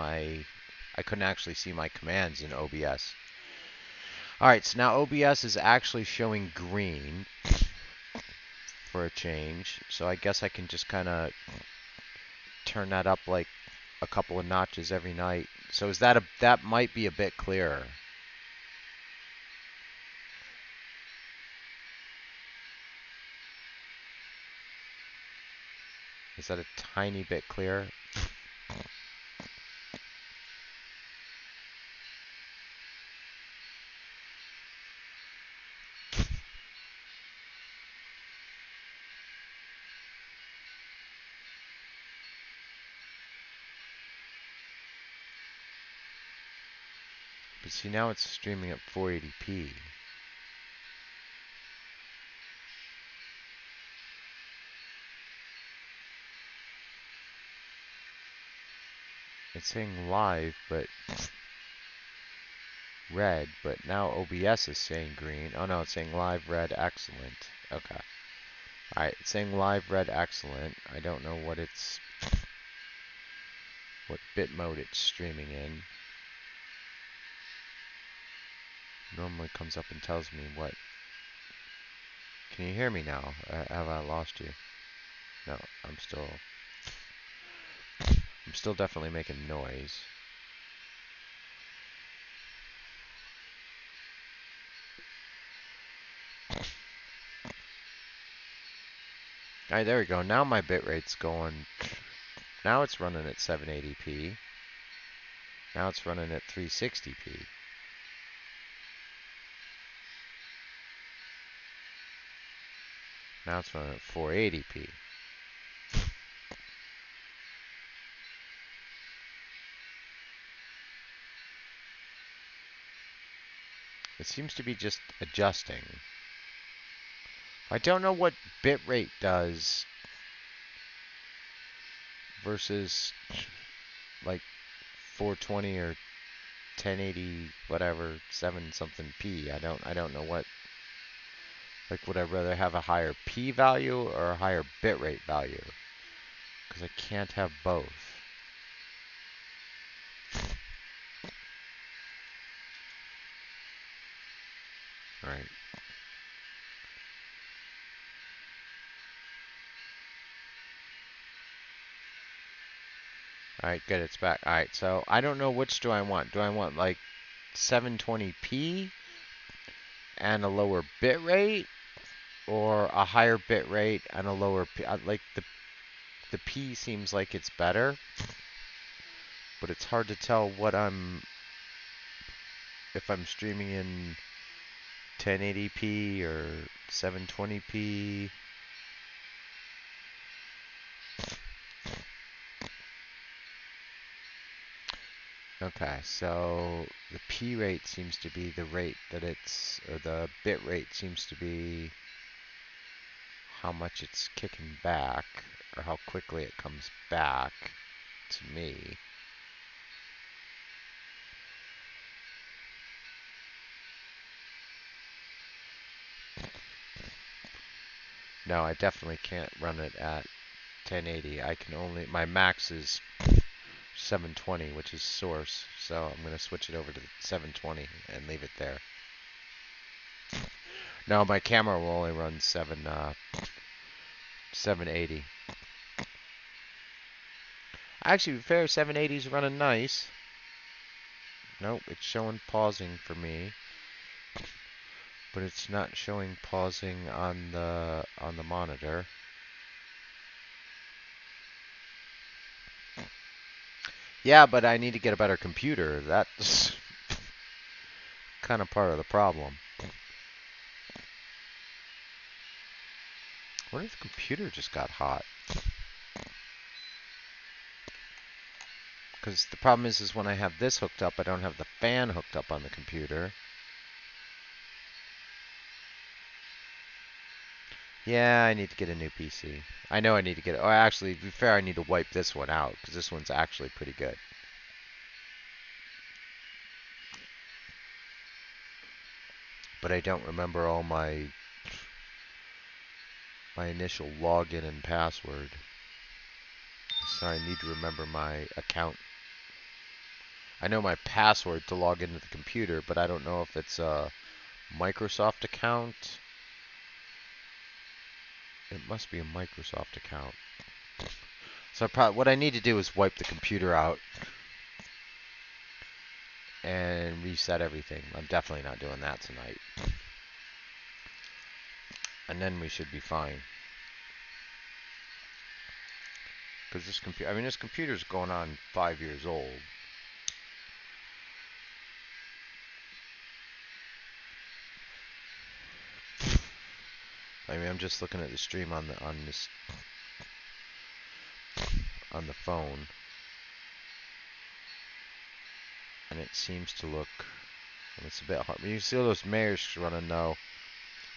I couldn't actually see my commands in OBS. Alright, so now OBS is actually showing green for a change. So I guess I can just kind of turn that up like a couple of notches every night. So is that that might be a bit clearer. Is that a tiny bit clearer? But see, now it's streaming at 480p. It's saying live, but red, but now OBS is saying green. Oh no, it's saying live, red, excellent. Okay. Alright, it's saying live, red, excellent. I don't know what bit mode it's streaming in. Normally comes up and tells me what. Can you hear me now? Have I lost you? No, I'm still definitely making noise. Alright, there we go. Now my bitrate's going. Now it's running at 780p. Now it's running at 360p. Now it's running at 480p. It seems to be just adjusting. I don't know what bitrate does versus like 420 or 1080 whatever 7 something p. I don't know what, like, would I rather have a higher p value or a higher bitrate value? Because I can't have both. Alright. Alright, good, it's back. Alright, so I don't know which do I want. Do I want like 720p and a lower bit rate, or a higher bit rate and a lower p? Like the p seems like it's better, but it's hard to tell what if I'm streaming in 1080p or 720p. Okay, so the P rate seems to be the rate that or the bit rate seems to be how much it's kicking back, or how quickly it comes back to me. No, I definitely can't run it at 1080. I can only, my max is 720, which is source, so I'm going to switch it over to 720 and leave it there. No, my camera will only run 780. Actually, to be fair, 780 is running nice. Nope, it's showing pausing for me, but it's not showing pausing on the monitor. Yeah, but I need to get a better computer. That's kind of part of the problem. What if the computer just got hot? Because the problem is when I have this hooked up, I don't have the fan hooked up on the computer. Yeah, I need to get a new PC. I know I need to get it. Oh, actually, to be fair, I need to wipe this one out because this one's actually pretty good. But I don't remember all my initial login and password. So I need to remember my account. I know my password to log into the computer, but I don't know if it's a Microsoft account. It must be a Microsoft account. So what I need to do is wipe the computer out and reset everything. I'm definitely not doing that tonight. And then we should be fine. Because this computer's going on 5 years old. I mean, I'm just looking at the stream on the phone, and it seems to look. It's a bit hard. You see all those mares running though.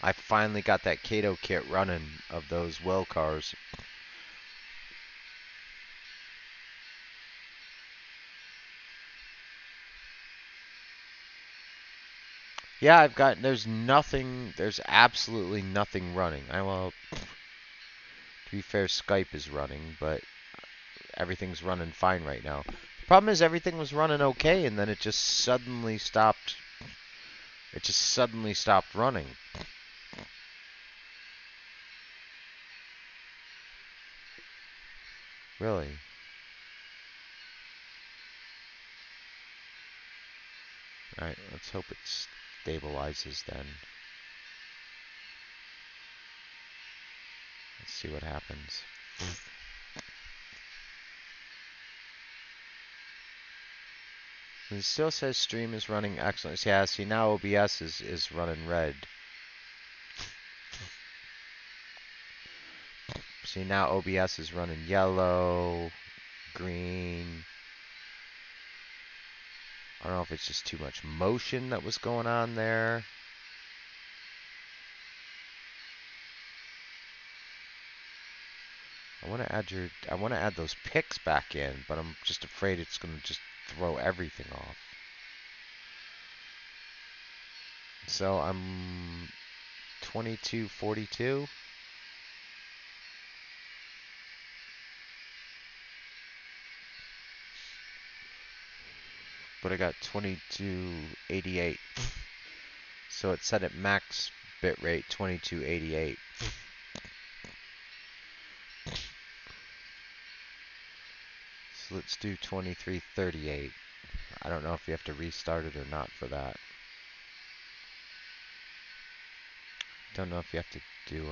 I finally got that Kato kit running of those well cars. Yeah, there's nothing, there's absolutely nothing running. Well, to be fair, Skype is running, but everything's running fine right now. The problem is everything was running okay, and then it just suddenly stopped. It just suddenly stopped running. Really? Alright, let's hope it stabilizes then. Let's see what happens. It still says stream is running excellent. Yeah, see now OBS is running red. See now OBS is running yellow, green. I don't know if it's just too much motion that was going on there. I want to add those picks back in, but I'm just afraid it's going to just throw everything off. So I'm 2242. But I got 2288. So it's set at max bitrate 2288. So let's do 2338. I don't know if you have to restart it or not for that. Don't know if you have to do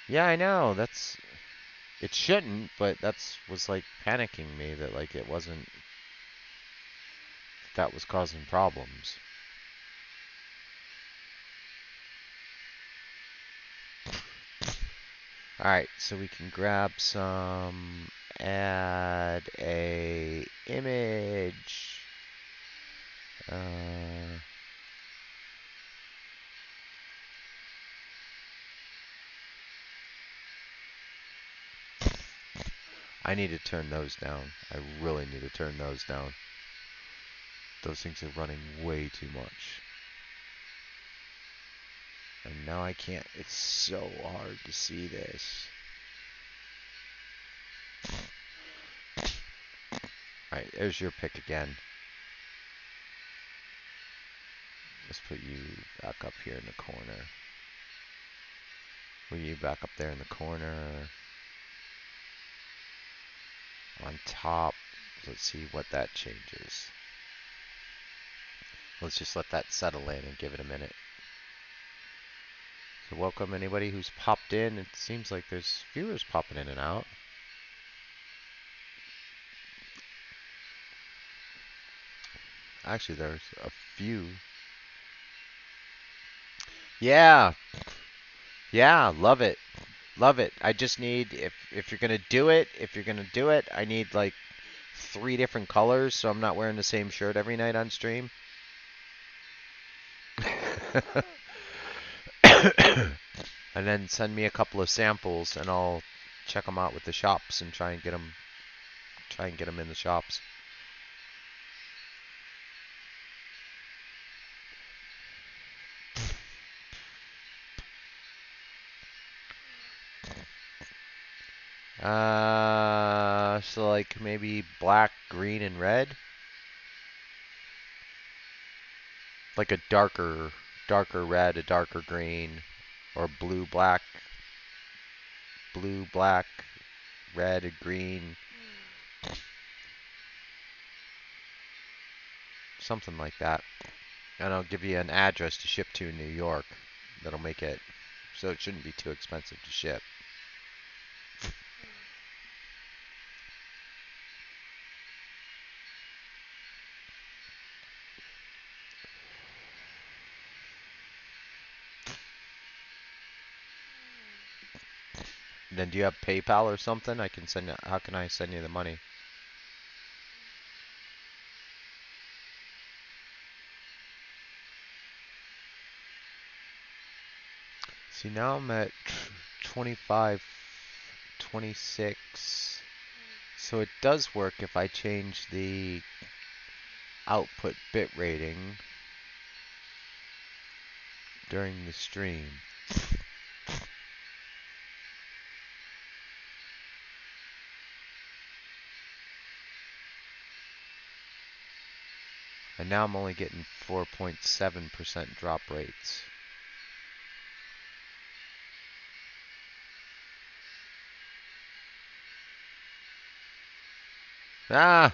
Yeah, I know. It shouldn't, but was like panicking me that like it wasn't, that was causing problems. Alright, so we can grab some, add a image. I need to turn those down. I really need to turn those down. Those things are running way too much. And now I can't, it's so hard to see this. Alright, there's your pick again. Let's put you back up here in the corner. Put you back up there in the corner. On top. Let's see what that changes. Let's just let that settle in and give it a minute. So welcome anybody who's popped in. It seems like there's viewers popping in and out. Actually, there's a few. Yeah. Yeah, love it. Love it. I just need, if you're gonna do it, I need like 3 different colors so I'm not wearing the same shirt every night on stream. And then send me a couple of samples and I'll check them out with the shops and try and get them in the shops. So like maybe black, green, and red? Like a darker red, a darker green, or blue, black, red, and green, something like that. And I'll give you an address to ship to in New York. That'll make it so it shouldn't be too expensive to ship. Then do you have PayPal or something? I can send. How can I send you the money? See, now I'm at 25, 26. So it does work if I change the output bit rating during the stream. And now I'm only getting 4.7% drop rates. Ah,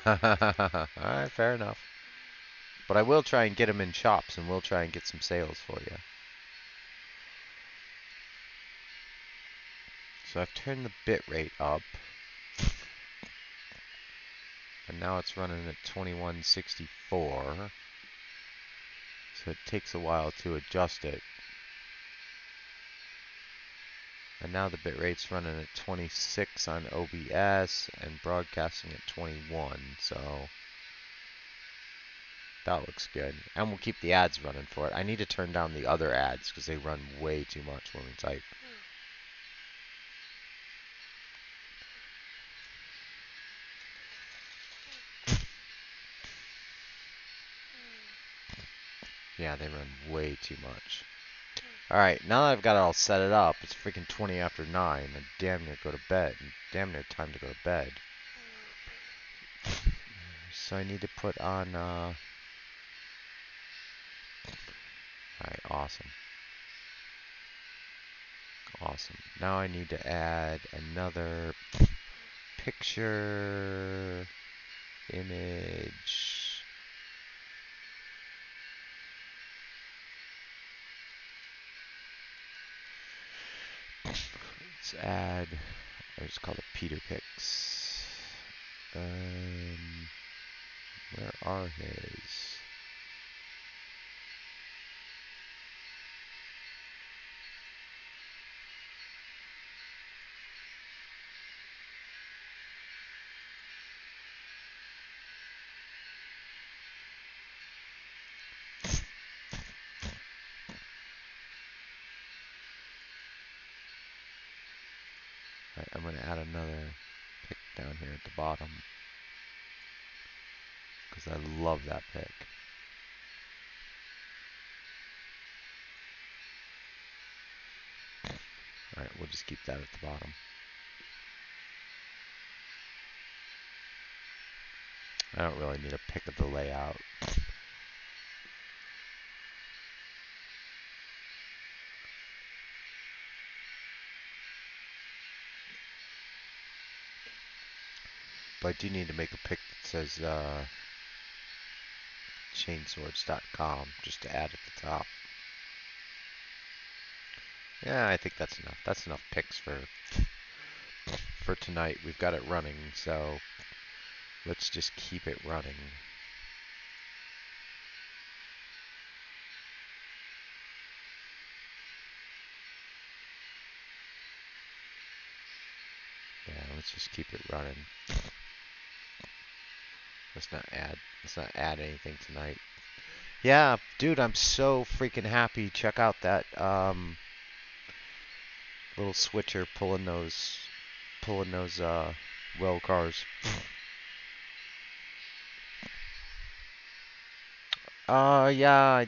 alright, fair enough. But I will try and get them in shops, and we'll try and get some sales for you. So I've turned the bit rate up. And now it's running at 2164. So it takes a while to adjust it. And now the bitrate's running at 26 on OBS and broadcasting at 21. So that looks good. And we'll keep the ads running for it. I need to turn down the other ads because they run way too much when we type. Yeah, they run way too much. Alright, now that I've got it all set it up, it's freaking 20 after 9. I damn near go to bed. Damn near time to go to bed. So I need to put on, Alright, awesome. Awesome. Now I need to add another picture, image. Let's add, I just call it Peter Pics. Where are his? Alright, I'm going to add another pic down here at the bottom. Because I love that pic. Alright, we'll just keep that at the bottom. I don't really need a pic of the layout. But I do need to make a pic that says chainswords.com just to add at the top. Yeah, I think that's enough. That's enough pics for tonight. We've got it running, so let's just keep it running. Yeah, let's just keep it running. Let's not add anything tonight. Yeah, dude, I'm so freaking happy. Check out that little switcher pulling those rail cars. Yeah, I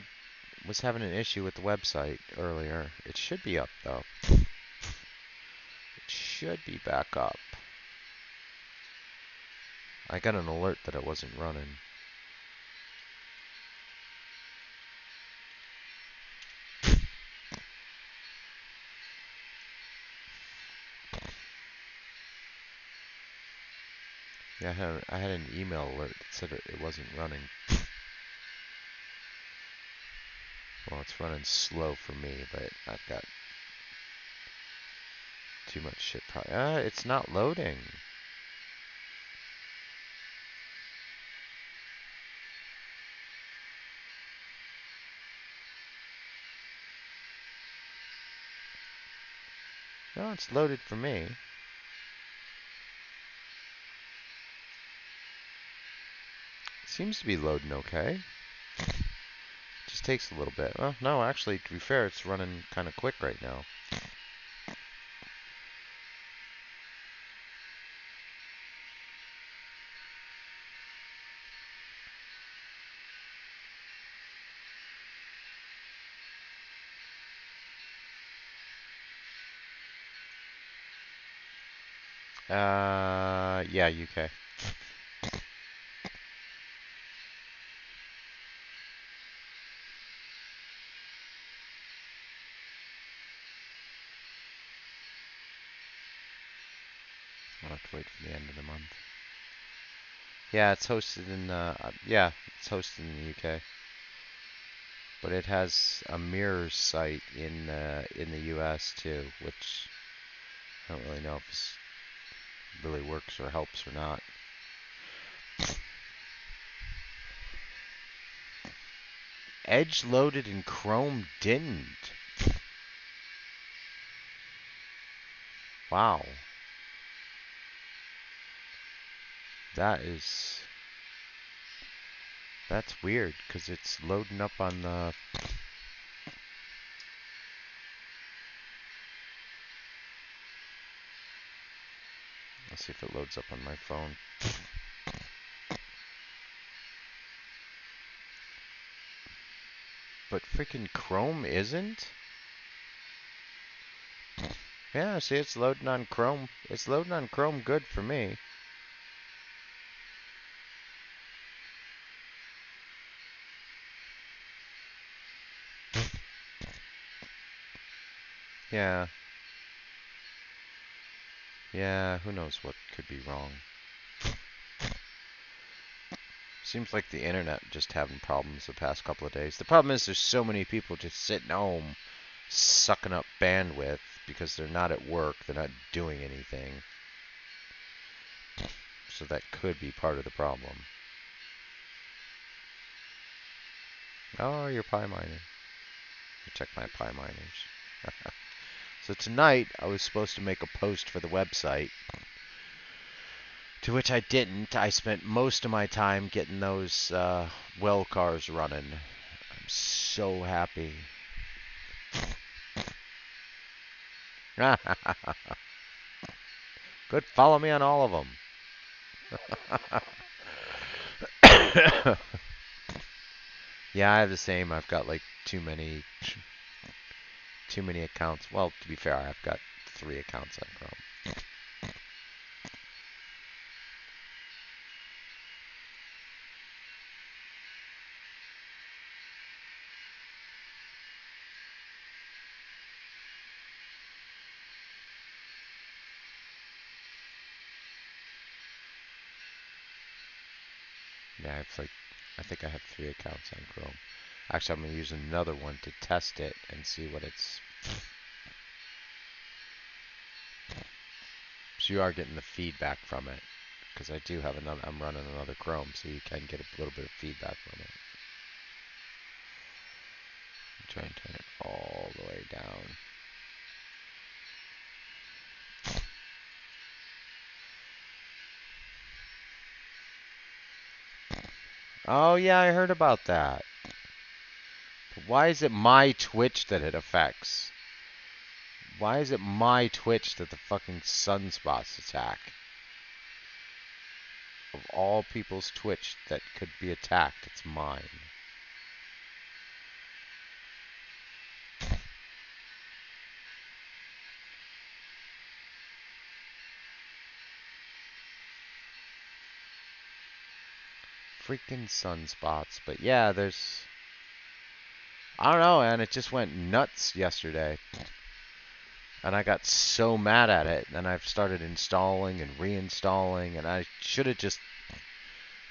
was having an issue with the website earlier. It should be up though. It should be back up. I got an alert that it wasn't running. Yeah, I had an email alert that said it wasn't running. Well, it's running slow for me, but I've got too much shit. It's not loading. No, it's loaded for me. Seems to be loading okay. Just takes a little bit. Well, no, actually, to be fair, it's running kind of quick right now. Yeah, UK. I'll have to wait for the end of the month. Yeah, it's hosted in yeah, it's hosted in the UK. But it has a mirrors site in the US too, which I don't really know if this really works or helps or not. Edge loaded and Chrome didn't. Wow. That's weird because it's loading up on the. Let's see if it loads up on my phone. But freaking Chrome isn't? Yeah, see, it's loading on Chrome. It's loading on Chrome good for me. Yeah. Yeah, who knows what could be wrong. Seems like the internet just having problems the past couple of days. The problem is there's so many people just sitting home sucking up bandwidth because they're not at work, they're not doing anything. So that could be part of the problem. Oh, your Pi miner. Check my Pi miners. So tonight I was supposed to make a post for the website, to which I didn't. I spent most of my time getting those well cars running. I'm so happy. Good, follow me on all of them. Yeah, I have the same. I've got like too many accounts. Well, to be fair, I've got 3 accounts on Chrome. Yeah, it's like I think I have 3 accounts on Chrome. Actually, I'm gonna use another one to test it and see what it's. So you are getting the feedback from it, because I do have another. I'm running another Chrome, so you can get a little bit of feedback from it. Try and turn it all the way down. Oh yeah, I heard about that. But why is it my Twitch that it affects? Why is it my Twitch that the fucking sunspots attack? Of all people's Twitch that could be attacked, it's mine. freaking sunspots. But yeah, I don't know, and it just went nuts yesterday. And I got so mad at it, and I've started installing and reinstalling, and I should have just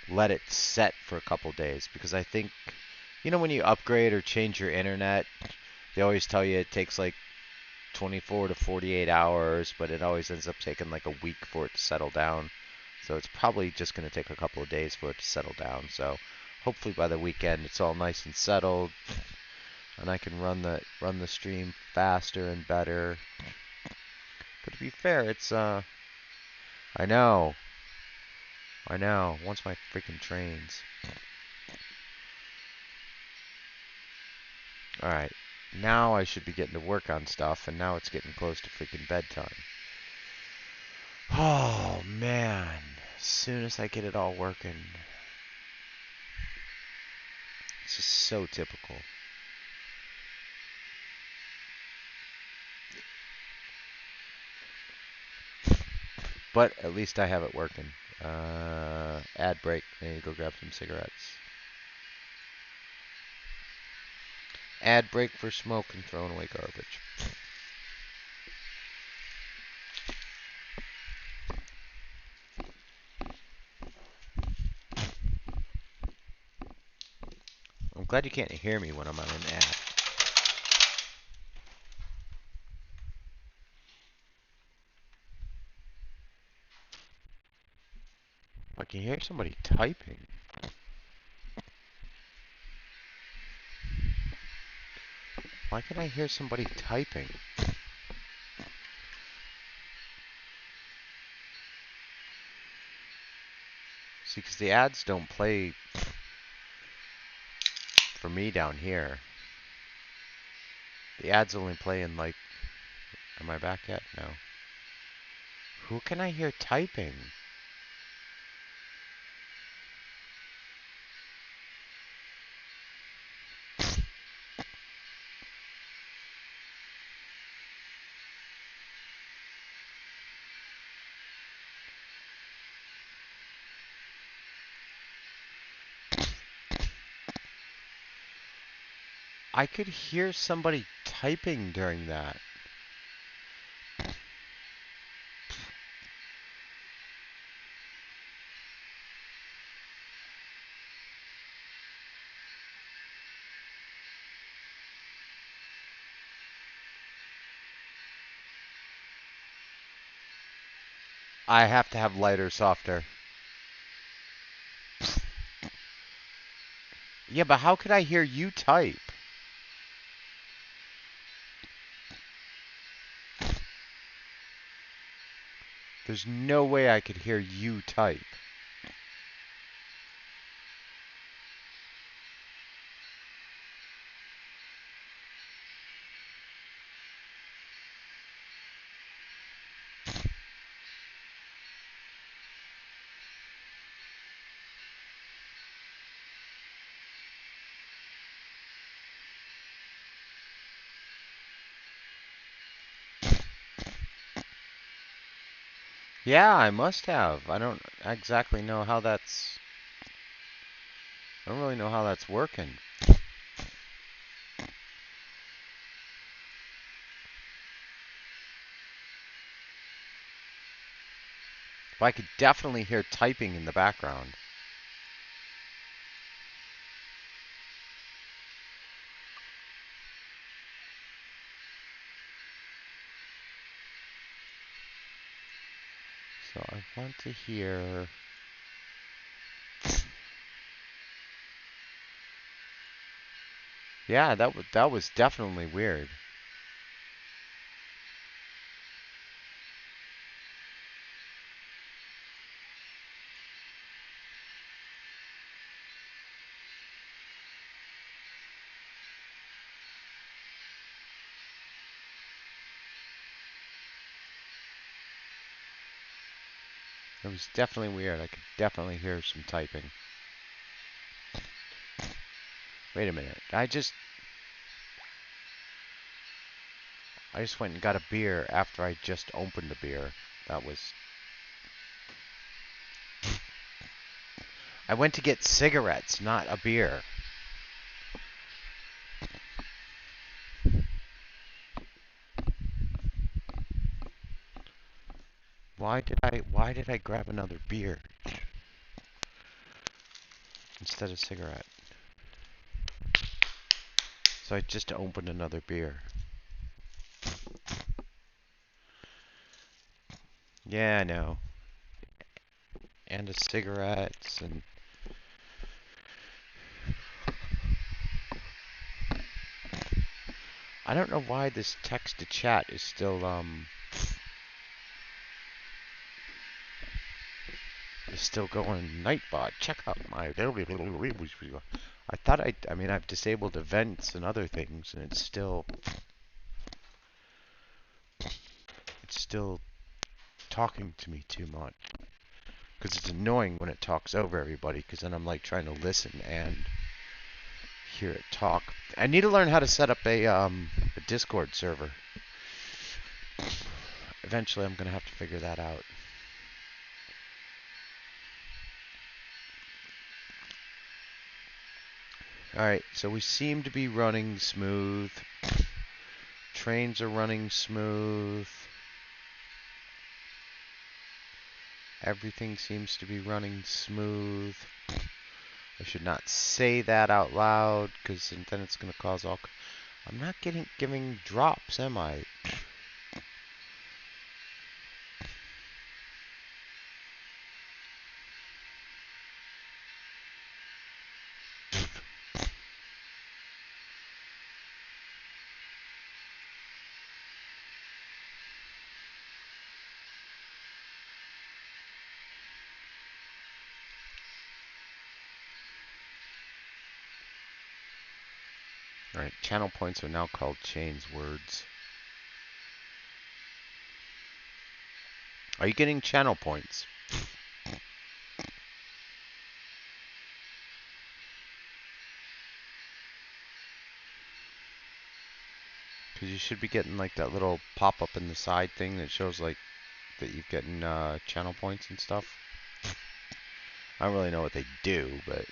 let it set for a couple days because I think, when you upgrade or change your internet, they always tell you it takes like 24 to 48 hours, but it always ends up taking like a week for it to settle down. So it's probably just going to take a couple of days for it to settle down. So hopefully by the weekend it's all nice and settled, and I can run the stream faster and better. But to be fair, it's I know, Once my freaking trains. All right, now I should be getting to work on stuff, and now it's getting close to freaking bedtime. Oh man, as soon as I get it all working, it's just so typical. But at least I have it working. Ad break. I need to go grab some cigarettes. Ad break for smoke and throwing away garbage. I'm glad you can't hear me when I'm on an ad. I can hear somebody typing. Why can I hear somebody typing? See, because the ads don't play for me down here. The ads only play in like... Am I back yet? No. Who can I hear typing? I could hear somebody typing during that. I have to have lighter, softer. Yeah, but how could I hear you type? There's no way I could hear you type. Yeah, I must have. I don't exactly know how that's... I don't really know how that's working. But I could definitely hear typing in the background. So I want to hear... Yeah, that was definitely weird. It was definitely weird. I could definitely hear some typing. Wait a minute. I just went and got a beer after I just opened the beer. That was... I went to get cigarettes, not a beer. Why did I grab another beer instead of cigarette? So I just opened another beer. Yeah, I know. And a cigarettes and I don't know why this text to chat is still going. Nightbot, check out my. I thought I mean I've disabled events and other things, and it's still talking to me too much. Because it's annoying when it talks over everybody. Because then I'm like trying to listen and hear it talk. I need to learn how to set up a Discord server. Eventually, I'm gonna have to figure that out. Alright, so we seem to be running smooth. Trains are running smooth. Everything seems to be running smooth. I should not say that out loud, because then it's going to cause all... I'm not giving drops, am I? Alright, channel points are now called chains words. Are you getting channel points? Because you should be getting like that little pop-up in the side thing that shows like that you've gotten channel points and stuff. I don't really know what they do, but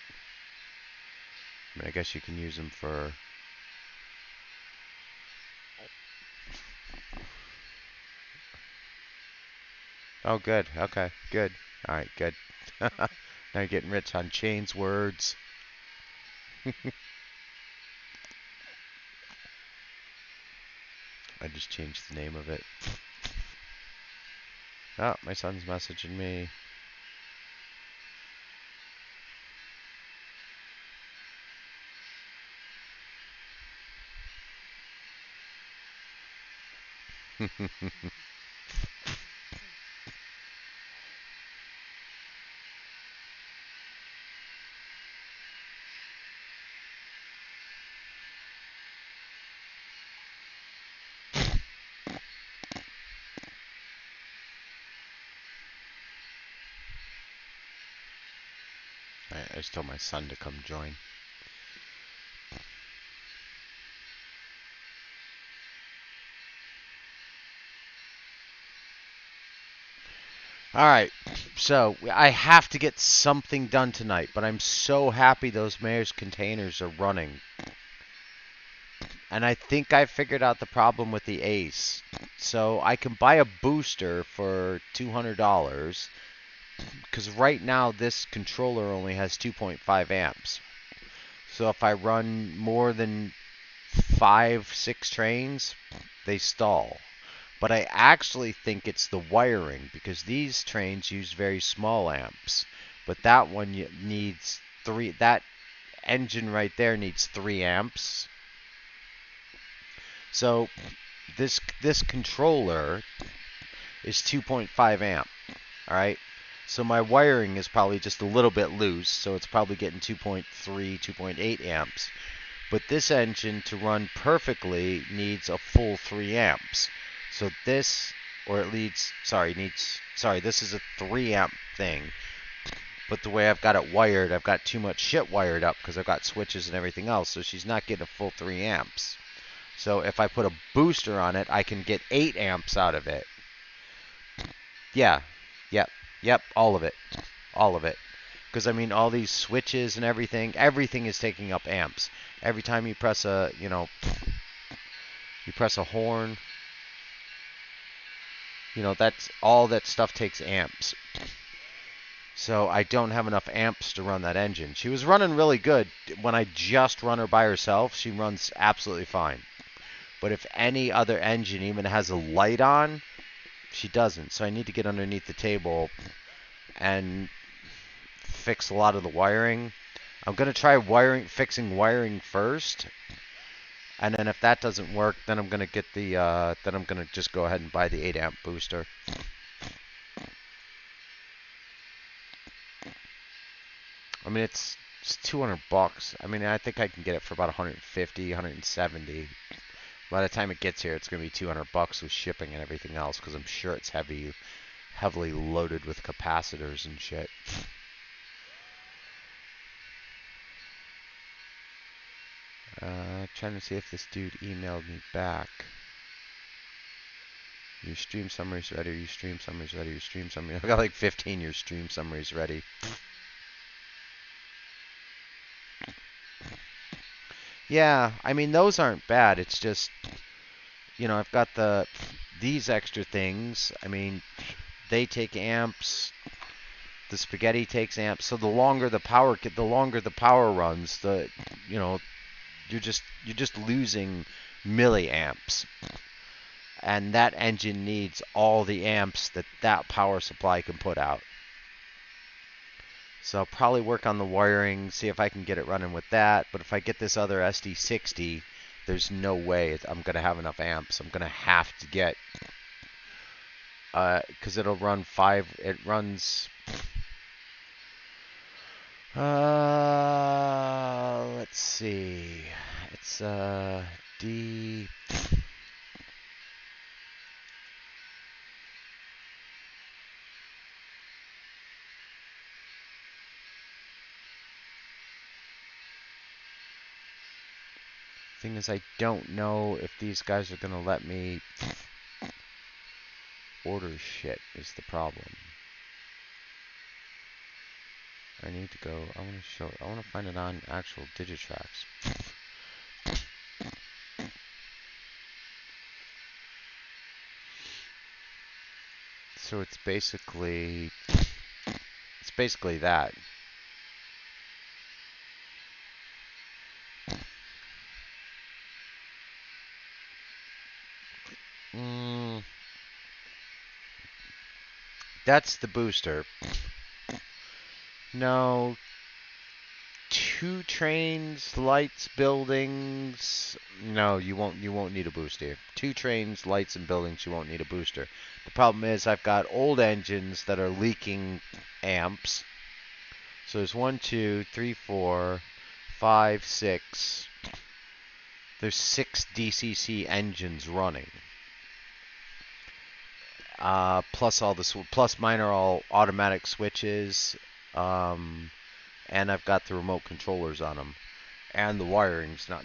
I mean, I guess you can use them for... Oh, good. Okay, good. Alright, good. Now you're getting rich on chains words. I just changed the name of it. Oh, my son's messaging me. I just told my son to come join. Alright, so I have to get something done tonight, but I'm so happy those mayor's containers are running. And I think I figured out the problem with the Ace. So I can buy a booster for $200, because right now this controller only has 2.5 amps. So if I run more than 5-6 trains, they stall. But I actually think it's the wiring, because these trains use very small amps. But that one needs 3, that engine right there needs 3 amps. So this controller is 2.5 amp. Alright? So my wiring is probably just a little bit loose, so it's probably getting 2.3, 2.8 amps. But this engine, to run perfectly, needs a full 3 amps. So this, or it needs, this is a 3 amp thing. But the way I've got it wired, I've got too much shit wired up because I've got switches and everything else, so she's not getting a full 3 amps. So if I put a booster on it, I can get 8 amps out of it. Yeah. Yep, all of it. All of it. Because I mean, all these switches and everything is taking up amps. Every time you press you press a horn, that's all that stuff takes amps. So I don't have enough amps to run that engine. She was running really good. When I just run her by herself, she runs absolutely fine. But if any other engine even has a light on, she doesn't. So I need to get underneath the table and fix a lot of the wiring. I'm going to try fixing wiring first. And then if that doesn't work, then I'm going to then I'm going to just go ahead and buy the 8 amp booster. I mean, it's $200. I mean, I think I can get it for about 150, 170. By the time it gets here, it's going to be $200 with shipping and everything else, because I'm sure it's heavily loaded with capacitors and shit. Trying to see if this dude emailed me back. Your stream summary's ready. Your stream summary's ready. Your stream summary. I've got like 15. Your stream summary's ready. Yeah, I mean those aren't bad. It's just, I've got these extra things. I mean, they take amps. The spaghetti takes amps. So the longer the power runs, you're just losing milliamps. And that engine needs all the amps that power supply can put out. So I'll probably work on the wiring, see if I can get it running with that. But if I get this other SD60, there's no way I'm going to have enough amps. I'm going to have to get, because it'll run it runs, let's see, it's D. Thing is, I don't know if these guys are going to let me order shit is the problem. I need to go, I want to find it on actual Digitrax. So it's basically that. That's the booster. No. 2 trains, lights, buildings. No, you won't need a booster. 2 trains, lights, and buildings, you won't need a booster. The problem is I've got old engines that are leaking amps. So there's 1, 2, 3, 4, 5, 6. There's 6 DCC engines running. Plus mine are all automatic switches, and I've got the remote controllers on them, and the wiring's not.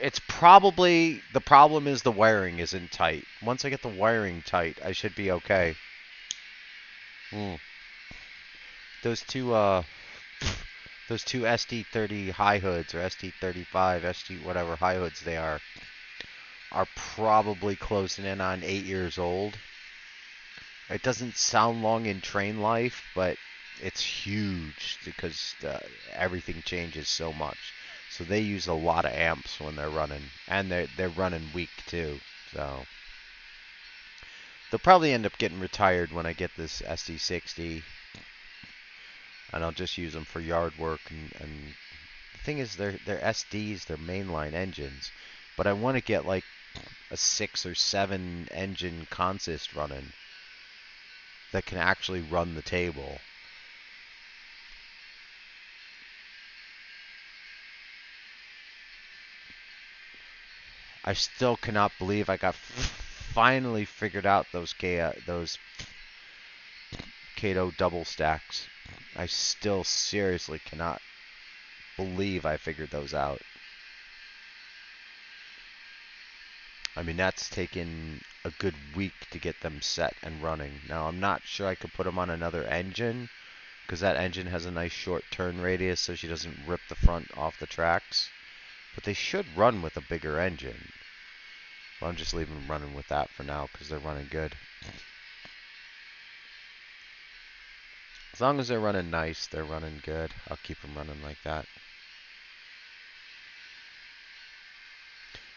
It's probably the problem is the wiring isn't tight. Once I get the wiring tight, I should be okay. Those two SD30 high hoods or SD35, SD whatever high hoods they are probably closing in on 8 years old. It doesn't sound long in train life, but it's huge because everything changes so much. So they use a lot of amps when they're running, and they're running weak too. So they'll probably end up getting retired when I get this SD60, and I'll just use them for yard work. And the thing is, they're SDs, they're mainline engines, but I want to get like a 6 or 7 engine consist running that can actually run the table. I still cannot believe I got finally figured out those Kato double stacks. I still seriously cannot believe I figured those out. I mean, that's taken a good week to get them set and running. Now, I'm not sure I could put them on another engine, because that engine has a nice short turn radius so she doesn't rip the front off the tracks. But they should run with a bigger engine. But I'm just leaving them running with that for now because they're running good. As long as they're running nice, they're running good. I'll keep them running like that.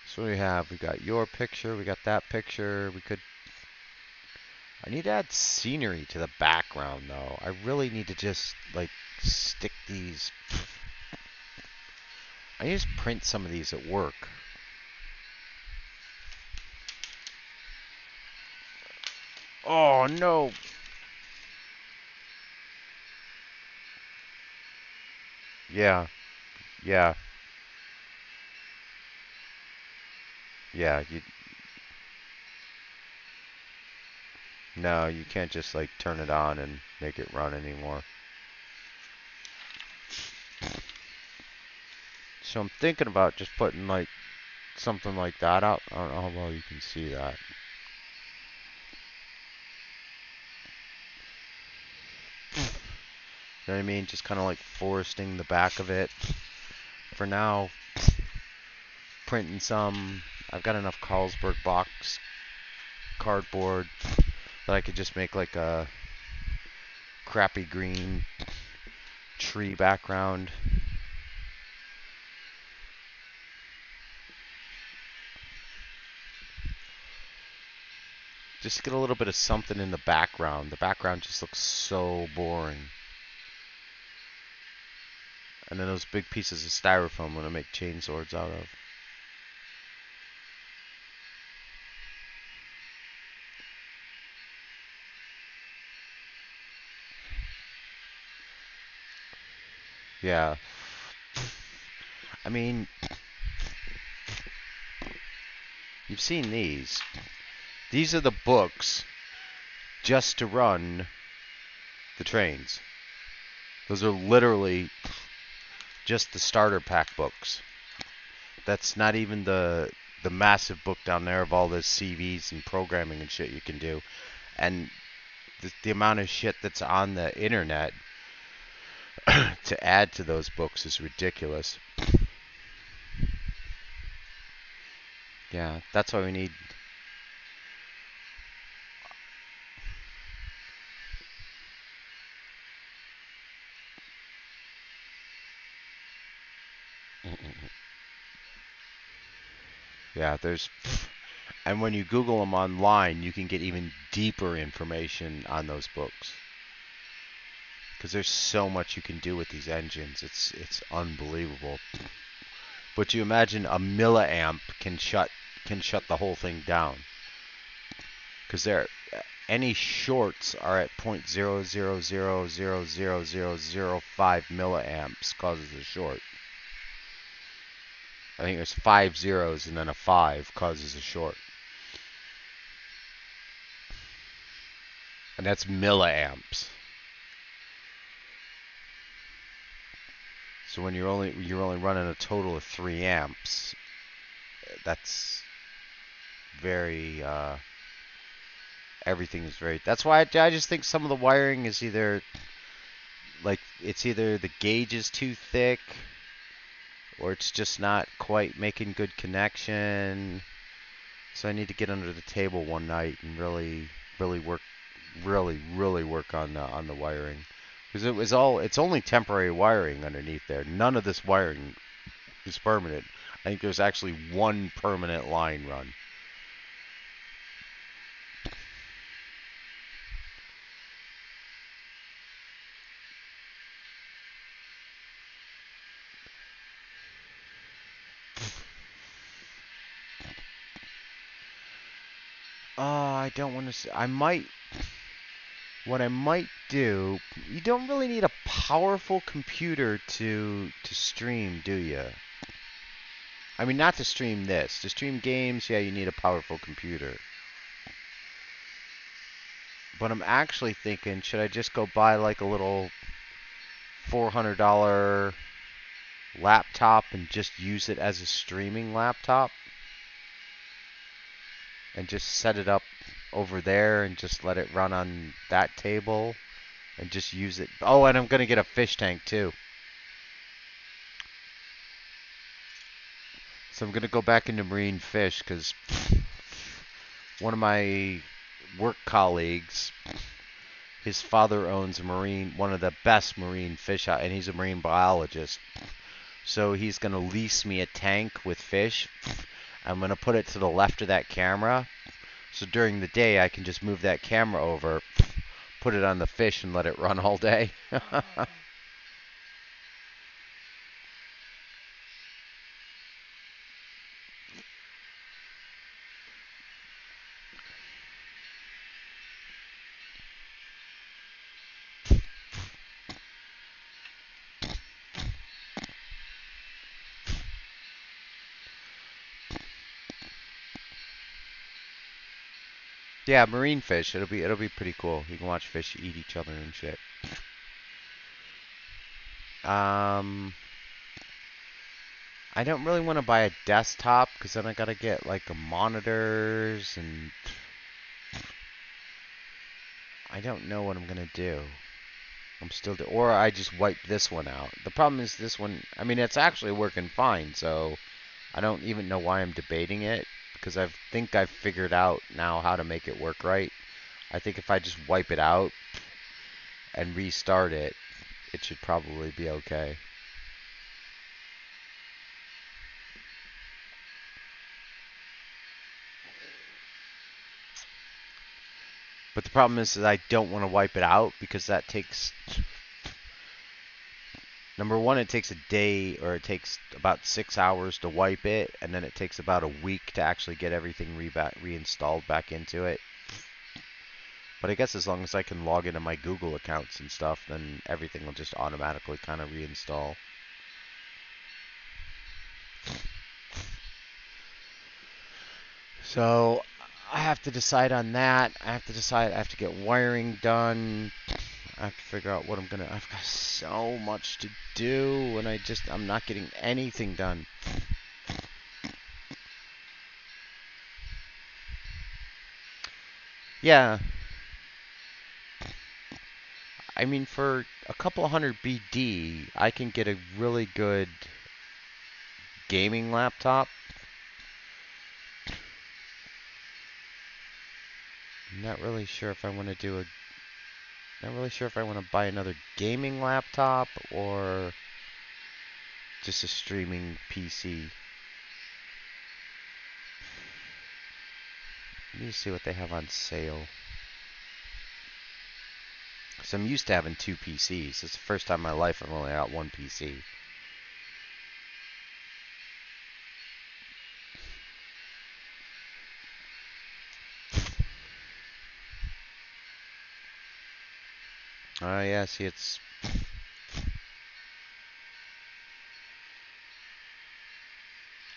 So we have, we got your picture, we got that picture. I need to add scenery to the background though. I really need to just like stick these. I need to just print some of these at work. Oh no. Yeah, yeah, yeah. No, you can't just like turn it on and make it run anymore. So I'm thinking about just putting like something like that up. I don't know how well you can see that. You know what I mean? Just kind of like foresting the back of it. For now, printing some. I've got enough Carlsberg box cardboard that I could just make like a crappy green tree background. Just get a little bit of something in the background. The background just looks so boring. And then those big pieces of styrofoam I'm going to make chain swords out of. Yeah. I mean, you've seen these. These are the books just to run the trains. Those are literally just the starter pack books. That's not even the massive book down there of all the CVs and programming and shit you can do. And the amount of shit that's on the internet to add to those books is ridiculous. Yeah, that's why we need. Yeah, there's. And when you Google them online, you can get even deeper information on those books. Because there's so much you can do with these engines. It's unbelievable. But you imagine a milliamp can shut the whole thing down. Because any shorts are at 0.000000005 milliamps causes a short. I think there's 5 zeros and then a 5 causes a short. And that's milliamps. So when you're only running a total of 3 amps, that's very everything is very. That's why I just think some of the wiring is either like it's either the gauge is too thick or it's just not quite making good connection. So I need to get under the table one night and really work on the wiring. Because it's only temporary wiring underneath there. None of this wiring is permanent. I think there's actually one permanent line run. I don't want to. I might. What I might do. You don't really need a powerful computer to stream, do you? I mean, not to stream this. To stream games, yeah, you need a powerful computer. But I'm actually thinking, should I just go buy like a little $400 laptop and just use it as a streaming laptop? And just set it up over there and just let it run on that table? and just use it. Oh, and I'm gonna get a fish tank too. So I'm gonna go back into marine fish because one of my work colleagues, his father owns a marine, one of the best marine fish out, and he's a marine biologist. So he's gonna lease me a tank with fish. I'm gonna put it to the left of that camera. So during the day, I can just move that camera over, put it on the fish, and let it run all day. Yeah, marine fish. It'll be pretty cool. You can watch fish eat each other and shit. Um, I don't really want to buy a desktop because then I gotta get like a monitors and I don't know what I'm gonna do. Or I just wipe this one out. The problem is this one. I mean, it's actually working fine, so I don't even know why I'm debating it because I think I've figured out now how to make it work right. I think if I just wipe it out and restart it, it should probably be okay. But the problem is that I don't want to wipe it out because that takes, number one, it takes a day or it takes about 6 hours to wipe it, and then it takes about a week to actually get everything reinstalled back into it. But I guess as long as I can log into my Google accounts and stuff, then everything will just automatically kind of reinstall. So I have to decide on that. I have to get wiring done. I have to figure out what I've got so much to do, and I'm not getting anything done. Yeah, I mean, for a couple hundred BD, I can get a really good gaming laptop. I'm not really sure if I want to do a. Not really sure if I want to buy another gaming laptop or just a streaming PC. Let me see what they have on sale. Because I'm used to having two PCs. It's the first time in my life I've only got one PC. Oh, yeah, see, Is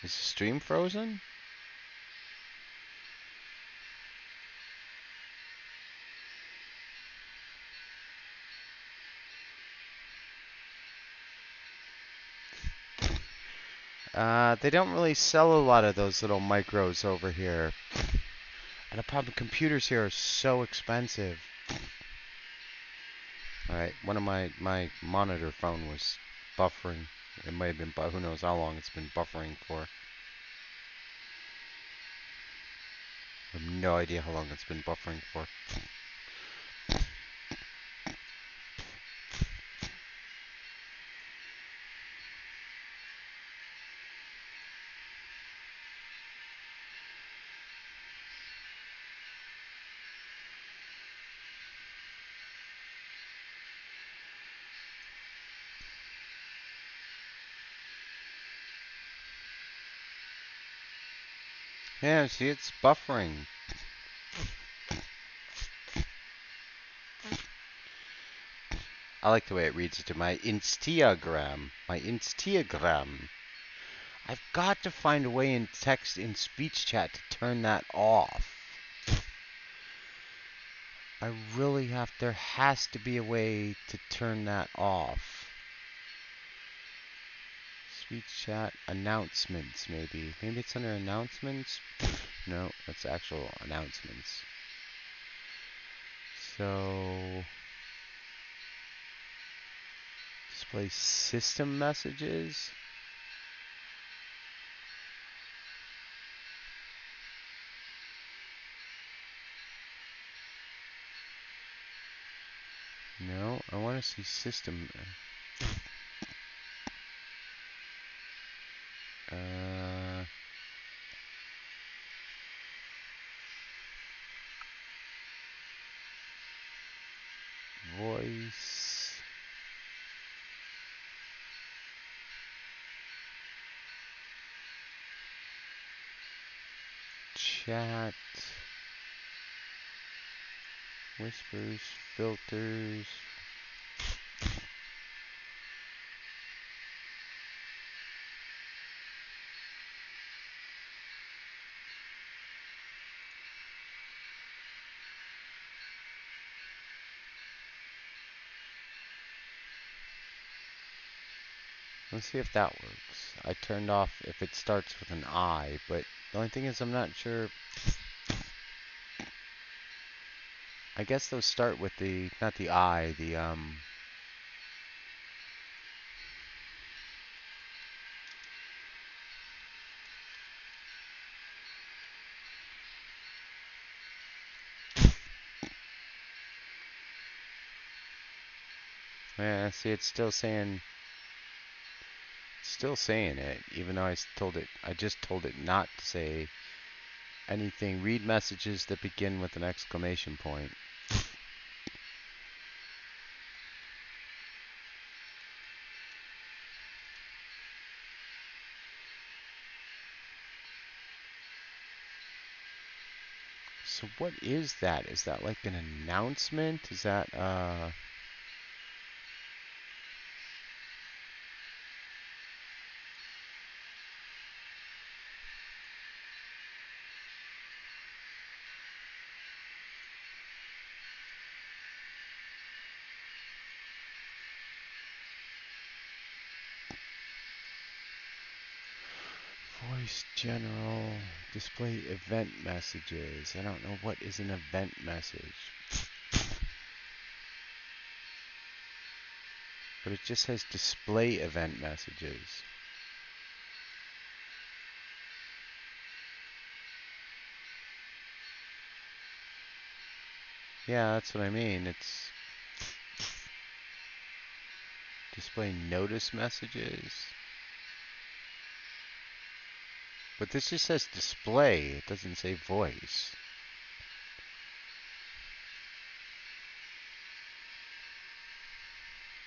the stream frozen? They don't really sell a lot of those little micros over here. And the problem, computers here are so expensive. Alright, one of my monitor phone was buffering. It might have been, who knows how long it's been buffering for. I have no idea how long it's been buffering for. Yeah, see, it's buffering. I like the way it reads it to my Instagram. My Instagram. I've got to find a way in text, in speech chat to turn that off. I really have, there has to be a way to turn that off. Speech chat, announcements, maybe. Maybe it's under announcements? No, that's actual announcements. So, Display system messages. No, I want to see system. Voice. Chat. Whispers. Filters. Let's see if that works. I turned off if it starts with an I, but the only thing is I'm not sure. I guess those start with the, not the I, the, yeah, see, it's still saying it, even though I just told it not to say anything. Read messages that begin with an exclamation point. So what is that? Is that like an announcement? Is that, voice general, display event messages. I don't know what is an event message. But it just says display event messages. Yeah, that's what I mean. It's display notice messages. But this just says display. It doesn't say voice.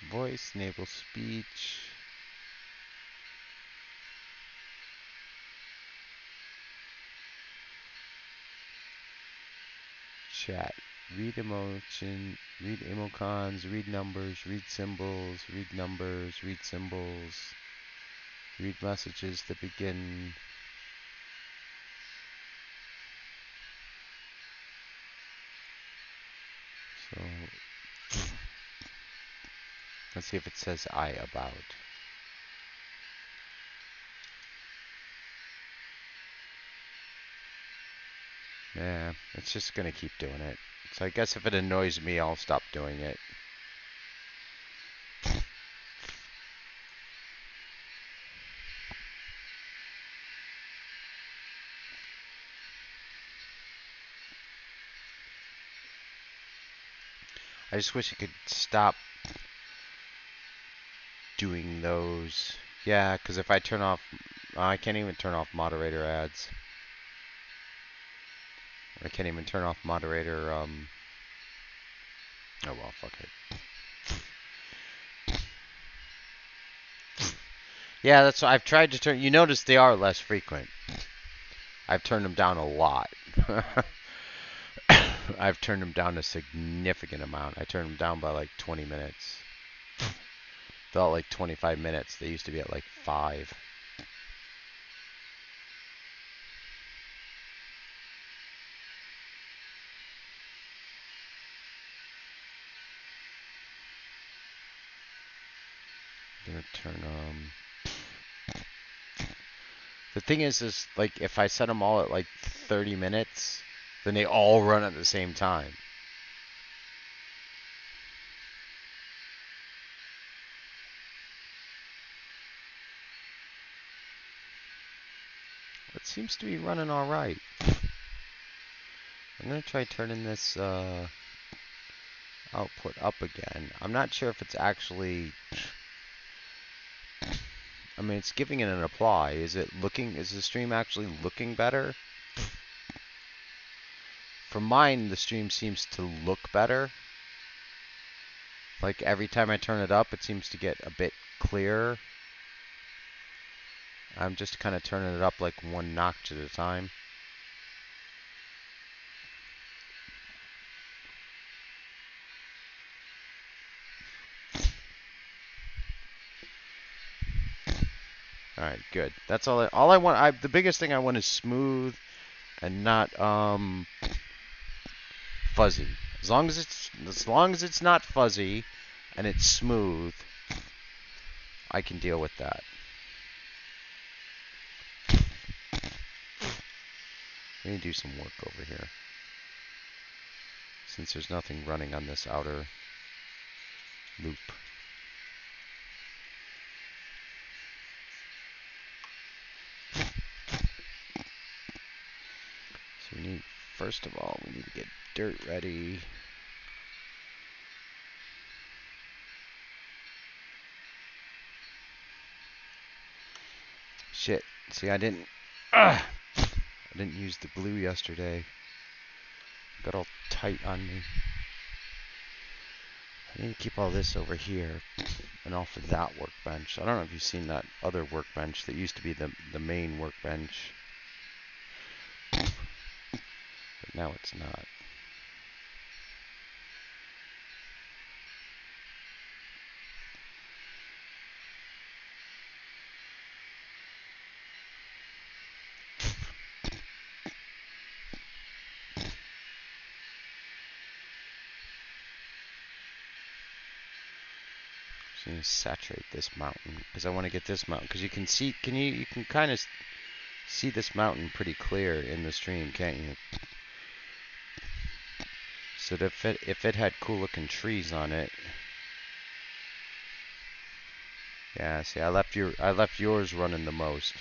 Voice, enable speech. Chat. Read emotion, read emocons, read numbers, read symbols, read numbers, read symbols, read messages that begin. So let's see if it says I about. Yeah, it's just gonna keep doing it. So I guess if it annoys me, I'll stop doing it. I just wish it could stop doing those. Yeah, because if I turn off, I can't even turn off moderator ads. I can't even turn off moderator, oh well, fuck it. Yeah, that's what I've tried to turn. You notice they are less frequent. I've turned them down a lot. I've turned them down a significant amount. I turned them down by like 20 minutes. They're at like 25 minutes. They used to be at like 5. I'm gonna turn the thing is like if I set them all at like 30 minutes, then they all run at the same time. It seems to be running all right. I'm gonna try turning this output up again. I'm not sure if it's actually. I mean, it's giving it an apply. Is the stream actually looking better? For mine, the stream seems to look better. Like every time I turn it up, it seems to get a bit clearer. I'm just kind of turning it up like one notch at a time. All right, good. That's all I want. The biggest thing I want is smooth and not fuzzy. As long as it's not fuzzy and it's smooth, I can deal with that. Let me do some work over here. Since there's nothing running on this outer loop. So first of all, we need to get dirt ready. Shit. See, I didn't use the glue yesterday. Got all tight on me. I need to keep all this over here and off of that workbench. I don't know if you've seen that other workbench that used to be the main workbench. But now it's not. So I'm going to saturate this mountain because I want to get this mountain, because you can see, you can kind of see this mountain pretty clear in the stream, can't you? So that if it had cool looking trees on it. Yeah, see, I left yours running the most.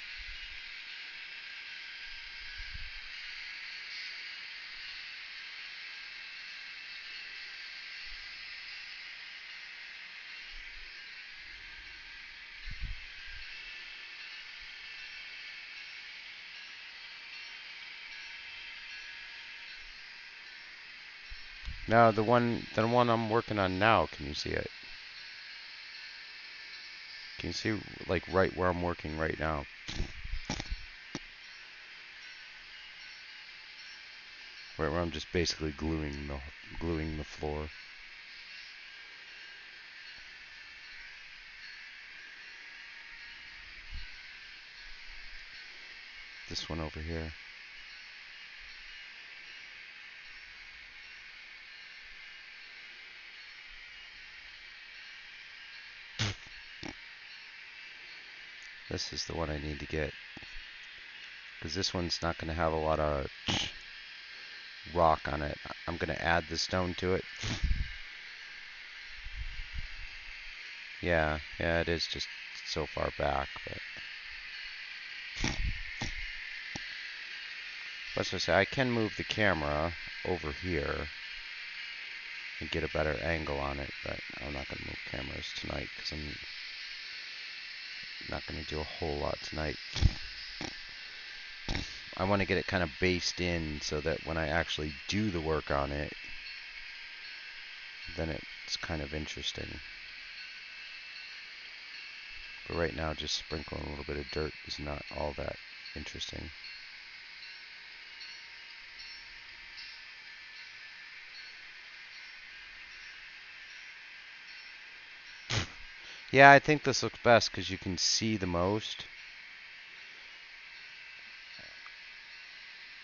No, the one I'm working on now, can you see it? Can you see like right where I'm working right now? Right where I'm just basically gluing the floor. This one over here. This is the one I need to get, because this one's not going to have a lot of rock on it. I'm going to add the stone to it. Yeah, it is just so far back, but let's just say I can move the camera over here and get a better angle on it, but I'm not going to move cameras tonight because I'm not going to do a whole lot tonight. I want to get it kind of based in so that when I actually do the work on it, then it's kind of interesting. But right now, just sprinkling a little bit of dirt is not all that interesting. Yeah, I think this looks best because you can see the most.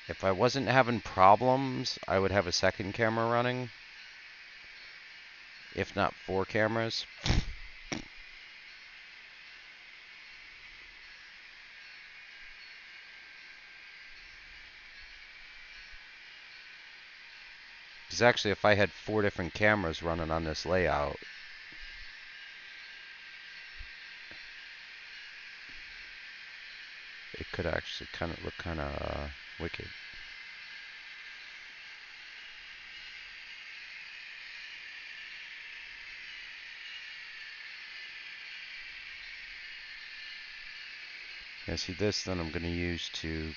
If I wasn't having problems, I would have a second camera running. If not 4 cameras. Because actually, if I had 4 different cameras running on this layout, it could actually kind of look kind of wicked. Yeah, see this, then I'm going to use to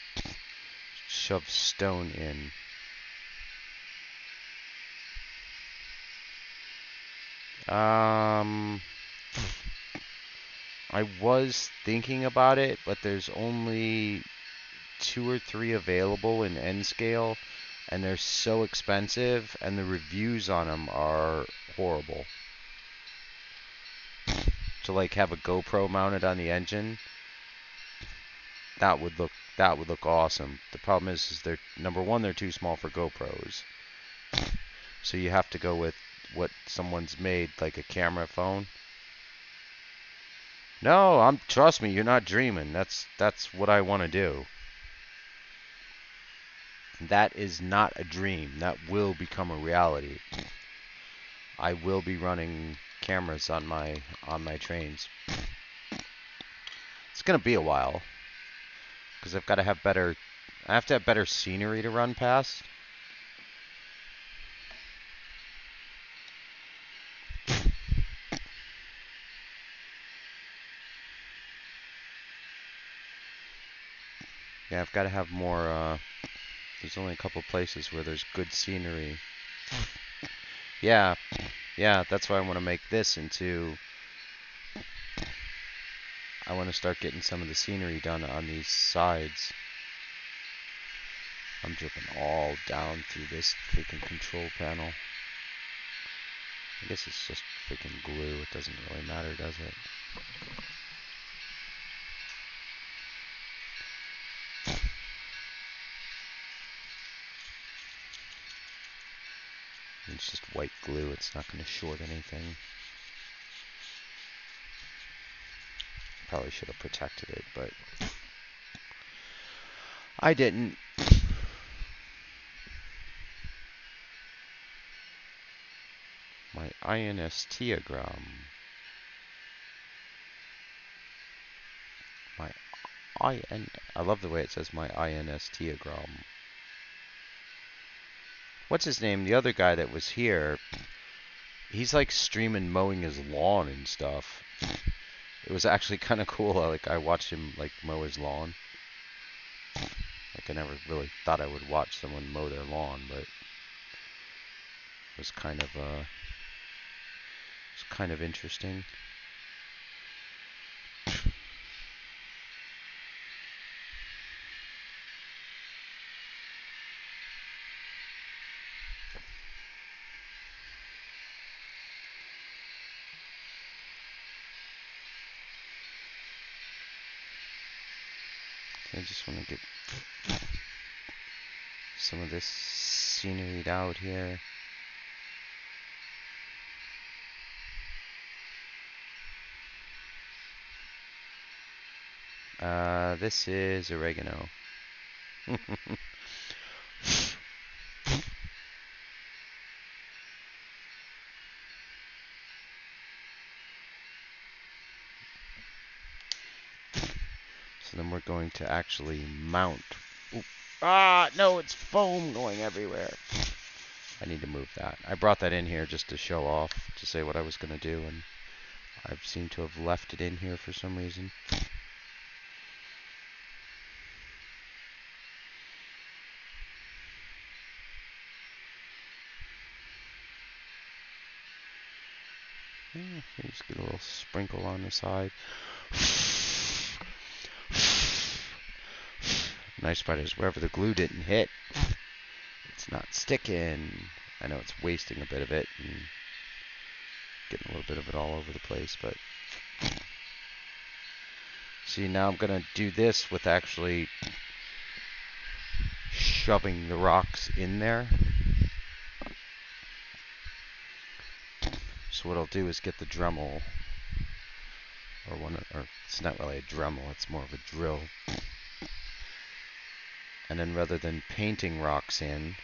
shove stone in. I was thinking about it, but there's only 2 or 3 available in N scale, and they're so expensive, and the reviews on them are horrible. To like have a GoPro mounted on the engine, that would look awesome. The problem is they're number one, they're too small for GoPros, so you have to go with what someone's made, like a camera phone. No, trust me, you're not dreaming. That's what I want to do. That is not a dream. That will become a reality. I will be running cameras on my trains. It's gonna be a while because I've got to have better. I have to have better scenery to run past. Yeah, I've got to have more. There's only a couple places where there's good scenery. Yeah, yeah, that's why I want to make this into. I want to start getting some of the scenery done on these sides. I'm dripping all down through this freaking control panel. I guess it's just freaking glue. It doesn't really matter, does it? It's just white glue. It's not going to short anything. Probably should have protected it, but I didn't. My INSTagram. My I love the way it says my INSTagram. What's his name? The other guy that was here. He's like streaming mowing his lawn and stuff. It was actually kind of cool. Like I watched him like mow his lawn. Like I never really thought I would watch someone mow their lawn, but it was kind of interesting. I just want to get some of this scenery out here. This is oregano. So then we're going to actually mount. Ooh. Ah, no, it's foam going everywhere. I need to move that. I brought that in here just to show off, to say what I was going to do, and I seem to have left it in here for some reason. Just get a little sprinkle on the side. Nice part is wherever the glue didn't hit, it's not sticking. I know it's wasting a bit of it and getting a little bit of it all over the place, but see, now I'm going to do this with actually shoving the rocks in there. So what I'll do is get the Dremel, or it's not really a Dremel, it's more of a drill. And then rather than painting rocks in,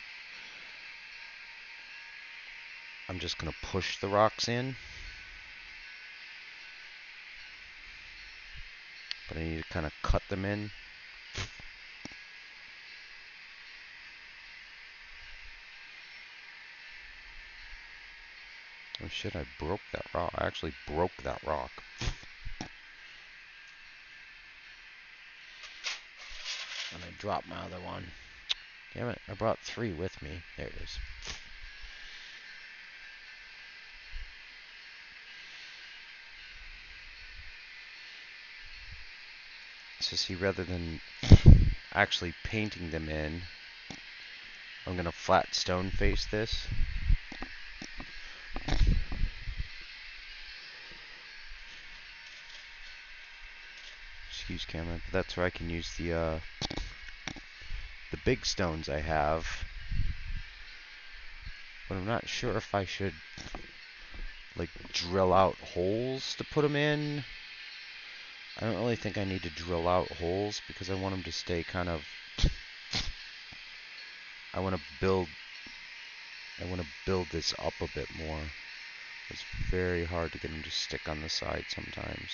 I'm just going to push the rocks in. But I need to kind of cut them in. Oh shit, I broke that rock. I actually broke that rock. And I dropped my other one. Damn it, I brought 3 with me. There it is. So see, rather than actually painting them in, I'm going to flat stone face this. Excuse camera, but that's where I can use the big stones I have. But I'm not sure if I should like drill out holes to put them in. I don't really think I need to drill out holes because I want them to stay kind of. I want to build this up a bit more. It's very hard to get them to stick on the side sometimes.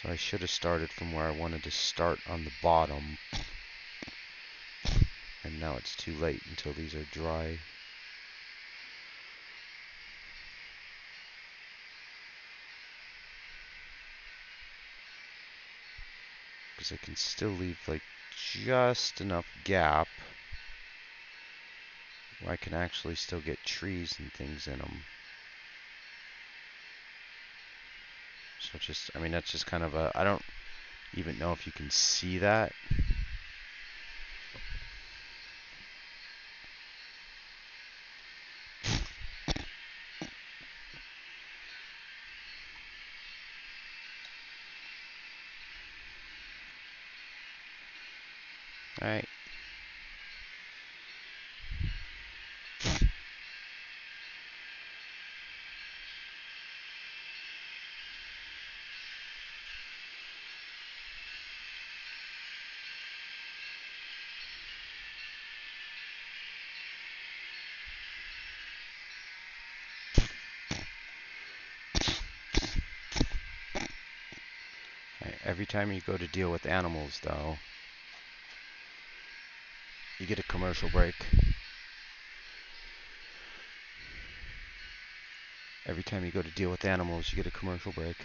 So I should have started from where I wanted to start on the bottom. And now it's too late until these are dry. Because I can still leave like just enough gap where I can actually still get trees and things in them. So just, I mean, that's just kind of a, I don't even know if you can see that. Alright. Every time you go to deal with animals, though, you get a commercial break. Every time you go to deal with animals, you get a commercial break.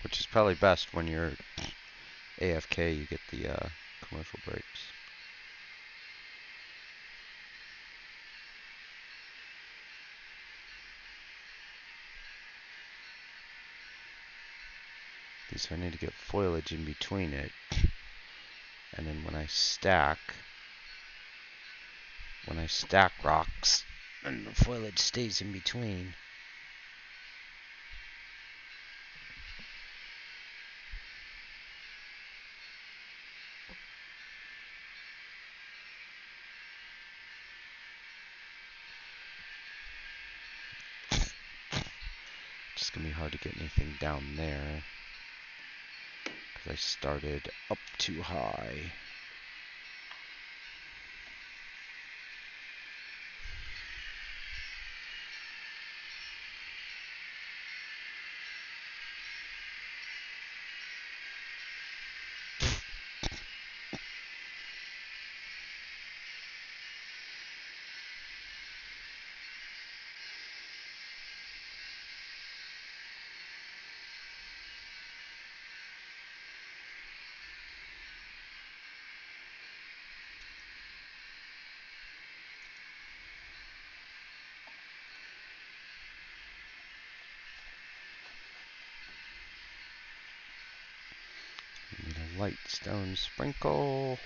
Which is probably best when you're AFK, you get the commercial breaks. So I need to get foliage in between it. And then when I stack rocks, and the foliage stays in between. It's gonna be hard to get anything down there because I started up too high. Need a light stone sprinkle.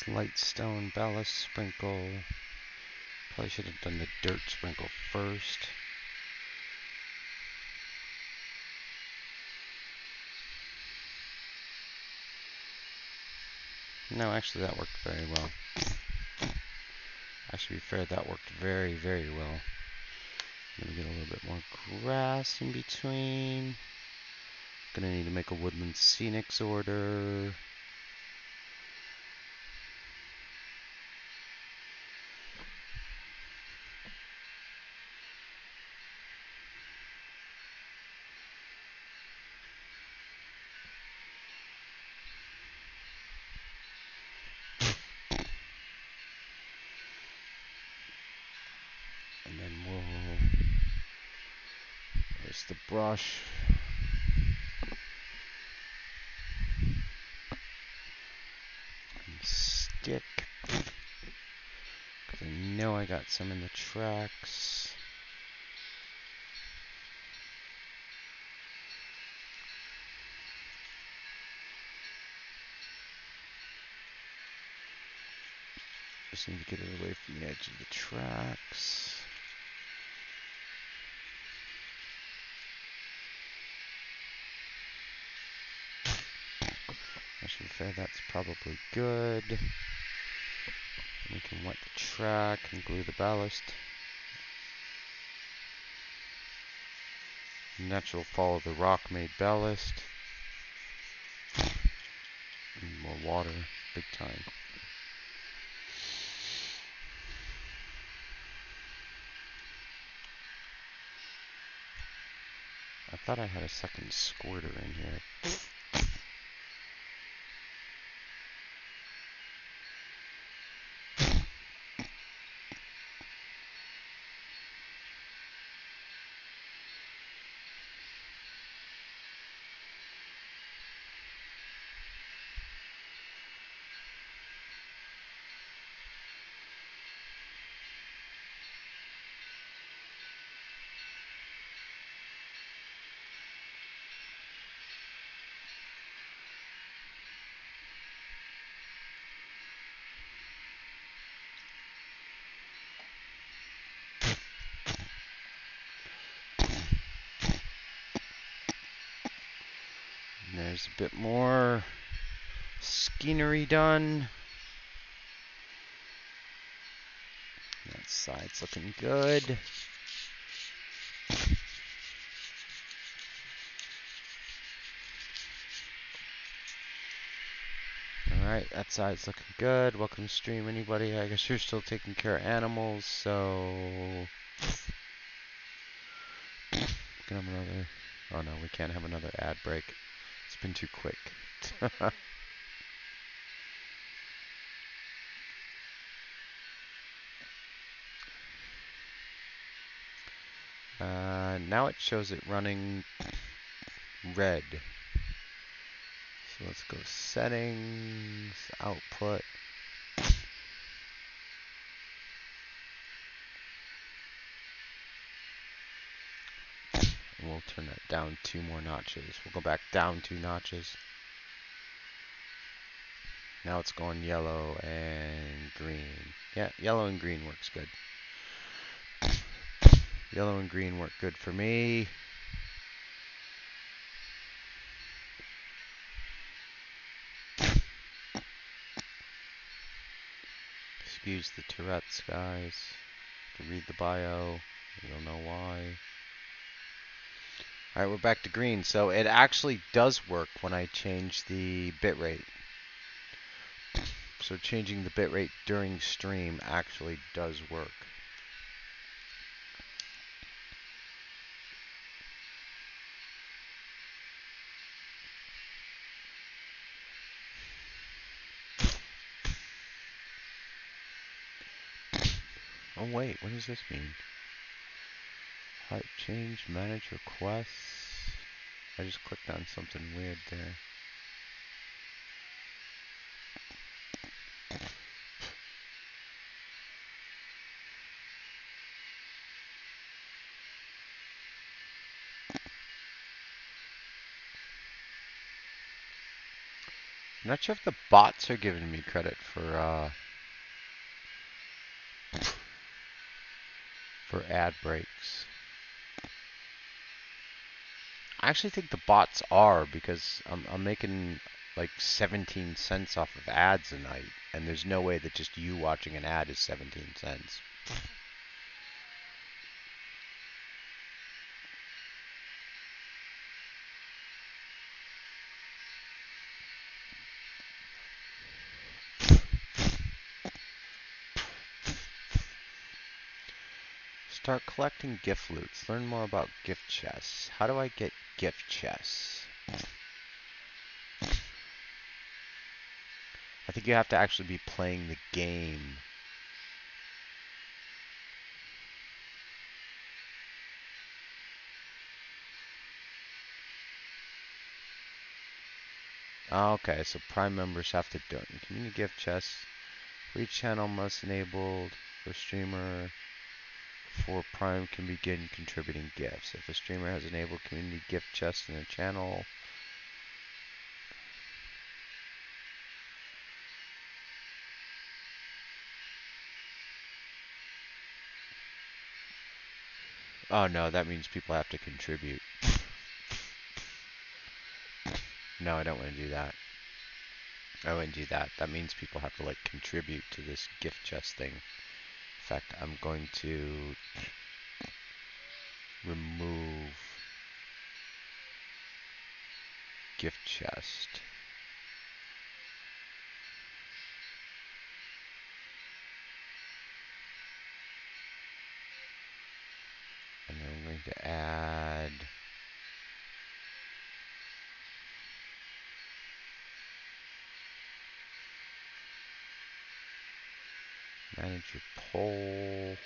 Light stone ballast sprinkle. Probably should have done the dirt sprinkle first. No, actually that worked very well. Actually, to be fair, that worked very, very well. I'm gonna get a little bit more grass in between. Gonna need to make a woodland scenics order. And then there's the brush. And stick. Because I know I got some in the tracks. Just need to get it away from the edge of the tracks. Actually, fair, that's probably good. We can wet the track and glue the ballast. Natural fall of the rock made ballast. And more water, big time. I thought I had a second squirter in here. And there's a bit more scenery done. That side's looking good. Alright, that side's looking good. Welcome to stream, anybody. I guess you're still taking care of animals, so... Can have another... Oh no, we can't have another ad break. It's been too quick. Now it shows it running red. So let's go settings, output. And we'll turn that down 2 more notches. We'll go back down 2 notches. Now it's going yellow and green. Yeah, yellow and green works good. Yellow and green work good for me. Excuse the Tourette's, guys. To read the bio, you'll know why. Alright, we're back to green. So it actually does work when I change the bitrate. So changing the bitrate during stream actually does work. Oh wait, what does this mean? Height change, manage requests. I just clicked on something weird there. not sure if the bots are giving me credit for ad breaks. I actually think the bots are because I'm making like 17 cents off of ads a night, and there's no way that just you watching an ad is 17 cents. Start collecting gift loots. Learn more about gift chests. How do I get gift chests? I think you have to actually be playing the game. Okay, so Prime members have to do it. Community gift chests. For each channel must enabled for streamer. For Prime can begin contributing gifts. If a streamer has enabled community gift chests in a channel, oh no, that means people have to contribute. No, I don't want to do that. I wouldn't do that. That means people have to like contribute to this gift chest thing. In fact, I'm going to remove gift chest. And then I'm going to add manage your poll.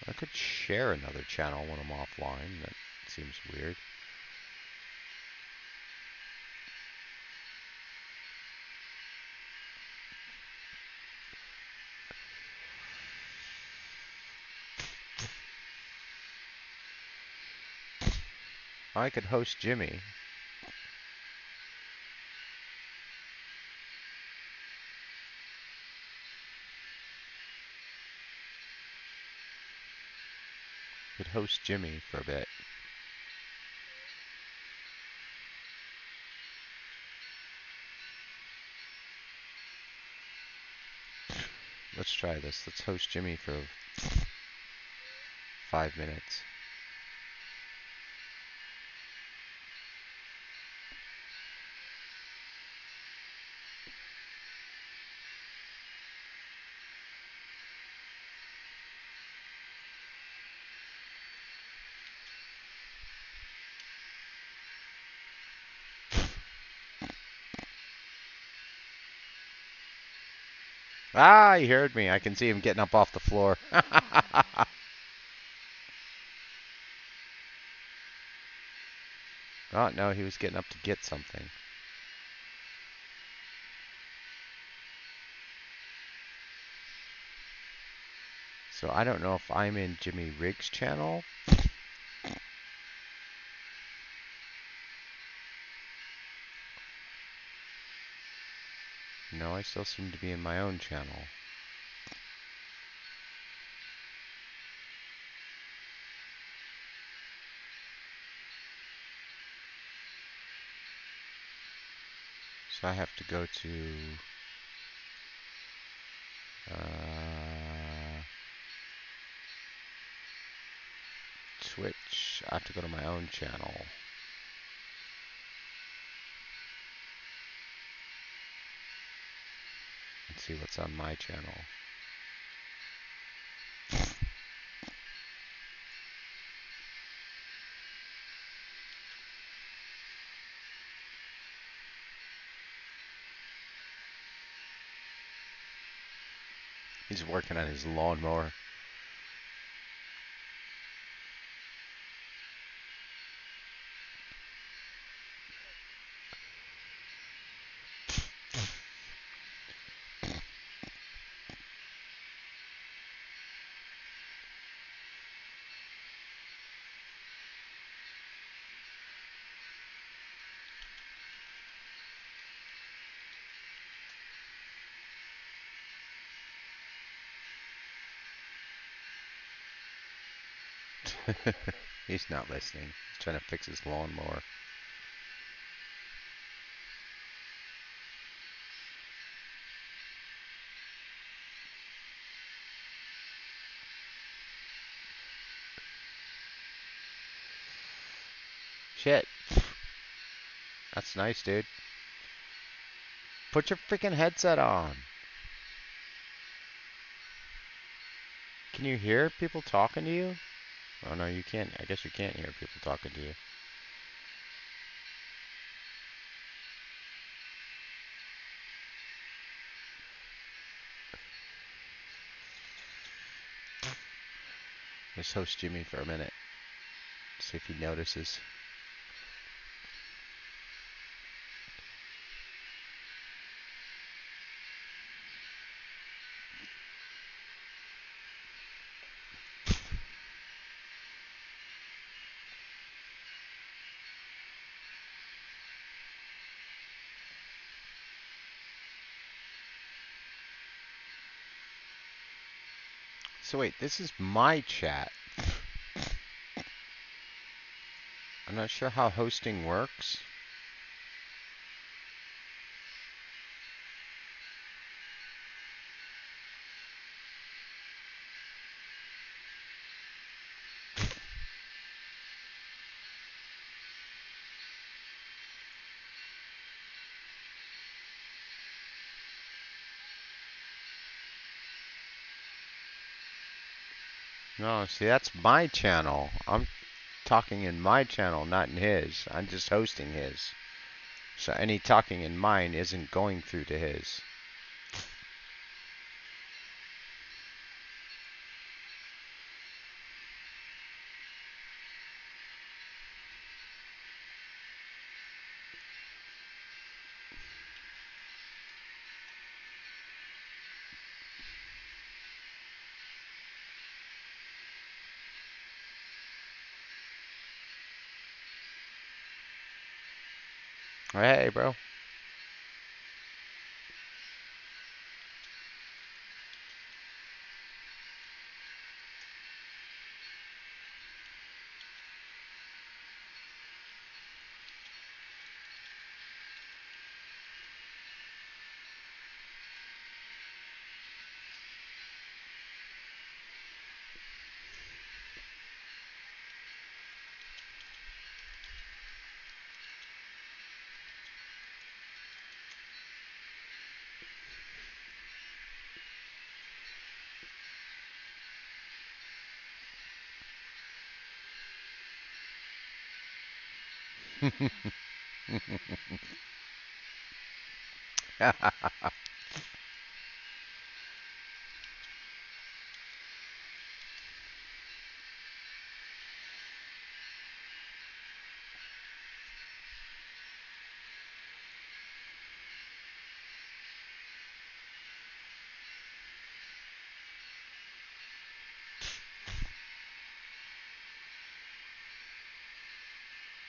I could share another channel when I'm offline. That seems weird. I could host Jimmy. Could host Jimmy for a bit. Let's try this. Let's host Jimmy for 5 minutes. Ah, he heard me. I can see him getting up off the floor. Oh, no, he was getting up to get something. So I don't know if I'm in Jimmy Riggs' channel. No, I still seem to be in my own channel. So I have to go to Twitch. I have to go to my own channel. And see what's on my channel. He's working on his lawnmower. He's not listening. He's trying to fix his lawnmower. Shit. That's nice, dude. Put your freaking headset on. Can you hear people talking to you? Oh no, you can't. I guess you can't hear people talking to you. Let's host Jimmy for a minute. See if he notices. So wait, this is my chat. I'm not sure how hosting works. No, see, that's my channel. I'm talking in my channel, not in his. I'm just hosting his. So any talking in mine isn't going through to his. Hey, bro.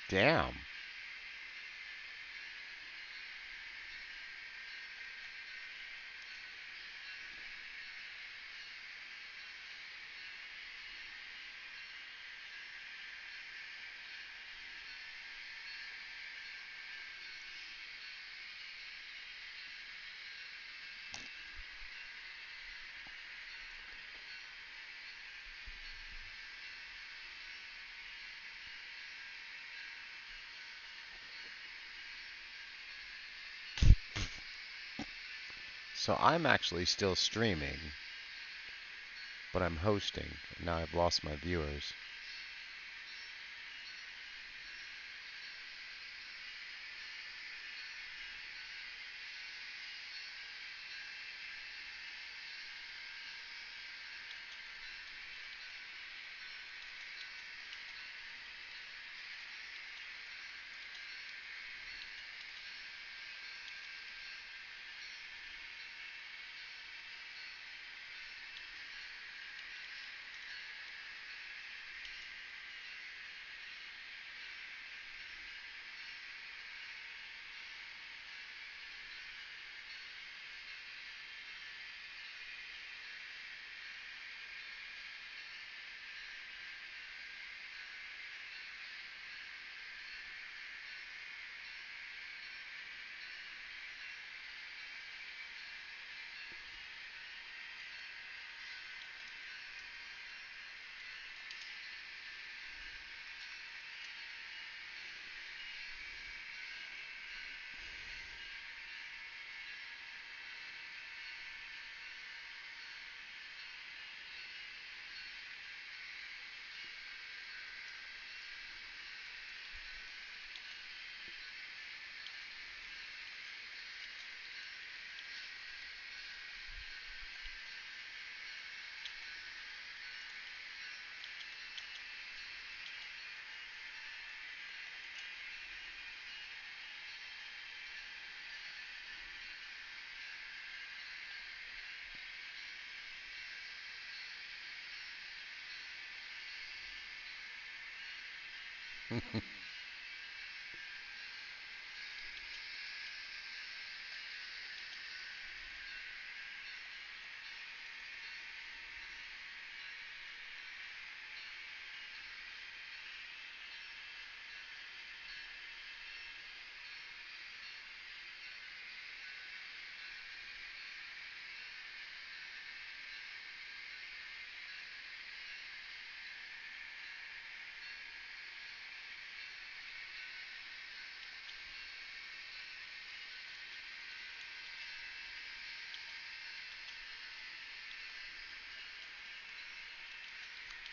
Damn. So I'm actually still streaming, but I'm hosting. And now I've lost my viewers.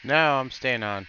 No, I'm staying on.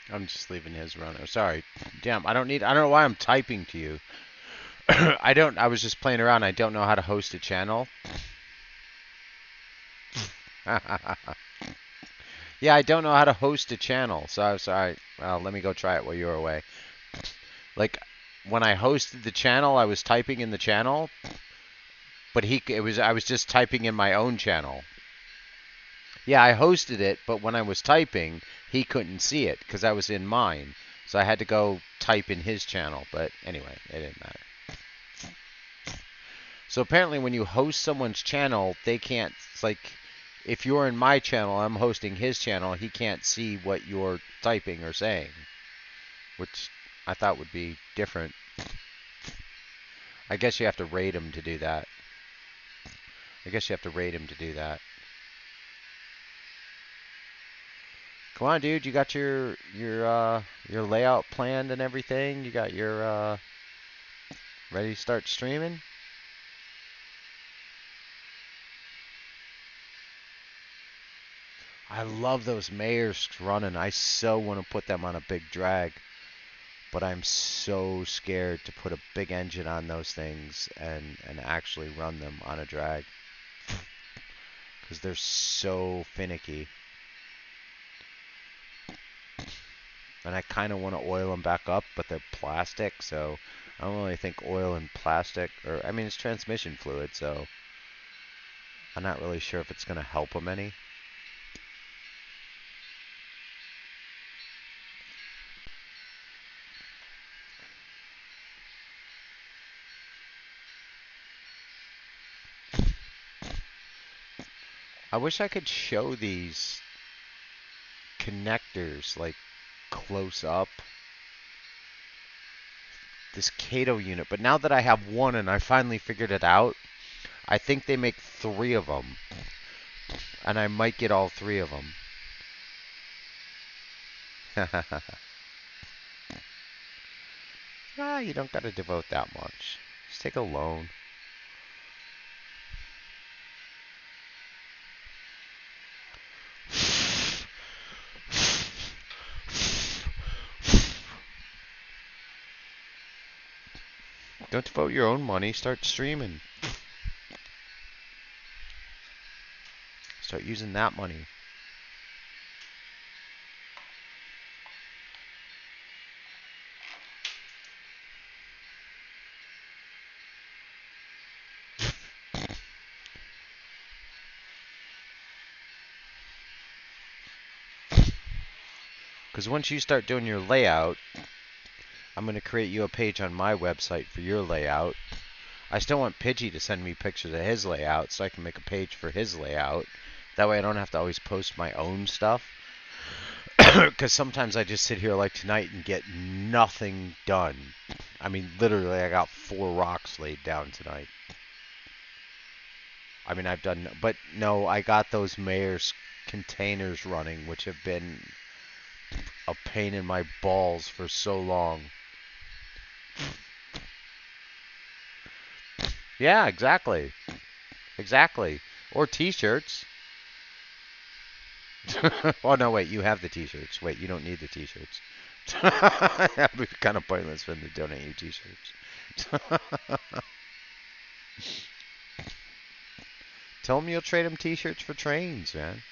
I'm just leaving his runner. Sorry. Damn, I don't know why I'm typing to you. I was just playing around. I don't know how to host a channel. Yeah, I don't know how to host a channel. So I was sorry. Well, let me go try it while you were away. Like when I hosted the channel, I was typing in the channel, but I was just typing in my own channel. Yeah, I hosted it, but when I was typing, he couldn't see it because I was in mine. So I had to go type in his channel. But anyway, it didn't matter. So apparently when you host someone's channel, they can't, it's like, if you're in my channel, I'm hosting his channel, he can't see what you're typing or saying, which I thought would be different. I guess you have to rate him to do that. I guess you have to rate him to do that. Come on, dude, you got your layout planned and everything? You got your ready to start streaming? I love those Mayors running. I so want to put them on a big drag. But I'm so scared to put a big engine on those things and actually run them on a drag because they're so finicky. And I kind of want to oil them back up, but they're plastic, so I don't really think oil and plastic, or I mean, it's transmission fluid, so I'm not really sure if it's going to help them any. I wish I could show these connectors like close up. This Kato unit, but now that I have one and I finally figured it out, I think they make 3 of them, and I might get all 3 of them. Ah, you don't got to devote that much. Just take a loan. Don't devote your own money. Start streaming. Start using that money. Because once you start doing your layout, I'm going to create you a page on my website for your layout. I still want Pidgey to send me pictures of his layout so I can make a page for his layout. That way I don't have to always post my own stuff. Because sometimes I just sit here like tonight and get nothing done. I mean, literally, I got 4 rocks laid down tonight. I mean, I've done, but no, I got those mayor's containers running, which have been a pain in my balls for so long. Yeah, exactly. Exactly. Or t-shirts. Oh, no, wait, you have the t-shirts. Wait, you don't need the t-shirts. That would be kind of pointless for them to donate you t-shirts. Tell them you'll trade them t-shirts for trains, man.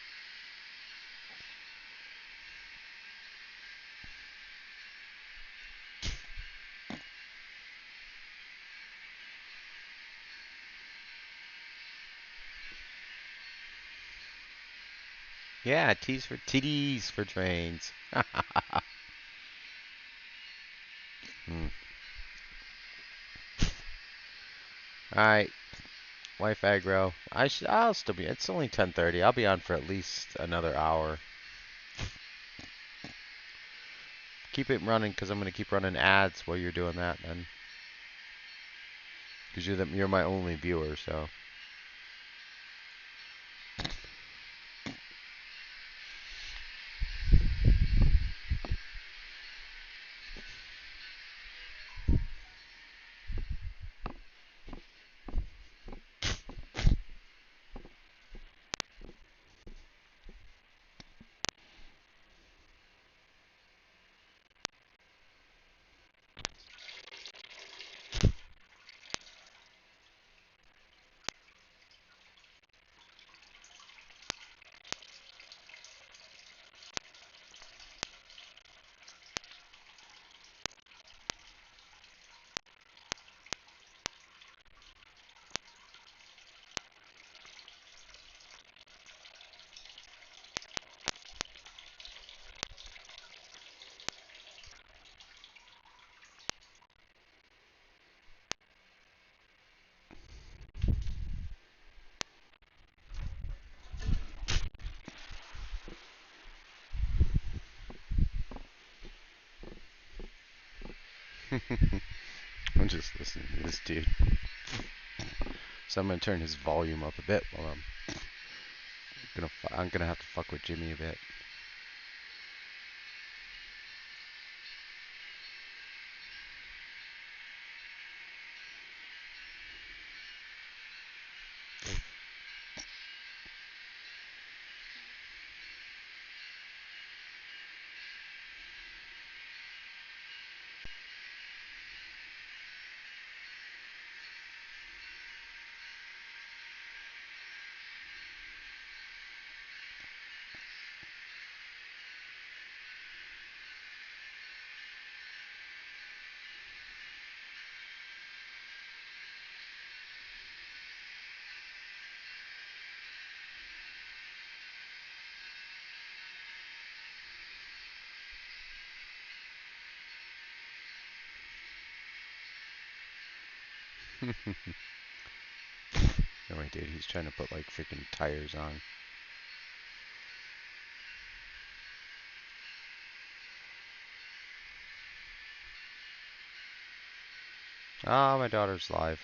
Yeah, T's for TDs for trains. Hmm. All right, wife aggro. I'll still be. It's only 10:30. I'll be on for at least another hour. Keep it running because I'm gonna keep running ads while you're doing that, then. Because you're my only viewer, so. I'm just listening to this dude. So I'm gonna turn his volume up a bit while I'm gonna have to fuck with Jimmy a bit. No wait, dude, he's trying to put like freaking tires on. Ah, my daughter's live.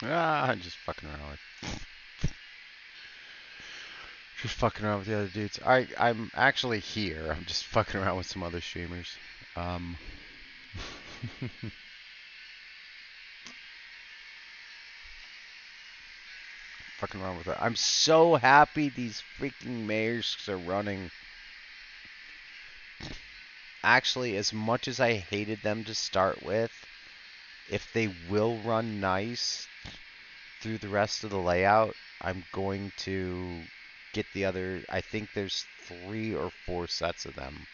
I'm just fucking around with the other dudes. I'm actually here. I'm just fucking around with some other streamers. Um, fucking around with it. I'm so happy these freaking Maersk are running. Actually, as much as I hated them to start with, if they will run nice through the rest of the layout, I'm going to get the other. I think there's 3 or 4 sets of them.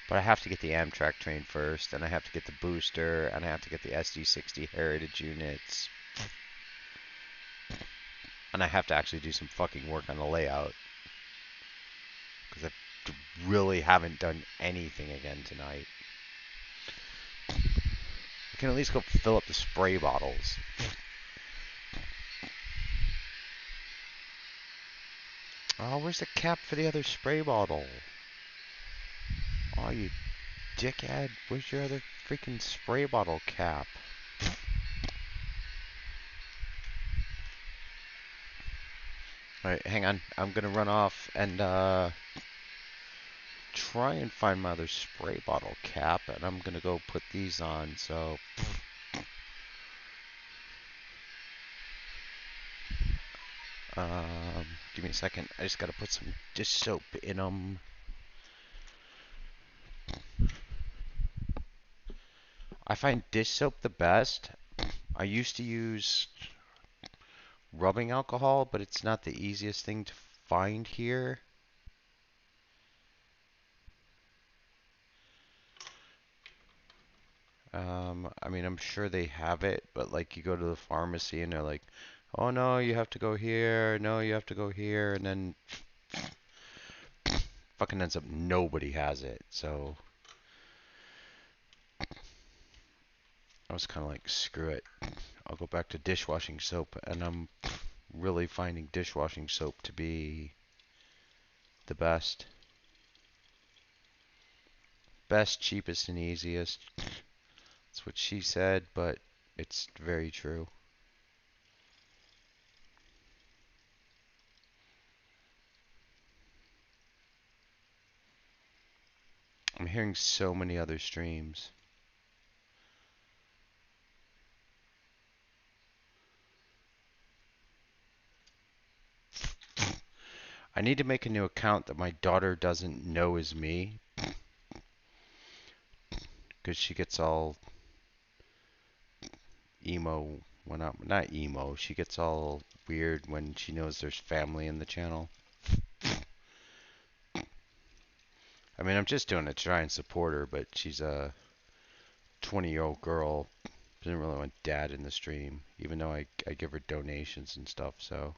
But I have to get the Amtrak train first, and I have to get the booster, and I have to get the SD60 Heritage units. And I have to actually do some fucking work on the layout. Because I really haven't done anything again tonight. I can at least go fill up the spray bottles. Oh, where's the cap for the other spray bottle? Oh, you dickhead. Where's your other freaking spray bottle cap? Alright, hang on. I'm gonna run off and try and find my other spray bottle cap, and I'm gonna go put these on, so... give me a second. I just gotta put some dish soap in them. I find dish soap the best. I used to use rubbing alcohol, but it's not the easiest thing to find here. I mean, I'm sure they have it, but like you go to the pharmacy and they're like, oh no, you have to go here, no, you have to go here, and then fucking ends up nobody has it, so I was kind of like, screw it. I'll go back to dishwashing soap, and I'm really finding dishwashing soap to be the best. Best, cheapest, and easiest. That's what she said, but it's very true. I'm hearing so many other streams. I need to make a new account that my daughter doesn't know is me. Because she gets all emo when I'm not emo. She gets all weird when she knows there's family in the channel. I mean, I'm just doing it to try and support her, but she's a 20-year-old girl. Doesn't really want dad in the stream, even though I give her donations and stuff, so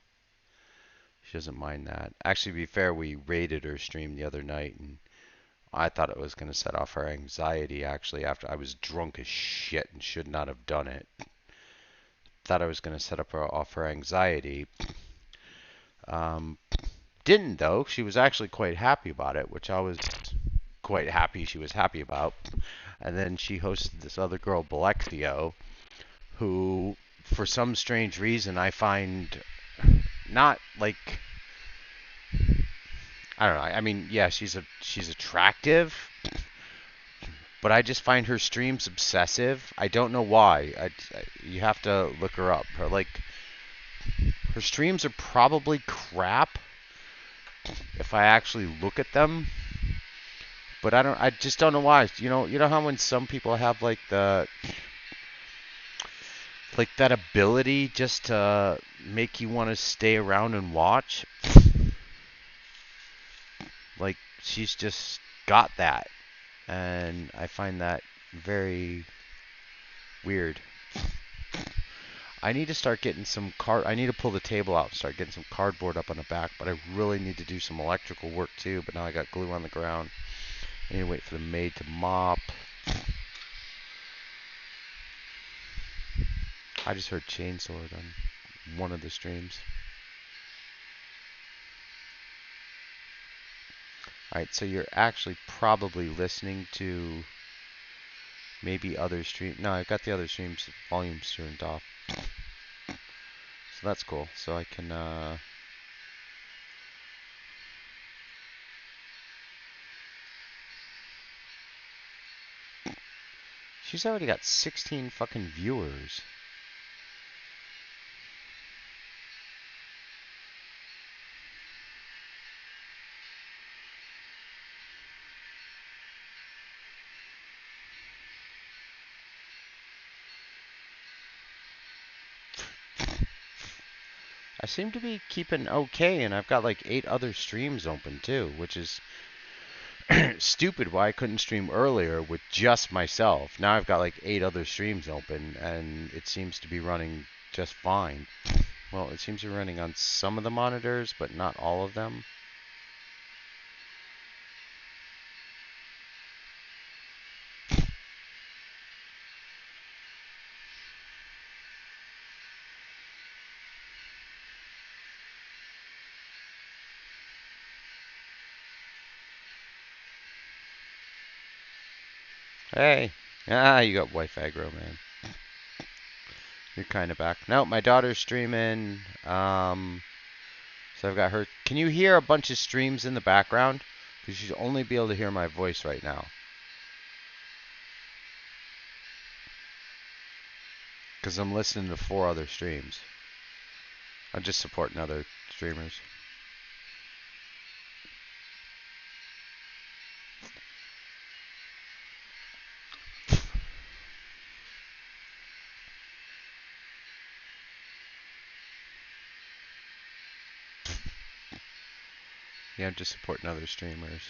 she doesn't mind that. Actually, to be fair, we raided her stream the other night, and I thought it was going to set off her anxiety, actually, after I was drunk as shit and should not have done it. Thought I was going to set up off her anxiety. Um, didn't, though. She was actually quite happy about it, which I was quite happy she was happy about. And then she hosted this other girl, Balexio, who, for some strange reason, I find not like... I don't know. I mean, yeah, she's attractive, but I just find her streams obsessive. I don't know why. You have to look her up. Her streams are probably crap if I actually look at them. But I just don't know why. You know how when some people have like that ability just to make you want to stay around and watch? Like, she's just got that. And I find that very weird. I need to start getting I need to pull the table out and start getting some cardboard up on the back, but I really need to do some electrical work too, but now I got glue on the ground. I need to wait for the maid to mop. I just heard Chainsword on one of the streams. Alright, so you're actually probably listening to Maybe other stream. No, I've got the other streams volumes turned off. So that's cool. So I can she's already got 16 fucking viewers. I seem to be keeping okay, and I've got like 8 other streams open too, which is stupid why I couldn't stream earlier with just myself. Now I've got like 8 other streams open, and it seems to be running just fine. Well, it seems to be running on some of the monitors, but not all of them. Hey! Ah, you got wife aggro, man. You're kind of back. No, my daughter's streaming. So I've got her. Can you hear a bunch of streams in the background? Because you should only be able to hear my voice right now. Because I'm listening to 4 other streams. I'm just supporting other streamers. Yeah, I'm just supporting other streamers.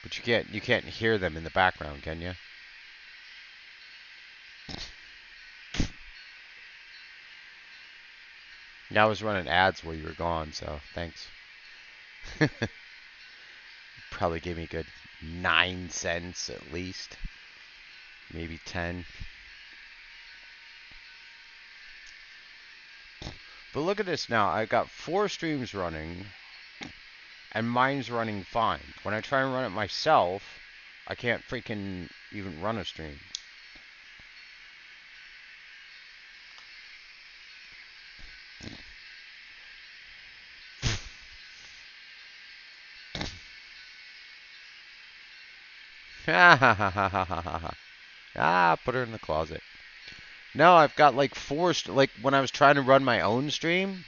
But you can't hear them in the background, can you? Yeah, I was running ads while you were gone, so thanks. Probably gave me a good 9 cents at least. Maybe 10. But look at this now. I got 4 streams running, and mine's running fine. When I try and run it myself, I can't freaking even run a stream. Ah, put her in the closet. No, I've got like 4, like when I was trying to run my own stream,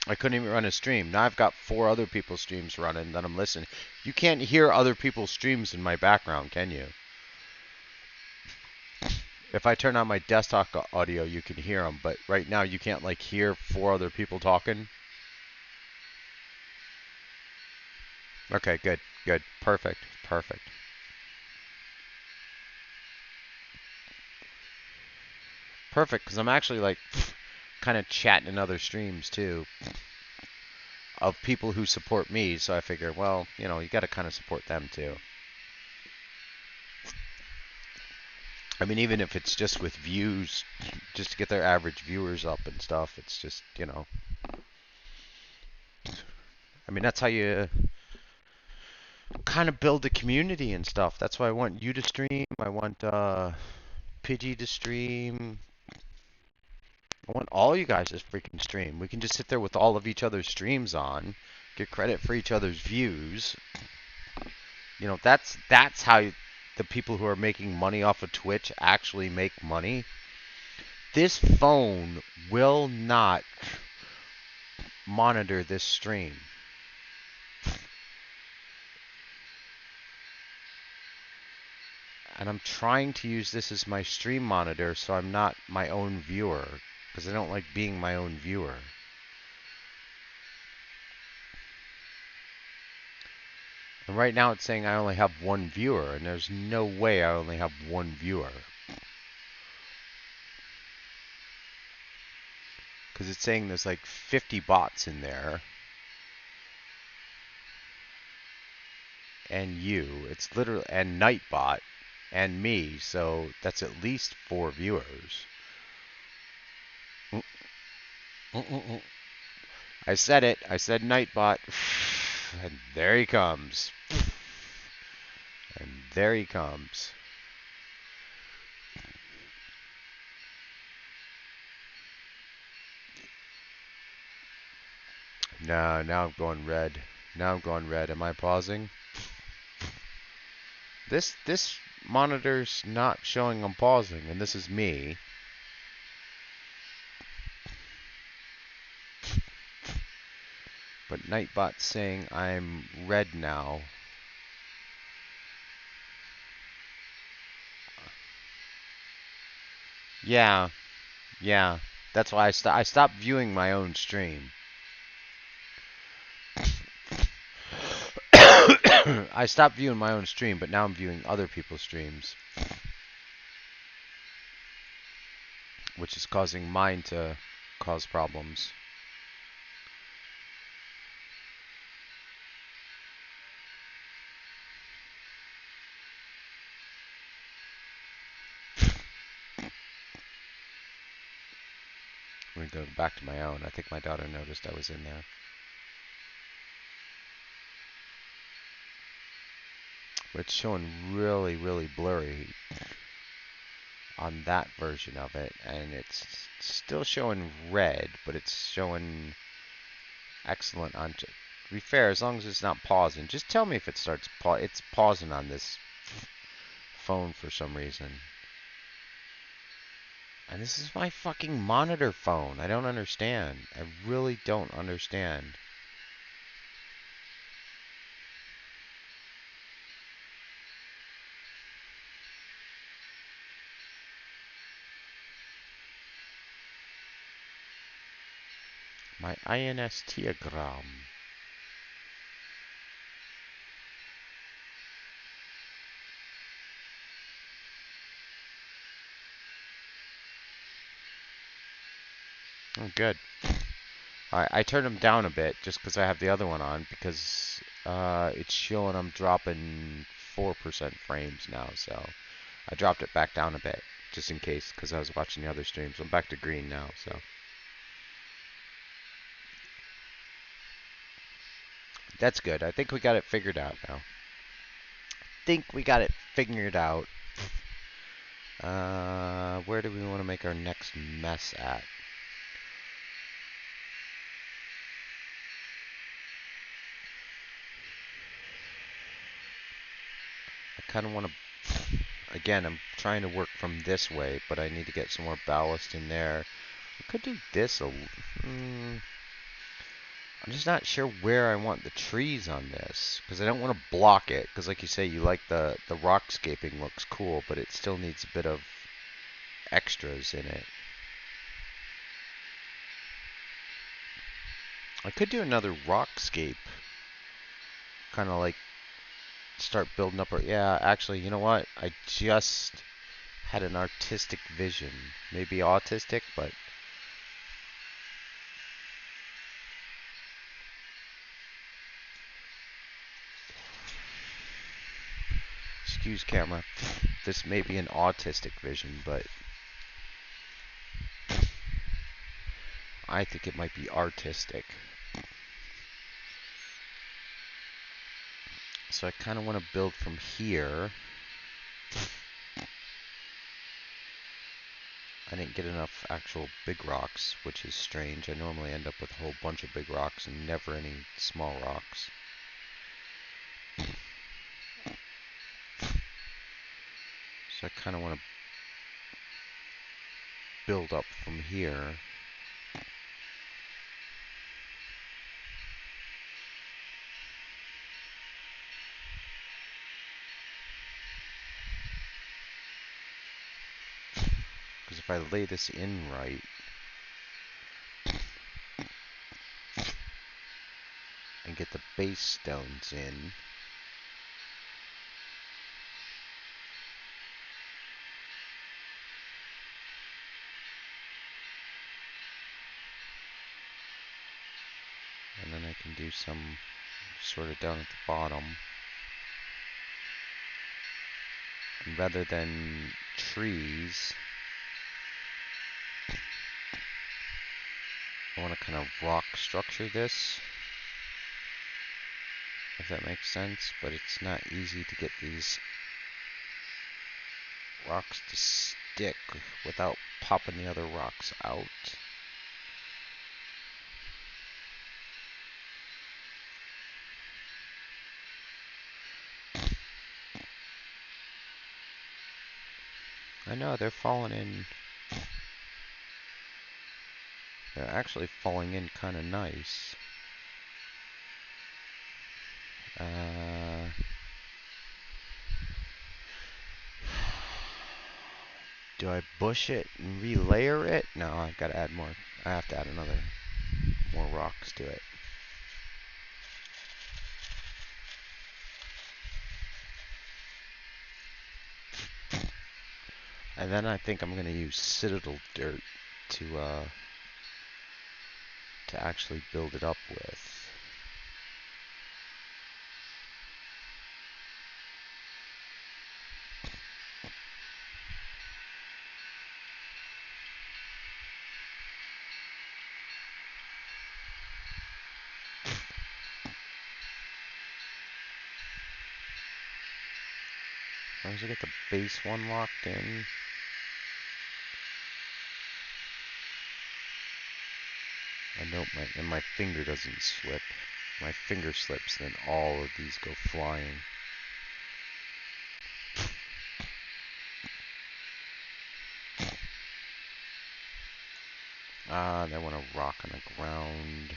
I couldn't even run a stream. Now I've got 4 other people's streams running that I'm listening. You can't hear other people's streams in my background, can you? If I turn on my desktop audio, you can hear them, but right now you can't like hear 4 other people talking. Okay, good, good, perfect, perfect. Perfect, because I'm actually like kind of chatting in other streams too of people who support me, so I figure, well, you know, you got to kind of support them too. I mean, even if it's just with views, just to get their average viewers up and stuff, it's just, you know. I mean, that's how you kind of build a community and stuff. That's why I want you to stream. I want Pidgey to stream. I want all you guys to freaking stream. We can just sit there with all of each other's streams on, get credit for each other's views. You know, that's how the people who are making money off of Twitch actually make money. This phone will not monitor this stream. And I'm trying to use this as my stream monitor so I'm not my own viewer, because I don't like being my own viewer. And right now it's saying I only have 1 viewer, and there's no way I only have 1 viewer. Because it's saying there's like 50 bots in there. And you. It's literally, and Nightbot, and me, so that's at least 4 viewers. I said it. I said Nightbot. And there he comes. And there he comes. No, now I'm going red. Now I'm going red. Am I pausing? This monitor's not showing I'm pausing, and this is me. But Nightbot's saying I'm red now. Yeah, yeah. That's why I stopped viewing my own stream. I stopped viewing my own stream, but now I'm viewing other people's streams, which is causing mine to cause problems. I'm gonna go back to my own. I think my daughter noticed I was in there. But it's showing really, really blurry on that version of it, and it's still showing red, but it's showing excellent on. To be fair, as long as it's not pausing, just tell me if it starts. It's pausing on this phone for some reason. And this is my fucking monitor phone. I don't understand. I really don't understand. My INSTagram. Oh, good. I turned them down a bit just because I have the other one on because it's showing I'm dropping 4% frames now, so I dropped it back down a bit just in case because I was watching the other streams. I'm back to green now, so that's good. I think we got it figured out now. Think we got it figured out. Where do we want to make our next mess at? I kind of want to. Again, I'm trying to work from this way, but I need to get some more ballast in there. I could do this I'm just not sure where I want the trees on this, because I don't want to block it, because like you say, you like the rockscaping looks cool, but it still needs a bit of extras in it. I could do another rockscape, kind of like start building up. Yeah, actually, you know what? I just had an artistic vision. Maybe autistic, but excuse camera. This may be an autistic vision, but I think it might be artistic. So I kind of want to build from here. I didn't get enough actual big rocks, which is strange. I normally end up with a whole bunch of big rocks and never any small rocks. So I kind of want to build up from here. Because if I lay this in right, and get the base stones in, and then I can do some sort of down at the bottom. And rather than trees, I want to kind of rock structure this, if that makes sense, but it's not easy to get these rocks to stick without popping the other rocks out. I know, they're falling in. They're actually falling in kind of nice. Do I bush it and relayer it? No, I've got to add more. I have to add more rocks to it. And then I think I'm going to use Citadel dirt to actually build it up with. As long as I get the base one locked in. I know my finger doesn't slip. My finger slips, then all of these go flying. I want a rock on the ground.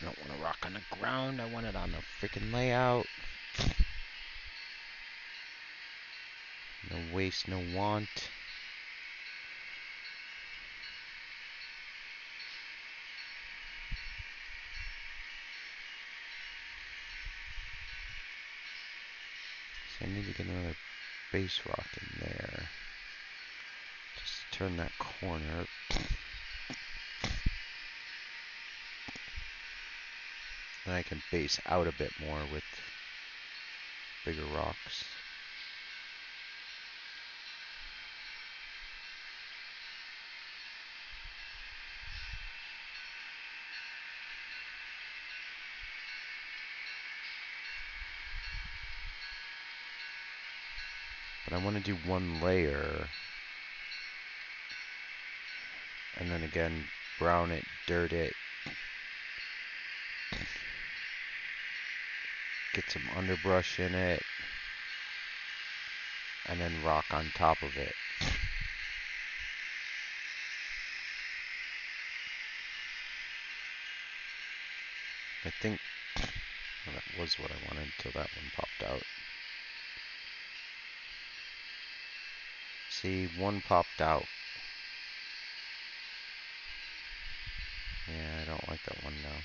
I don't want a rock on the ground. I want it on the freaking layout. No waste, no want. So I need to get another base rock in there. Just to turn that corner. Then I can base out a bit more with bigger rocks. But I want to do one layer. And then again, brown it, dirt it. Get some underbrush in it. And then rock on top of it. I think that was what I wanted until that one popped out. See, one popped out. Yeah, I don't like that one now.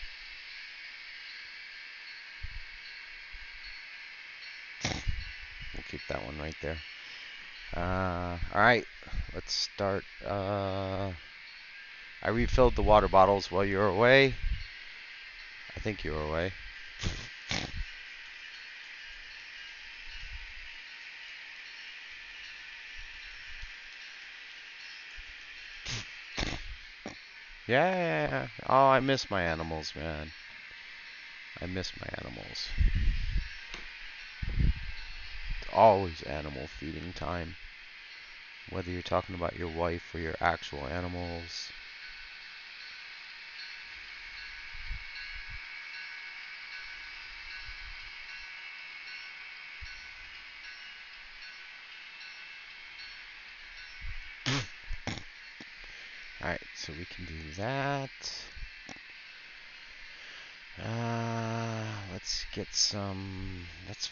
We'll keep that one right there. Alright, let's start. I refilled the water bottles while you were away. I think you were away. Yeah. Oh, I miss my animals, man. I miss my animals. It's always animal feeding time. Whether you're talking about your wife or your actual animals. Alright, so we can do that. Let's get some. Let's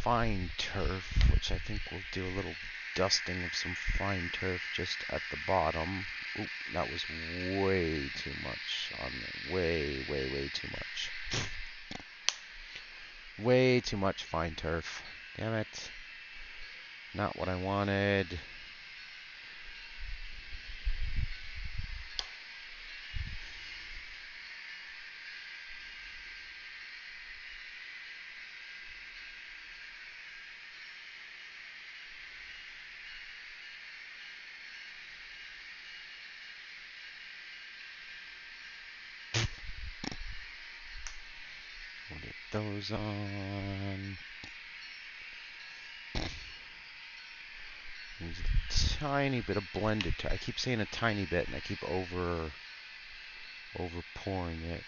fine turf, which I think we'll do a little dusting of some fine turf just at the bottom. Oop, that was way too much on there. Way too much. Way too much fine turf. Damn it. Not what I wanted. We'll get those on. There's a tiny bit of blended. I keep saying a tiny bit, and I keep over pouring it.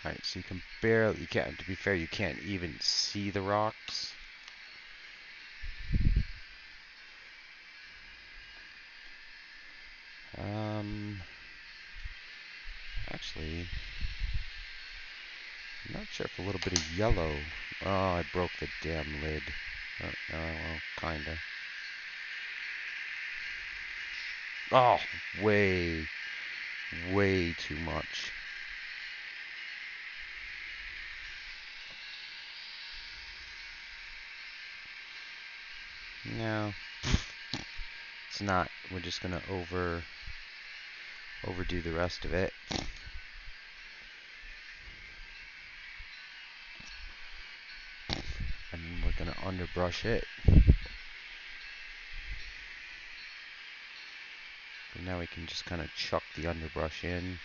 Alright, so you can barely, you can't, to be fair, you can't even see the rocks. Actually, I'm not sure if a little bit of yellow. Oh, I broke the damn lid. Oh, well, kinda. Oh, way, way too much. No, it's not. We're just gonna overdo the rest of it. And we're gonna underbrush it. And now we can just kind of chuck the underbrush in.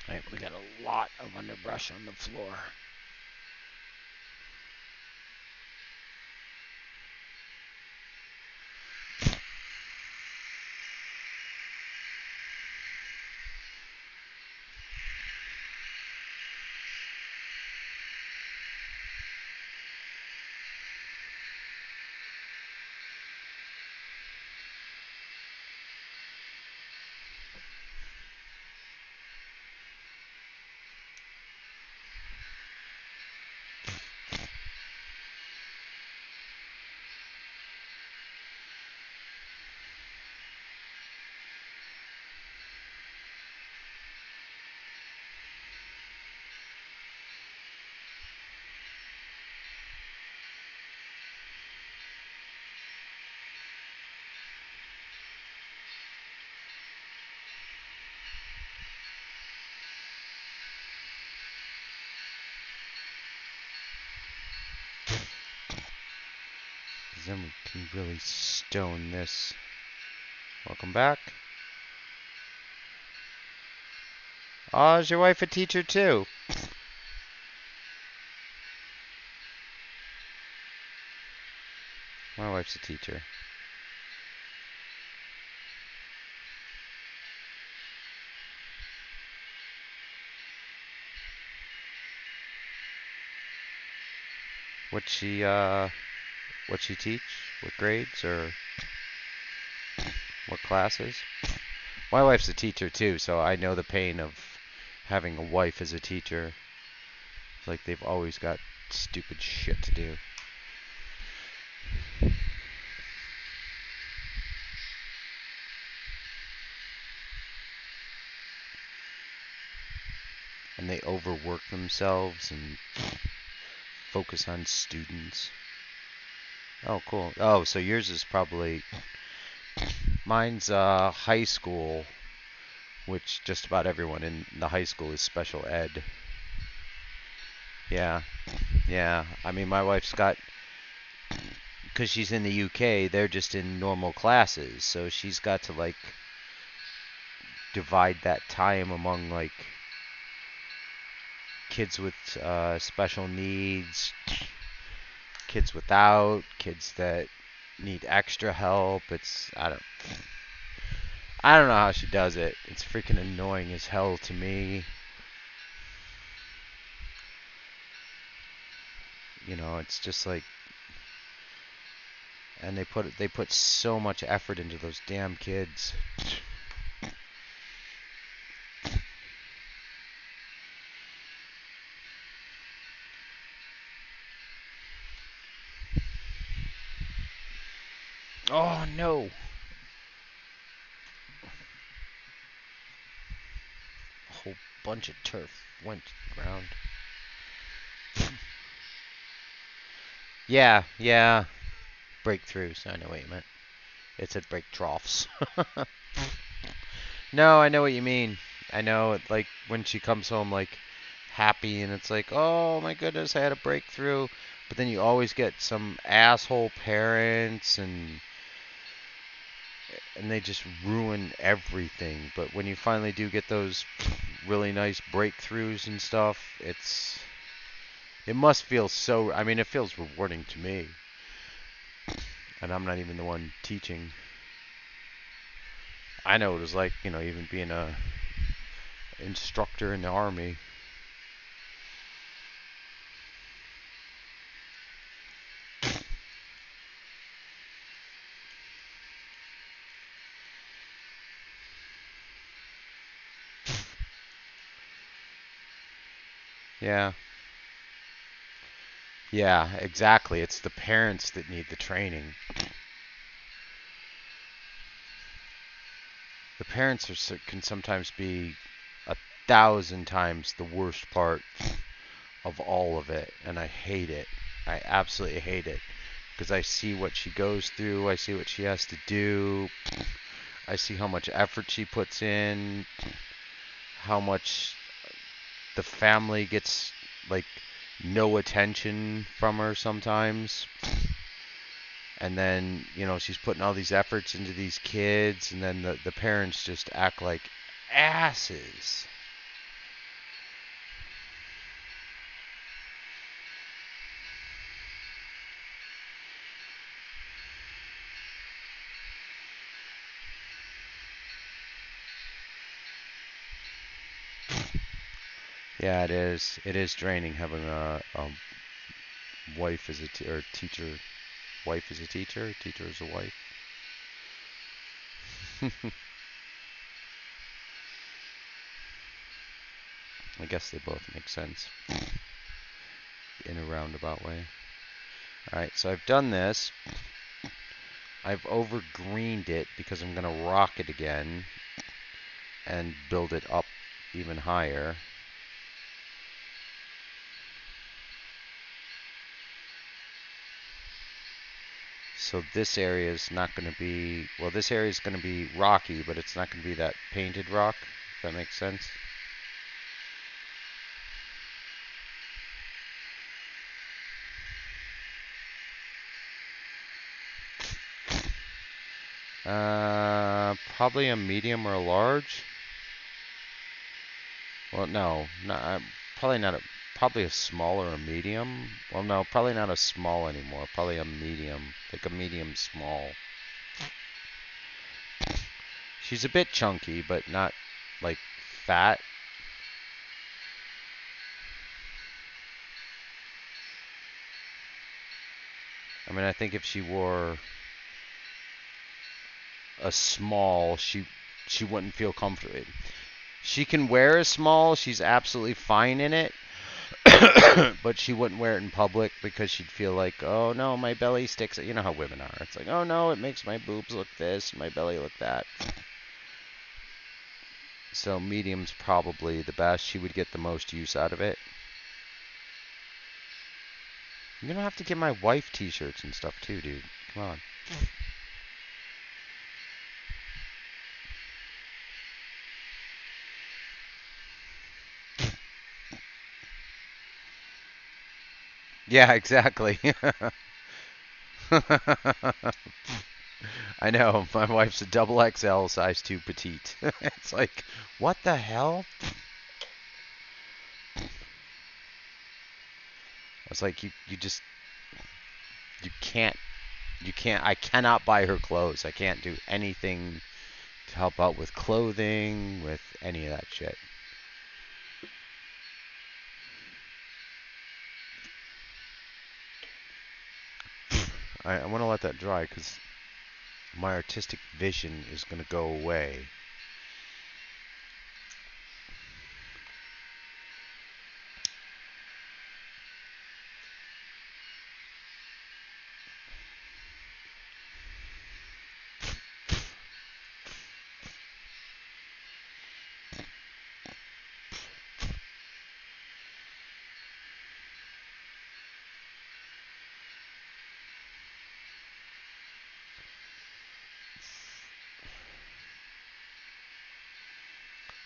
Alright, we got a lot of underbrush on the floor. Then we can really stone this. Welcome back. Oh, is your wife a teacher too? My wife's a teacher. What she teach? What grades or what classes? My wife's a teacher too, so I know the pain of having a wife as a teacher. It's like they've always got stupid shit to do. And they overwork themselves and focus on students. Oh, cool. Oh, so yours is probably... Mine's high school, which just about everyone in the high school is special ed. Yeah, yeah. I mean, my wife's got... Because she's in the UK, they're just in normal classes, so she's got to, like, divide that time among, like, kids with special needs, kids without, kids that need extra help. I don't know how she does it. It's freaking annoying as hell to me. You know, it's just like, and they put so much effort into those damn kids. Oh no. A whole bunch of turf went to the ground. Yeah, yeah. Breakthroughs. I know what you meant. It said break troughs. No, I know what you mean. I know, like, when she comes home, like, happy and it's like, oh my goodness, I had a breakthrough. But then you always get some asshole parents and they just ruin everything. But when you finally do get those really nice breakthroughs and stuff, it must feel so, I mean, it feels rewarding to me. And I'm not even the one teaching. I know what it was like, even being a instructor in the army. Yeah. Yeah, exactly. It's the parents that need the training. The parents can sometimes be 1,000 times the worst part of all of it, and I hate it. I absolutely hate it because I see what she goes through. I see what she has to do. I see how much effort she puts in, how much the family gets like no attention from her sometimes. And then, she's putting all these efforts into these kids, and then the parents just act like asses. Yeah, it is. It is draining having a wife as or teacher. Wife as a teacher. Teacher as a wife. I guess they both make sense in a roundabout way. Alright, so I've done this. I've over-greened it because I'm going to rock it again and build it up even higher. So this area is not going to be, well, this area is going to be rocky, but it's not going to be that painted rock, if that makes sense. Probably a medium or a large. Well, no, not, probably not a, probably a small or a medium. Well, no, probably not a small anymore. Probably a medium, like a medium small. She's a bit chunky, but not like fat. I mean, I think if she wore a small, she wouldn't feel comfortable. She can wear a small. She's absolutely fine in it. But she wouldn't wear it in public because she'd feel like, oh no, my belly sticks. You know how women are. It's like, oh no, it makes my boobs look this, my belly look that. So medium's probably the best. She would get the most use out of it. You're gonna have to get my wife t-shirts and stuff too, dude. Come on. Yeah, exactly. I know. My wife's a double XL, size 2 petite. It's like, what the hell? It's like you just you can't I cannot buy her clothes. I can't do anything to help out with clothing, with any of that shit. I want to let that dry because my artistic vision is going to go away.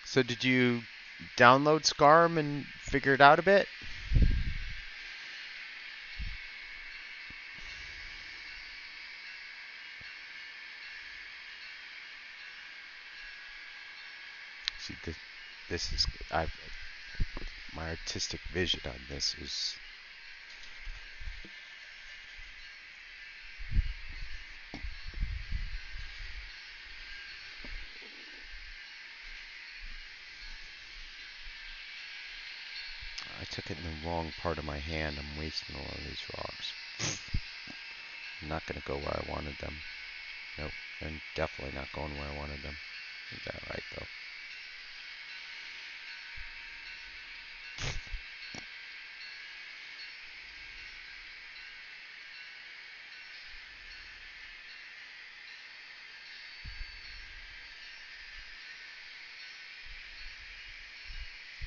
So did you download Scarm and figure it out a bit? See, this is my artistic vision on this is. I took it in the wrong part of my hand. I'm wasting all of these rocks. I'm not going to go where I wanted them. Nope. And definitely not going where I wanted them. Is that right, though?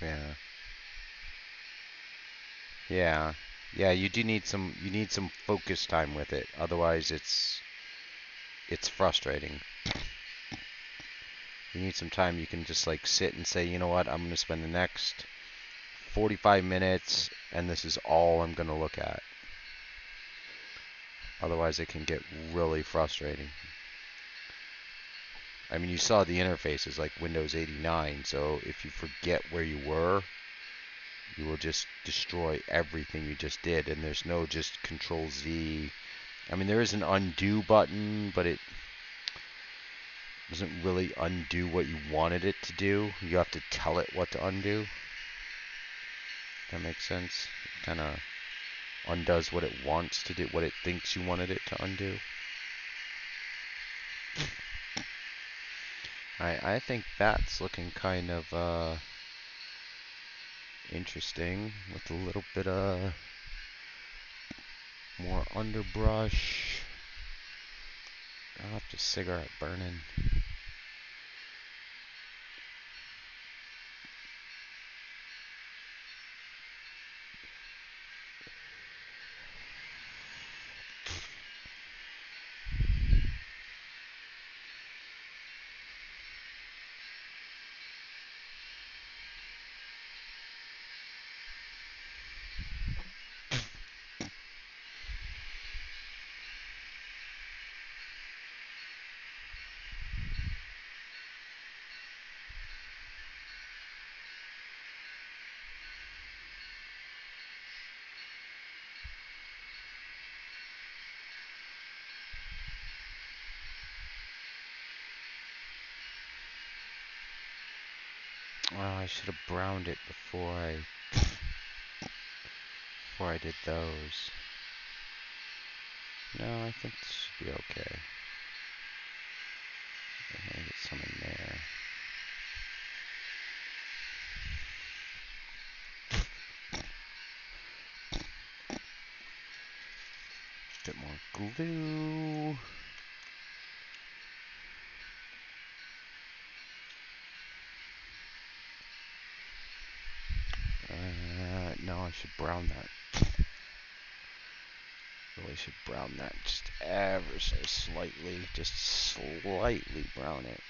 Yeah. Yeah. Yeah, you do need some focus time with it. Otherwise it's frustrating. You need some time you can just like sit and say, you know what, I'm going to spend the next 45 minutes and this is all I'm going to look at. Otherwise it can get really frustrating. I mean, you saw the interface is like Windows 89, so if you forget where you were, you will just destroy everything you just did, and there's no just Control Z. I mean, there is an undo button, but it doesn't really undo what you wanted it to do. You have to tell it what to undo. That makes sense. It kind of undoes what it wants to do, what it thinks you wanted it to undo. I think that's looking kind of interesting with a little bit of more underbrush. I'll have to cigarette burning. Oh, I should have browned it before I did those. No, I think this should be okay. I'm gonna get some in there. A bit more glue. No, I should brown that. Really should brown that just ever so slightly. Just slightly brown it.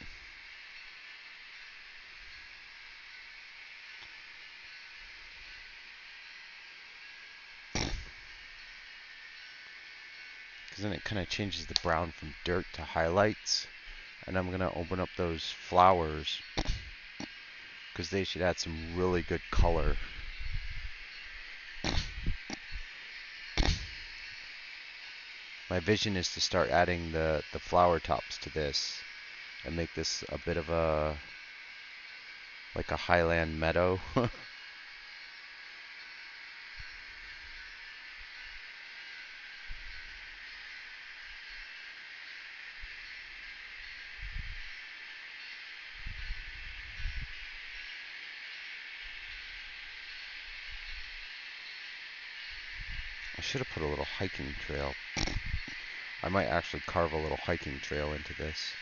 Because then it kind of changes the brown from dirt to highlights. And I'm going to open up those flowers because they should add some really good color. My vision is to start adding the flower tops to this and make this a bit of a like a highland meadow. I should have put a little hiking trail. I might actually carve a little hiking trail into this.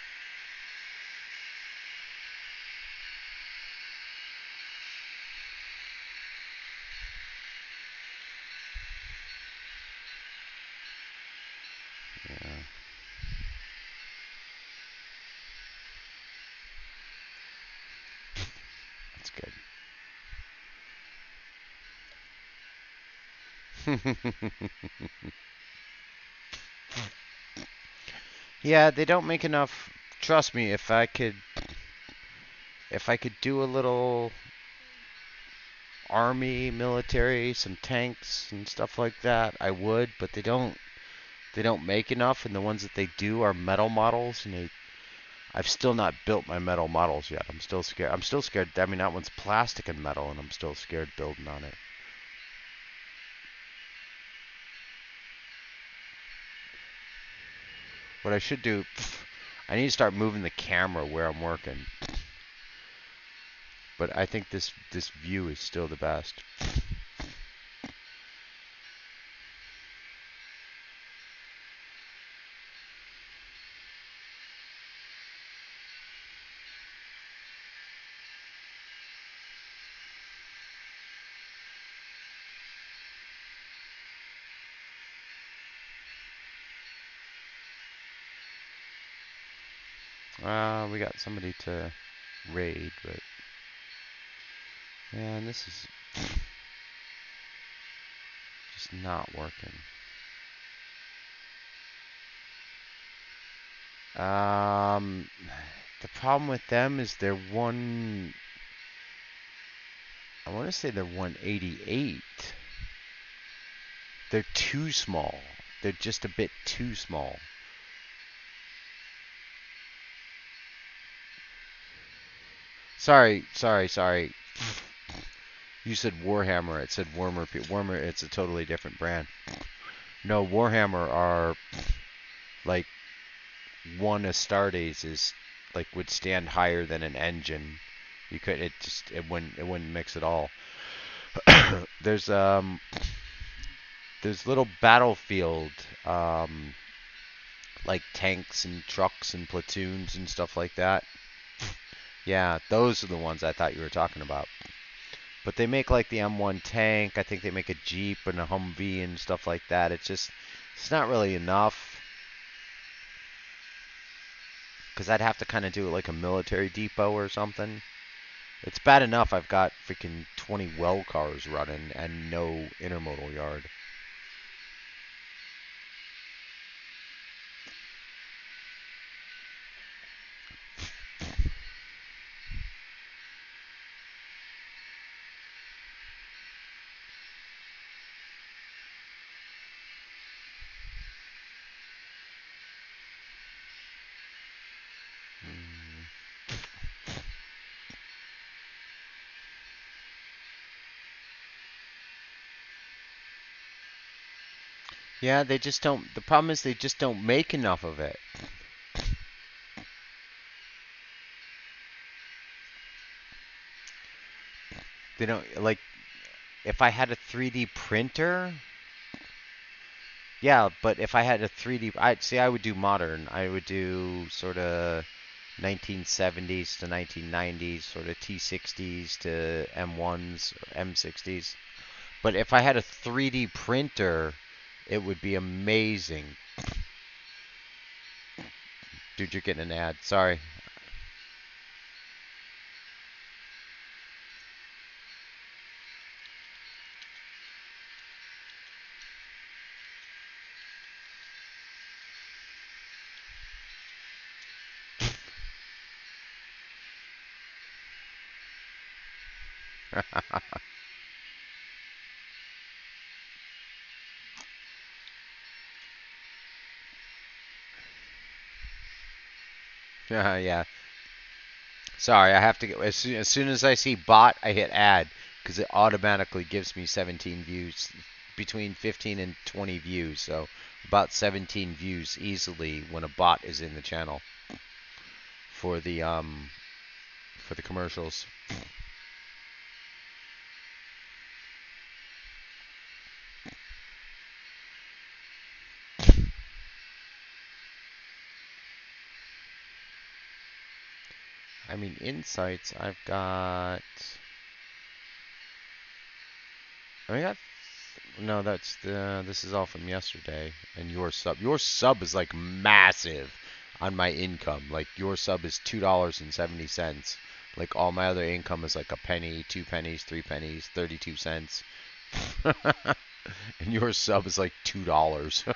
Yeah. That's good. Yeah, they don't make enough. Trust me, if I could do a little army, military, some tanks and stuff like that, I would, but they don't make enough, and the ones that they do are metal models, and I've still not built my metal models yet. I'm still scared. I'm still scared. I mean, that one's plastic and metal, and I'm still scared building on it. What I should do, I need to start moving the camera where I'm working. But I think this view is still the best. We got somebody to raid, but man, this is just not working. The problem with them is they're one. I want to say they're 188. They're too small. They're just a bit too small. Sorry. You said Warhammer. It said Warmer. Warmer. It's a totally different brand. No, Warhammer are like one Astartes is like would stand higher than an engine. You could it wouldn't mix at all. there's um there's little battlefield like tanks and trucks and platoons and stuff like that. Yeah, those are the ones I thought you were talking about. But they make like the M1 tank. I think they make a Jeep and a Humvee and stuff like that. It's not really enough because I'd have to kind of do it like a military depot or something. It's bad enough I've got freaking 20 well cars running and no intermodal yard. Mm. Yeah, they just don't. The problem is they just don't make enough of it. They don't like. If I had a 3D printer, yeah, but if I had a 3D, I'd say I would do modern. I would do sort of 1970s to 1990s, sort of T60s to M1s, M60s. But if I had a 3D printer, it would be amazing. Dude, you're getting an ad. Sorry. Yeah. Sorry, I have to get as soon as I see bot, I hit add because it automatically gives me 17 views, between 15 and 20 views. So about 17 views easily when a bot is in the channel for the commercials. I mean, insights. I got. No, that's the. This is all from yesterday. And your sub is like massive on my income. Like your sub is $2.70. Like all my other income is like a penny, 2 pennies, 3 pennies, 32 cents. And your sub is like $2.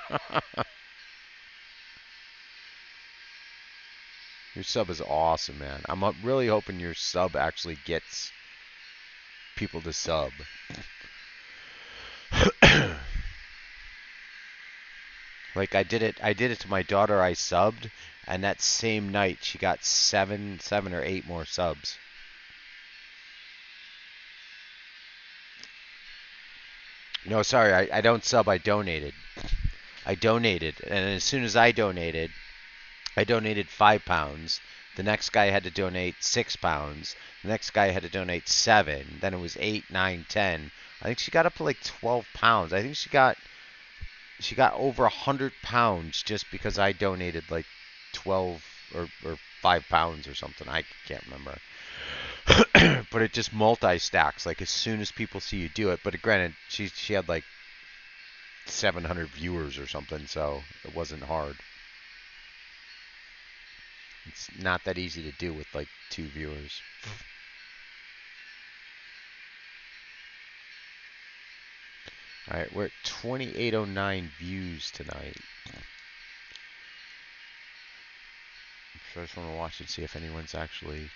Your sub is awesome, man. I'm really hoping your sub actually gets people to sub. Like I did it to my daughter. I subbed, and that same night she got seven or eight more subs. No, sorry, I don't sub. I donated. I donated, and as soon as I donated £5. The next guy had to donate £6. The next guy had to donate 7. Then it was 8, 9, 10. I think she got up to like £12. I think she got over £100 just because I donated like 12 or £5 or something. I can't remember. But it just multi-stacks like as soon as people see you do it. But granted, she had like 700 viewers or something, so it wasn't hard. It's not that easy to do with like 2 viewers. Alright, we're at 2809 views tonight. So I just want to watch and see if anyone's actually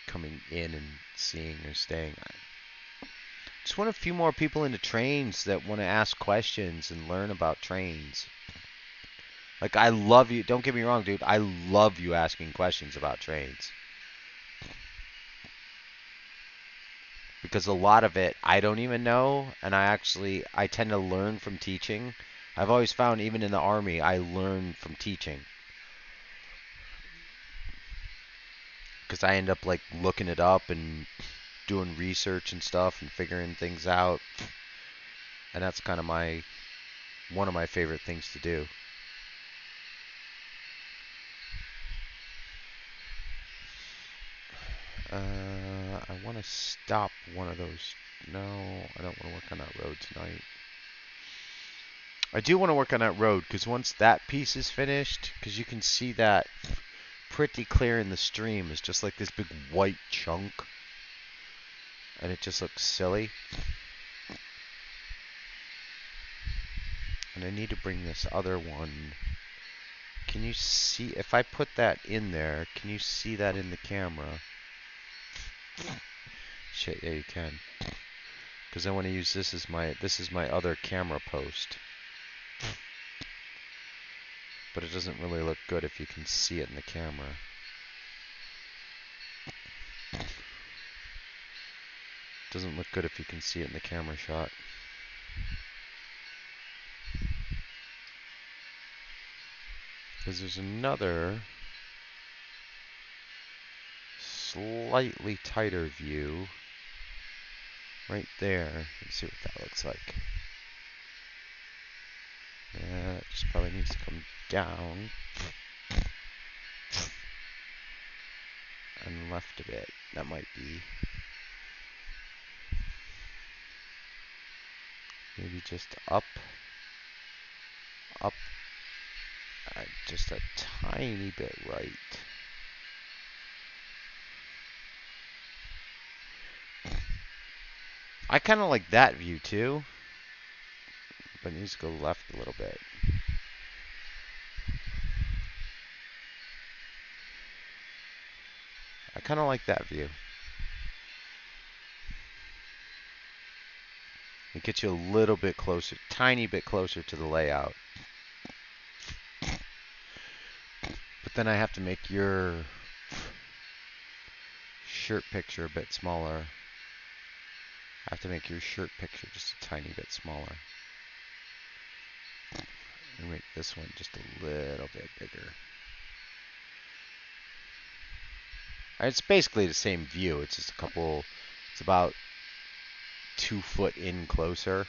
coming in and seeing or staying. Just want a few more people into trains that want to ask questions and learn about trains. Like, I love you. Don't get me wrong, dude. I love you asking questions about trains. Because a lot of it I don't even know, and I tend to learn from teaching. I've always found, even in the Army, I learn from teaching. Because I end up, like, looking it up and doing research and stuff and figuring things out. And that's kind of one of my favorite things to do. I want to stop one of those. No, I don't want to work on that road tonight. I do want to work on that road because once that piece is finished, because you can see that pretty clear in the stream, it's just like this big white chunk. And it just looks silly. And I need to bring this other one. Can you see, if I put that in there, can you see that in the camera? Shit, yeah, you can. Because I want to use this is my other camera post. But it doesn't really look good if you can see it in the camera. Doesn't look good if you can see it in the camera shot. Because there's another slightly tighter view right there. Let's see what that looks like. Yeah, it just probably needs to come down and left a bit. That might be maybe just up, just a tiny bit right. I kind of like that view too, but it needs to go left a little bit. I kind of like that view. It gets you a little bit closer, tiny bit closer to the layout. But then I have to make your shirt picture a bit smaller. I have to make your shirt picture just a tiny bit smaller. And make this one just a little bit bigger. It's basically the same view. It's just it's about 2 foot in closer.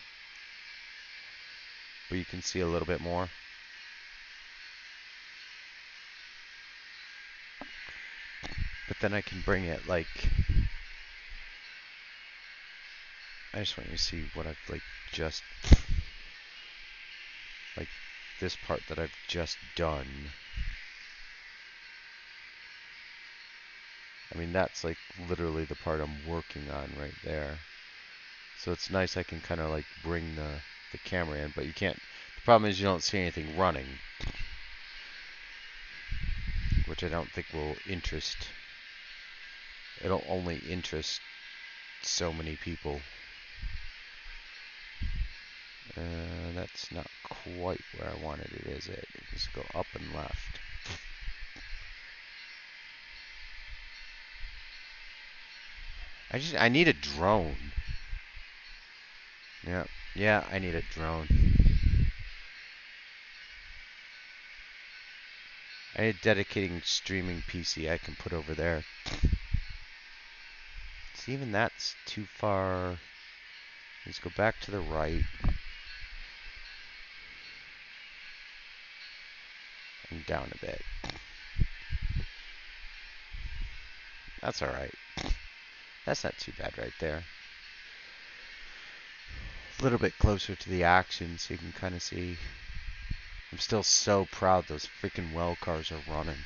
But you can see a little bit more. But then I can bring it like, I just want you to see what I've like this part that I've just done. I mean, that's like literally the part I'm working on right there. So it's nice I can kind of like bring the camera in, but you can't. The problem is you don't see anything running, which I don't think will interest. It'll only interest so many people. That's not quite where I wanted it, is it? Just go up and left. I need a drone. Yeah, I need a drone. I need a dedicating streaming PC I can put over there. See, even that's too far. Let's go back to the right. And down a bit. That's alright. That's not too bad right there. A little bit closer to the action so you can kind of see. I'm still so proud those freaking well cars are running.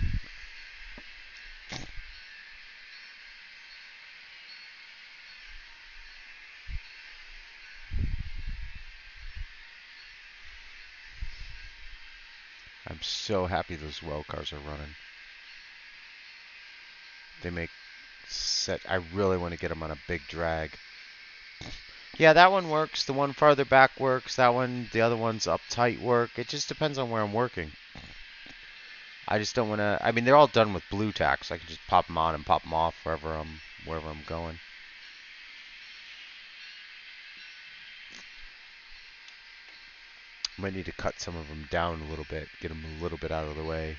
I'm so happy those well cars are running. They make set. I really want to get them on a big drag. Yeah, that one works. The one farther back works. That one, the other ones up tight work. It just depends on where I'm working. I just don't want to. I mean, they're all done with blue tack, so I can just pop them on and pop them off wherever I'm going. Might need to cut some of them down a little bit, get them a little bit out of the way,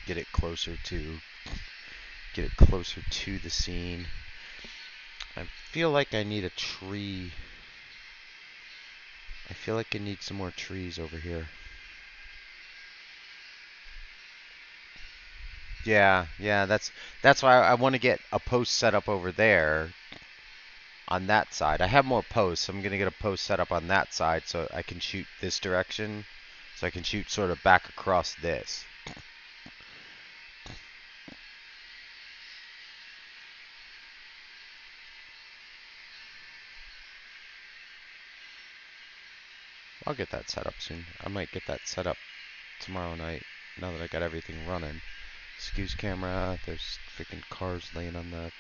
get it closer to the scene. I feel like I need a tree. I feel like I need some more trees over here. Yeah, that's why I want to get a post set up over there on that side. I have more posts. So I'm going to get a post set up on that side so I can shoot this direction. So I can shoot sort of back across this. I'll get that set up soon. I might get that set up tomorrow night now that I got everything running. Excuse camera. There's freaking cars laying on the...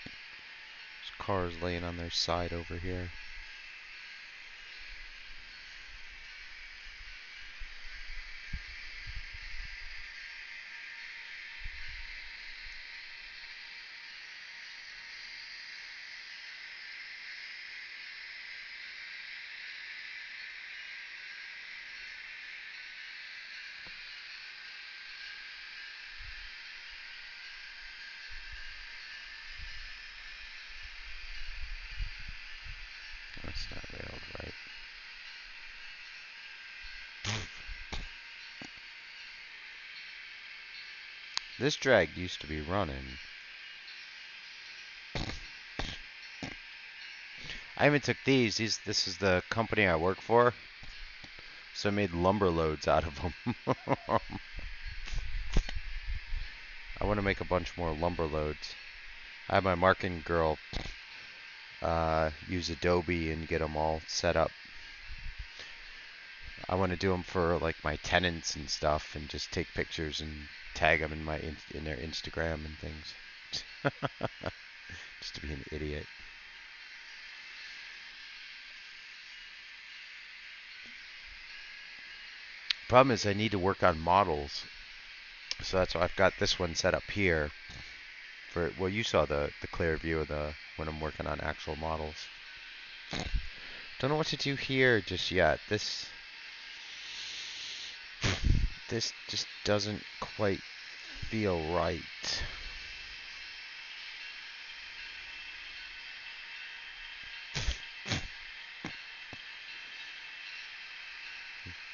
There's cars laying on their side over here. That's not railed right. This drag used to be running. I even took these. This is the company I work for. So I made lumber loads out of them. I want to make a bunch more lumber loads. I have my marketing girl use Adobe and get them all set up. I want to do them for like my tenants and stuff, and just take pictures and tag them in their Instagram and things. Just to be an idiot. Problem is I need to work on models, so that's why I've got this one set up here. For well, you saw the clear view of the when I'm working on actual models. Don't know what to do here just yet. This just doesn't quite feel right.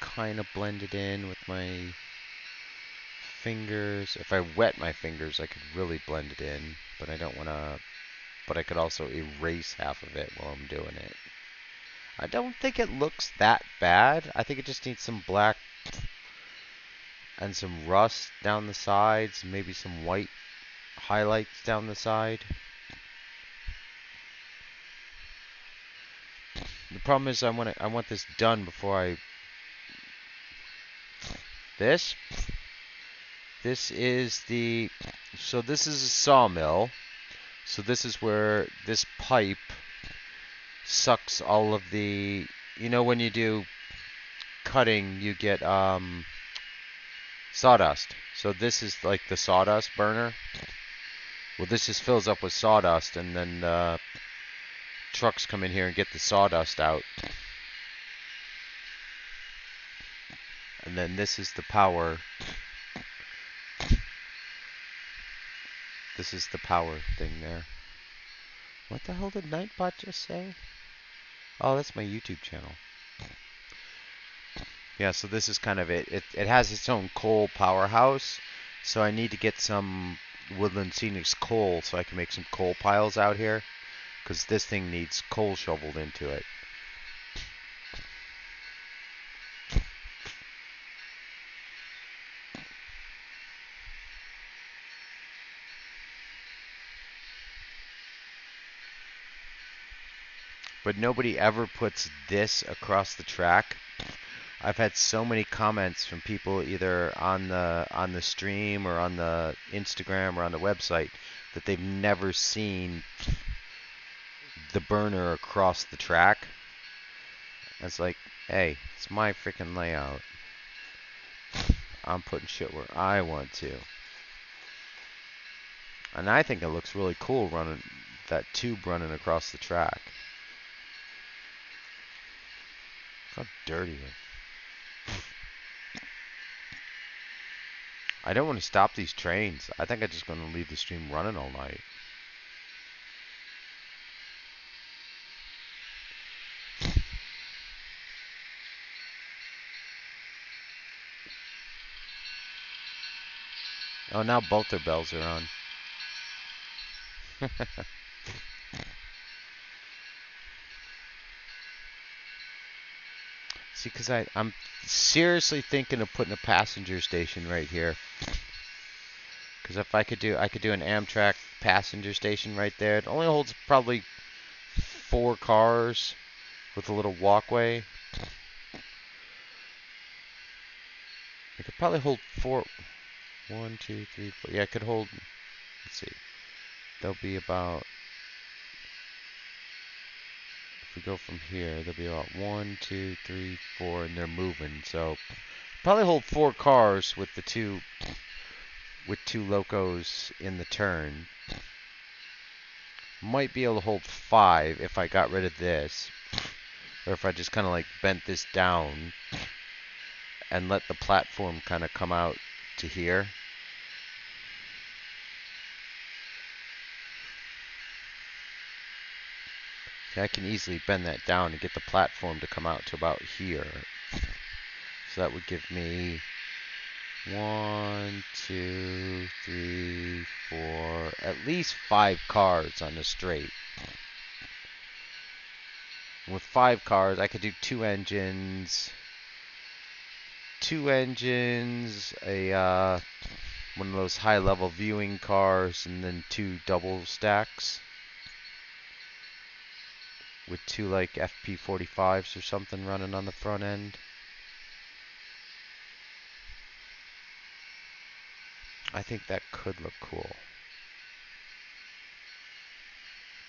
Kind of blend it in with my fingers. If I wet my fingers, I could really blend it in, but I don't want to. But I could also erase half of it while I'm doing it. I don't think it looks that bad. I think it just needs some black and some rust down the sides, maybe some white highlights down the side. The problem is I want this done before I this this is the so this is a sawmill. So this is where this pipe sucks all of the, you know, when you do cutting you get sawdust. So this is like the sawdust burner. Well, this just fills up with sawdust, and then trucks come in here and get the sawdust out. And then this is the power. This is the power thing there. What the hell did Nightbot just say? Oh, that's my YouTube channel. Yeah, so this is kind of it. It has its own coal powerhouse. So I need to get some Woodland Scenics coal so I can make some coal piles out here. Because this thing needs coal shoveled into it. But nobody ever puts this across the track. I've had so many comments from people either on the stream or on the Instagram or on the website that they've never seen the burner across the track. It's like, hey, it's my freaking layout. I'm putting shit where I want to. And I think it looks really cool running that tube running across the track. How dirty it is. I don't want to stop these trains. I think I'm just going to leave the stream running all night. Oh, now both their bells are on. See, because I'm seriously thinking of putting a passenger station right here. Because if I could do an Amtrak passenger station right there. It only holds probably 4 cars with a little walkway. It could probably hold 4. 1, 2, 3, 4. Yeah, it could hold. Let's see. There'll be about. If we go from here, there'll be about 1, 2, 3, 4, and they're moving. So probably hold 4 cars with the two locos in the turn. Might be able to hold 5 if I got rid of this, or if I just kind of like bent this down and let the platform kind of come out to here. I can easily bend that down and get the platform to come out to about here. So that would give me 1, 2, 3, 4, at least 5 cars on the straight. And with 5 cars, I could do 2 engines. 2 engines, a one of those high-level viewing cars, and then 2 double stacks with 2 like FP45s or something running on the front end. I think that could look cool.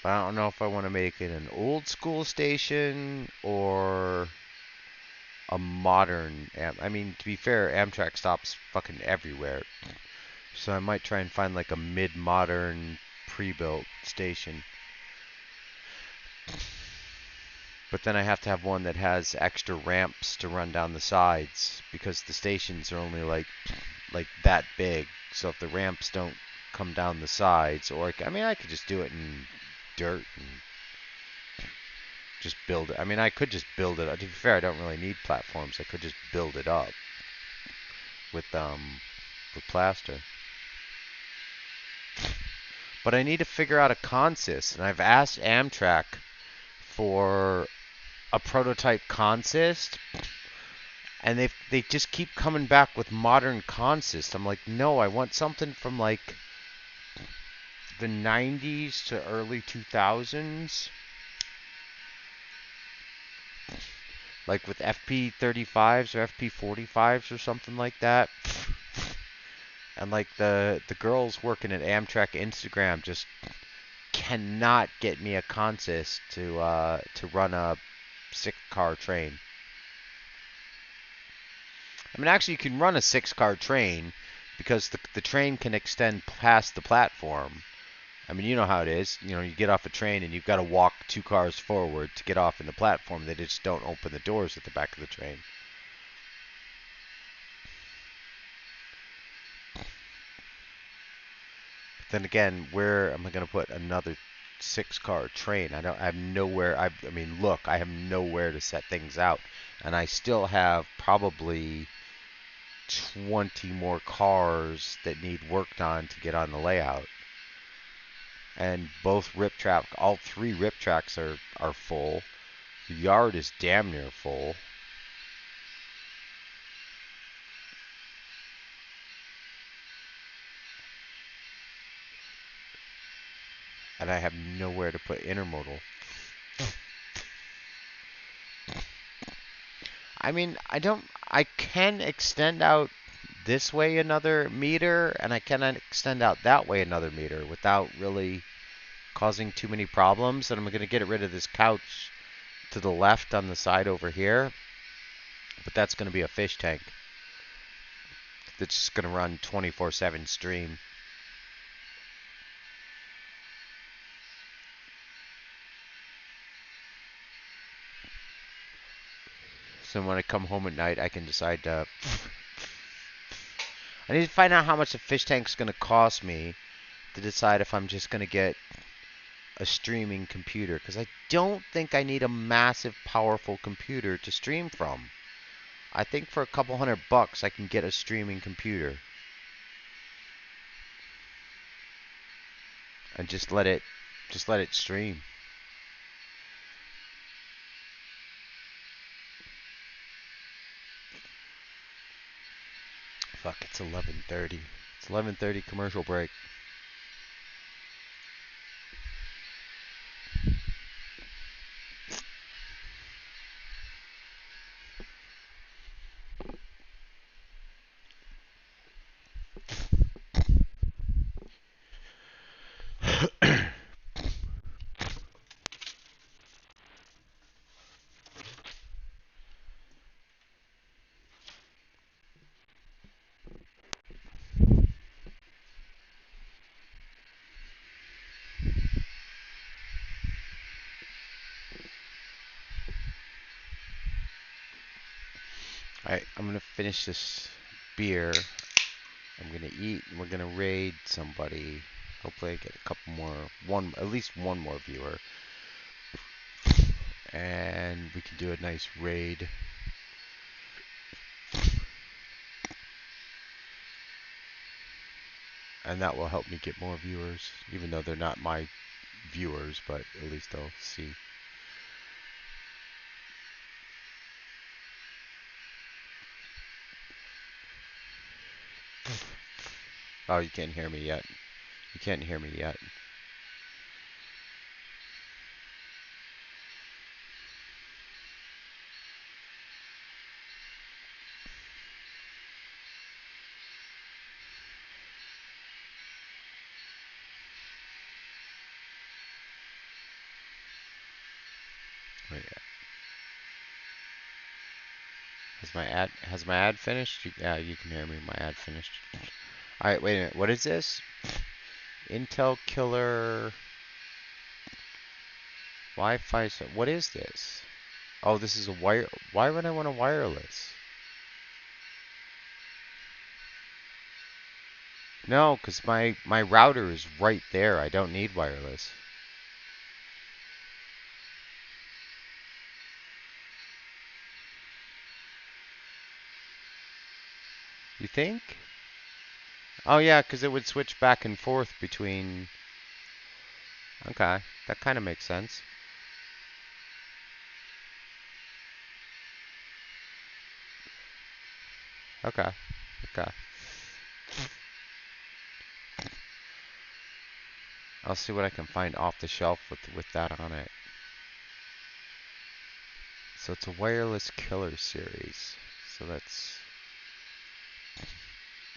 But I don't know if I want to make it an old school station or a modern. I mean, to be fair, Amtrak stops fucking everywhere. So I might try and find like a mid-modern pre-built station. But then I have to have one that has extra ramps to run down the sides because the stations are only like that big. So if the ramps don't come down the sides, or I mean, I could just do it in dirt and just build it. I mean, I could just build it. To be fair, I don't really need platforms. I could just build it up with plaster. But I need to figure out a consist, and I've asked Amtrak for a prototype consist, and they just keep coming back with modern consist. I'm like, no, I want something from like the 90s to early 2000s. like with FP35s or FP45s or something like that. And like the girls working at Amtrak Instagram just cannot get me a consist to run a 6-car train. I mean, actually, you can run a 6-car train because the train can extend past the platform. I mean, you know how it is. You know, you get off a train and you've got to walk 2 cars forward to get off in the platform. They just don't open the doors at the back of the train. But then again, where am I going to put another 6-car train? I have nowhere. I mean, look, I have nowhere to set things out, and I still have probably 20 more cars that need worked on to get on the layout. And both rip track, all 3 rip tracks are full. The yard is damn near full. And I have nowhere to put intermodal. I mean, I can extend out this way another meter, and I can extend out that way another meter without really causing too many problems. And I'm going to get rid of this couch to the left on the side over here, but that's going to be a fish tank that's just going to run 24/7 stream. So when I come home at night, I can decide to. I need to find out how much the fish tank's going to cost me to decide if I'm just going to get a streaming computer, because I don't think I need a massive, powerful computer to stream from. I think for a couple $100 I can get a streaming computer and just let it stream. Fuck, it's 11:30. It's 11:30 commercial break. Alright, I'm gonna finish this beer. I'm gonna eat and we're gonna raid somebody. Hopefully I get a couple more, at least one more viewer. And we can do a nice raid. And that will help me get more viewers, even though they're not my viewers, but at least they'll see. Oh, you can't hear me yet. You can't hear me yet. Wait, has my ad finished? Yeah, you can hear me. My ad finished. All right, wait a minute. What is this? Intel Killer Wi-Fi. What is this? Oh, this is a wire. Why would I want a wireless? No, because my router is right there. I don't need wireless. You think? Oh yeah, because it would switch back and forth between. Okay, that kind of makes sense. Okay, okay. I'll see what I can find off the shelf with that on it. So it's a wireless killer series. So that's...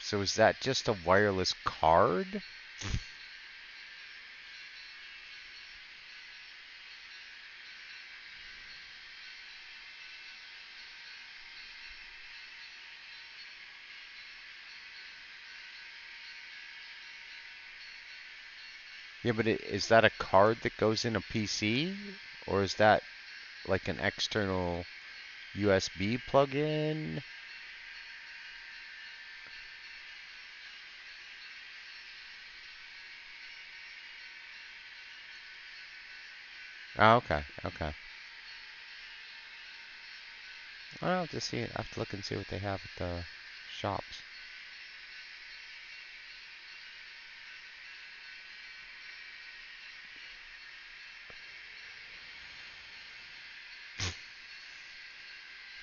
So is that just a wireless card? Yeah, but is that a card that goes in a PC? Or is that like an external USB plug-in? Oh, okay, okay. I'll have to see it. I have to look and see what they have at the shops.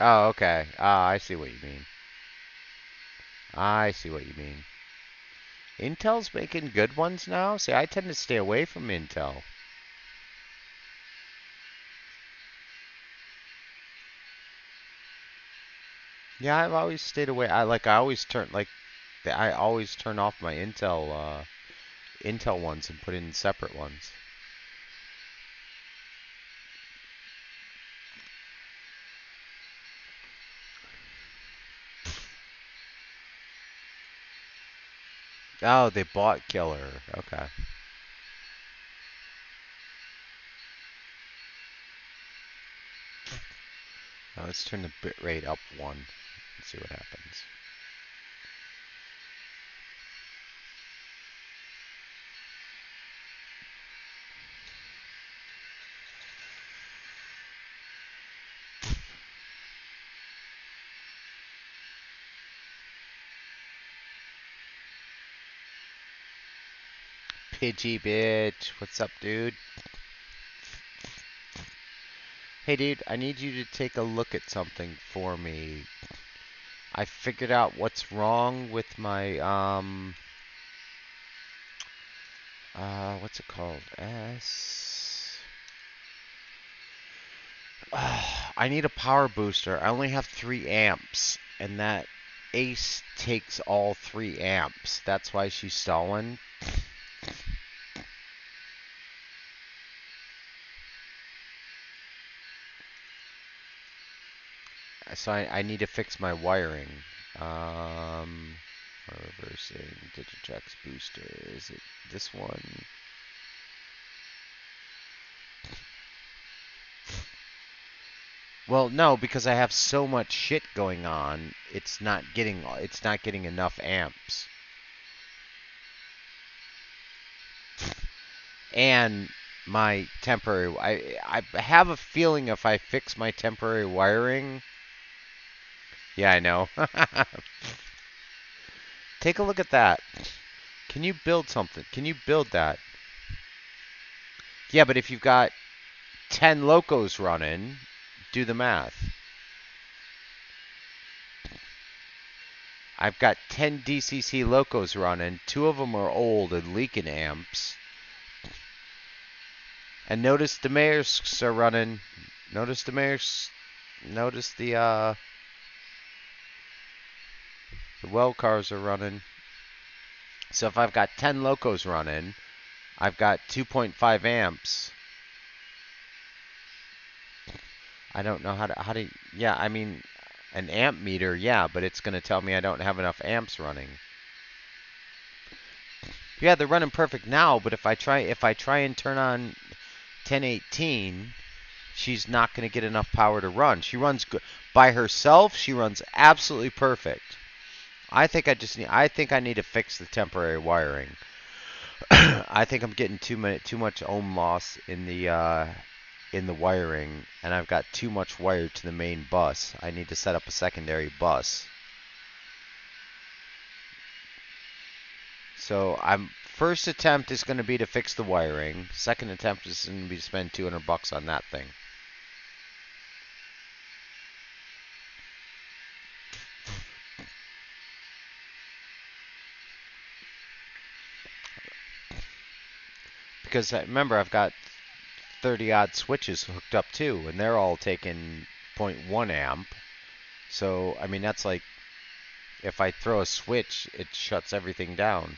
Oh, okay. Ah, I see what you mean. I see what you mean. Intel's making good ones now? See, I tend to stay away from Intel. Yeah, I've always stayed away. I always turn I always turn off my Intel ones and put in separate ones. Oh, they bought Killer. Okay. Now let's turn the bitrate up one and see what happens. Pidgey bitch, what's up, dude? Hey, dude, I need you to take a look at something for me. I figured out what's wrong with my what's it called? I need a power booster. I only have 3 amps, and that Ace takes all 3 amps. That's why she's stalling. So I need to fix my wiring. Um, Reversing Digitrax booster. Is it this one? Well, no, because I have so much shit going on. It's not getting enough amps. And my temporary I have a feeling if I fix my temporary wiring. Yeah, I know. Take a look at that. Can you build something? Can you build that? Yeah, but if you've got 10 locos running, do the math. I've got 10 DCC locos running. 2 of them are old and leaking amps. And notice the Mayersks are running. Notice the Mayers. Notice the well cars are running. So if I've got 10 locos running, I've got 2.5 amps. I don't know how to, yeah, I mean, an amp meter, yeah, but it's going to tell me I don't have enough amps running. Yeah, they're running perfect now, but if I try and turn on 1018, she's not going to get enough power to run. She runs good by herself. She runs absolutely perfect. I think I need to fix the temporary wiring. I think I'm getting too much ohm loss in the wiring, and I've got too much wire to the main bus. I need to set up a secondary bus. So I'm first attempt is going to be to fix the wiring. Second attempt is going to be to spend $200 on that thing. Because remember, I've got 30 odd switches hooked up too, and they're all taking 0.1 amp. So, I mean, that's like, if I throw a switch, it shuts everything down.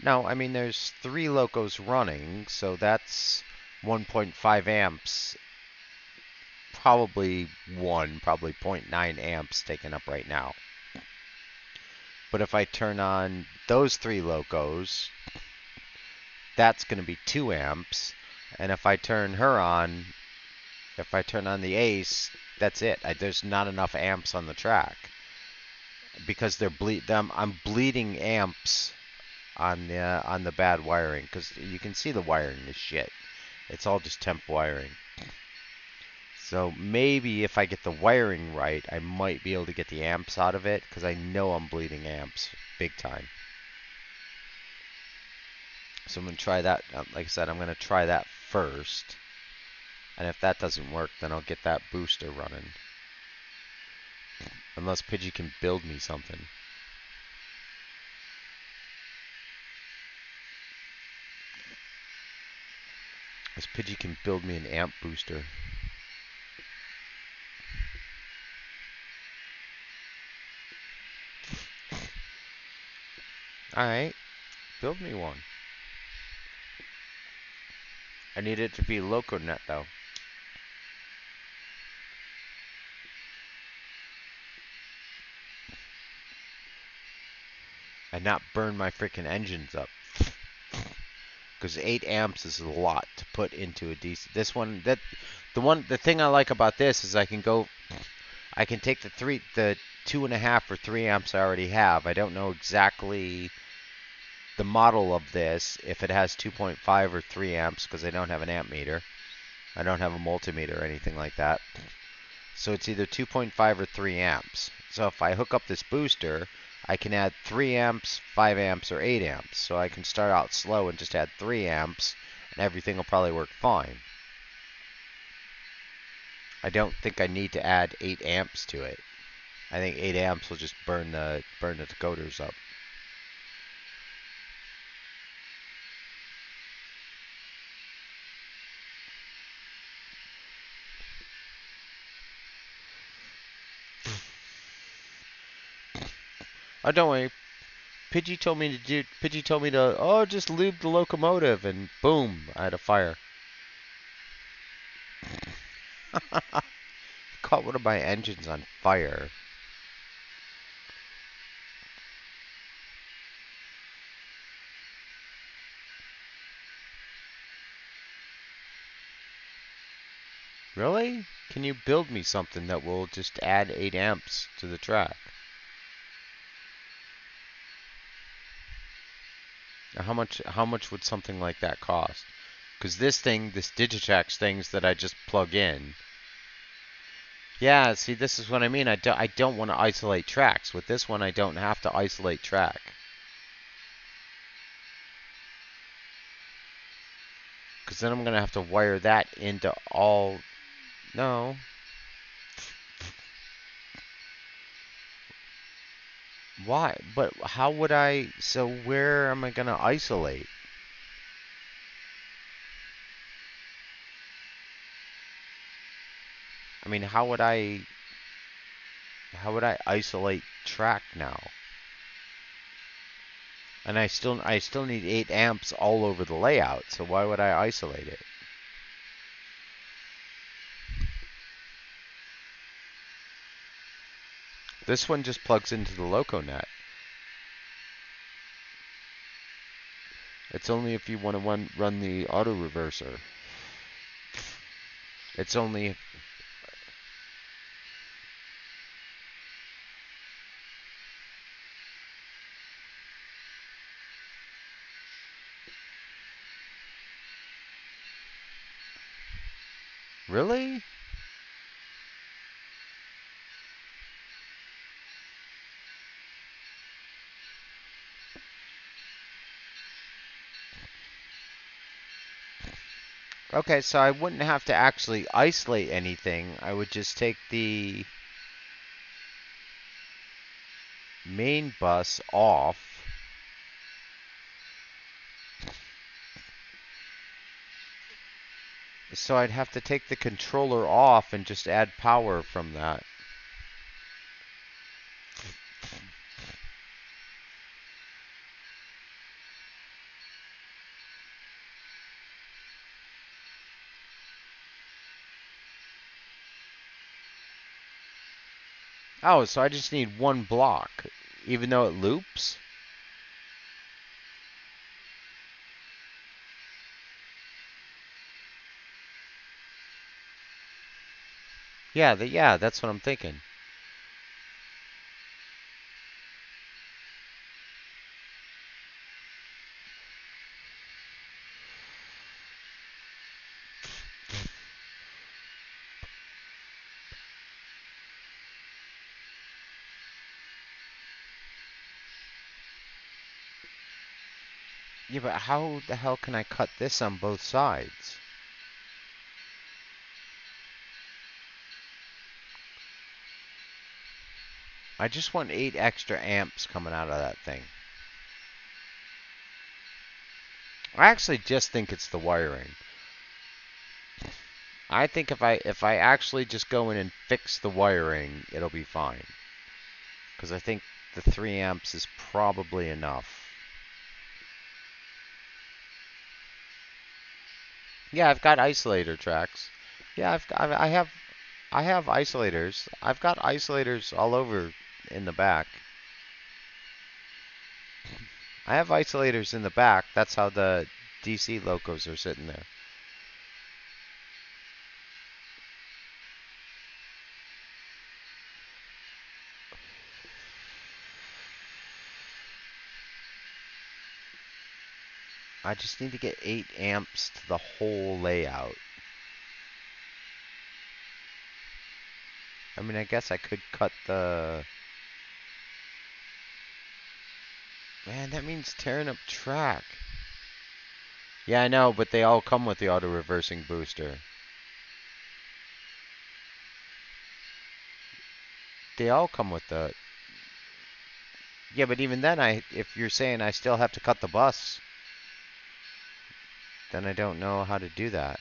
No, I mean, there's 3 locos running, so that's 1.5 amps. Probably 0.9 amps taken up right now. But if I turn on those 3 locos, that's going to be 2 amps. And if I turn her on, if I turn on the Ace, that's it. There's not enough amps on the track because I'm bleeding amps on the bad wiring, because you can see the wiring is shit. It's all just temp wiring. So maybe if I get the wiring right, I might be able to get the amps out of it, because I know I'm bleeding amps big time. So I'm going to try that. Like I said, I'm going to try that first. And if that doesn't work, then I'll get that booster running. Unless Pidgey can build me something. Unless Pidgey can build me an amp booster. Alright, build me one. I need it to be LocoNet though. And not burn my freaking engines up. Because 8 amps is a lot to put into a DC. This one, the thing I like about this is I can take the 2.5 or 3 amps I already have. I don't know exactly the model of this, if it has 2.5 or 3 amps, because I don't have an amp meter. I don't have a multimeter or anything like that. So it's either 2.5 or 3 amps. So if I hook up this booster, I can add 3 amps, 5 amps, or 8 amps. So I can start out slow and just add 3 amps, and everything will probably work fine. I don't think I need to add 8 amps to it. I think 8 amps will just burn the decoders up. Oh, don't worry. Pidgey told me to just lube the locomotive, and boom, I had a fire. Caught one of my engines on fire. Really? Can you build me something that will just add 8 amps to the track? How much would something like that cost? Because this Digitrax things that I just plug in. Yeah, see, this is what I mean. I don't want to isolate tracks. With this one, I don't have to isolate track. Because then I'm going to have to wire that into all... No. Why? But how would I... So where am I going to isolate? I mean, how would I isolate track now? And I still need 8 amps all over the layout, so why would I isolate it? This one just plugs into the LocoNet. It's only if you want to run the auto reverser. It's only... Really? Okay, so I wouldn't have to actually isolate anything. I would just take the main bus off. So I'd have to take the controller off and just add power from that. Oh, so I just need one block, even though it loops? Yeah, that's what I'm thinking. Yeah, but how the hell can I cut this on both sides? I just want 8 extra amps coming out of that thing. I actually just think it's the wiring. I think if I actually just go in and fix the wiring, it'll be fine. Because I think the 3 amps is probably enough. Yeah, I've got isolator tracks. Yeah, I have isolators. I've got isolators all over in the back. I have isolators in the back. That's how the DC locos are sitting there. I just need to get 8 amps to the whole layout. I mean, I guess I could cut the... Man, that means tearing up track. Yeah, I know, but they all come with the auto-reversing booster. They all come with the... Yeah, but even then, if you're saying I still have to cut the bus, then I don't know how to do that.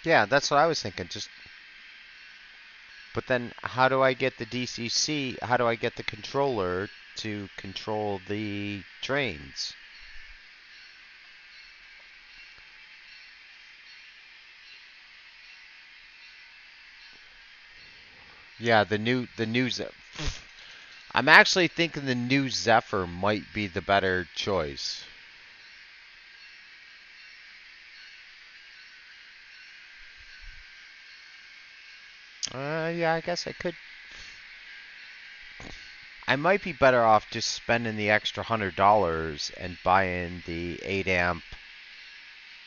Yeah, that's what I was thinking. But then how do I get the DCC? How do I get the controller to control the trains? Yeah, the new I'm actually thinking the new Zephyr might be the better choice. Yeah, I guess I could. I might be better off just spending the extra $100 and buying the 8 amp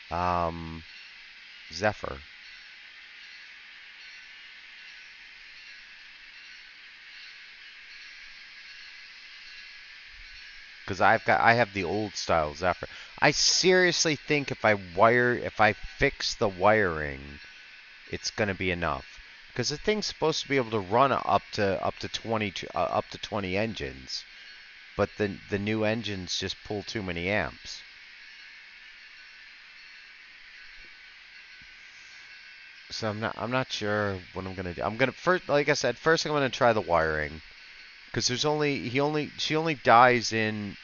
um, Zephyr. Because I have the old style Zephyr. I seriously think if I fix the wiring, it's gonna be enough. Because the thing's supposed to be able to run up to 20 engines, but the new engines just pull too many amps. So I'm not sure what I'm gonna do. I'm gonna first, like I said, first I'm gonna try the wiring because she only dies in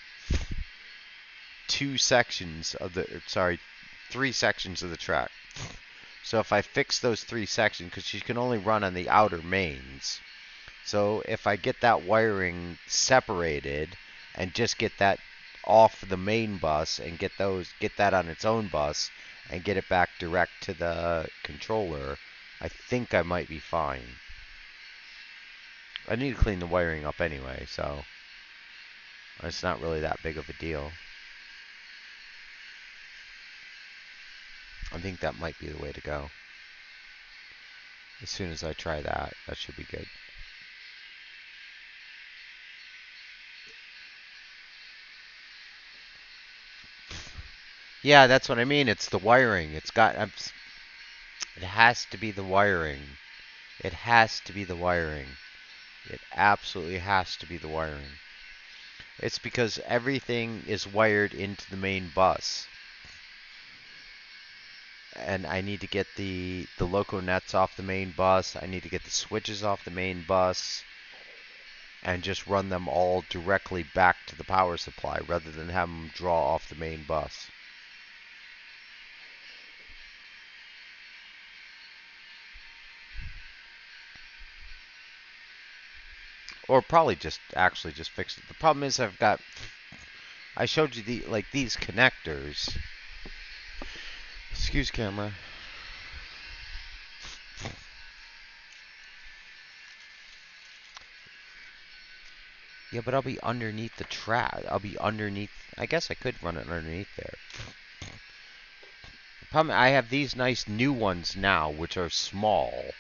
two sections of the sorry, 3 sections of the track. So if I fix those 3 sections, because she can only run on the outer mains. So if I get that wiring separated and just get that off the main bus and get that on its own bus and get it back direct to the controller, I think I might be fine. I need to clean the wiring up anyway, so it's not really that big of a deal. I think that might be the way to go. As soon as I try that, that should be good. Yeah, that's what I mean. It's the wiring. It has to be the wiring. It has to be the wiring. It absolutely has to be the wiring. It's because everything is wired into the main bus. And I need to get the loco nets off the main bus. I need to get the switches off the main bus and just run them all directly back to the power supply rather than have them draw off the main bus. Or probably just actually just fix it. The problem is I showed you these connectors. Excuse camera. Yeah, but I'll be underneath the track. I'll be underneath. I guess I could run it underneath there. The problem, I have these nice new ones now, which are small,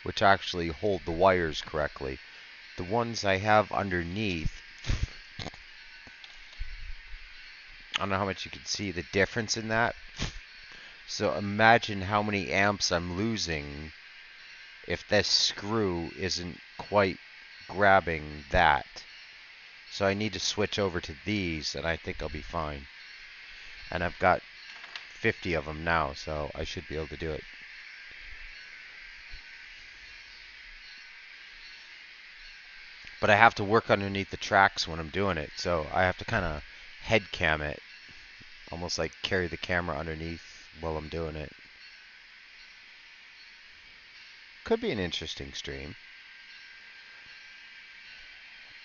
which actually hold the wires correctly. The ones I have underneath, I don't know how much you can see the difference in that. So imagine how many amps I'm losing if this screw isn't quite grabbing that. So I need to switch over to these, and I think I'll be fine. And I've got 50 of them now, so I should be able to do it. But I have to work underneath the tracks when I'm doing it, so I have to kind of head cam it, almost like carry the camera underneath while I'm doing it. Could be an interesting stream.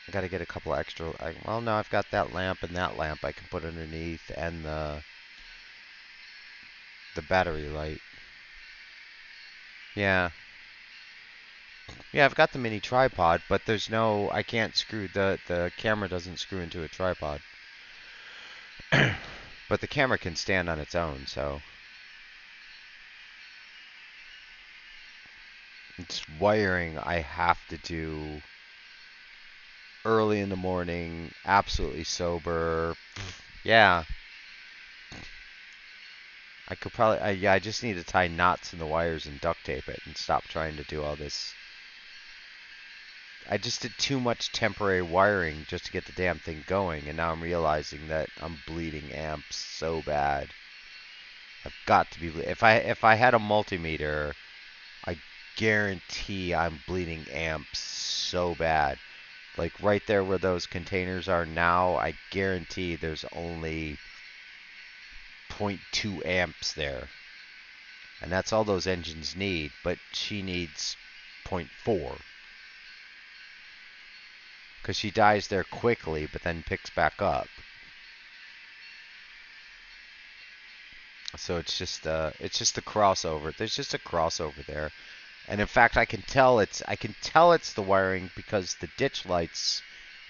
I got to get a couple extra. Well, no, I've got that lamp and that lamp I can put underneath, and the battery light. Yeah. Yeah, I've got the mini tripod, but there's no, I can't screw, the camera doesn't screw into a tripod. But the camera can stand on its own, so. It's wiring I have to do early in the morning, absolutely sober. Yeah. I could probably, yeah, I just need to tie knots in the wires and duct tape it and stop trying to do all this. I just did too much temporary wiring just to get the damn thing going, and now I'm realizing that I'm bleeding amps so bad. I've got to be, if I had a multimeter, I guarantee I'm bleeding amps so bad. Like right there where those containers are now, I guarantee there's only 0.2 amps there. And that's all those engines need, but she needs 0.4. Because she dies there quickly, but then picks back up. So it's just the crossover. There's just a crossover there. And in fact, I can tell it's the wiring because the ditch lights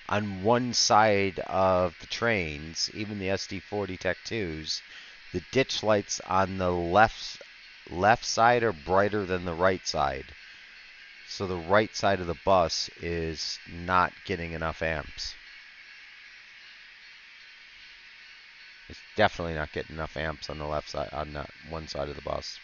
on one side of the trains, even the SD40 Tech 2s, the ditch lights on the left side are brighter than the right side. So the right side of the bus is not getting enough amps. It's definitely not getting enough amps on the left side, on that one side of the bus.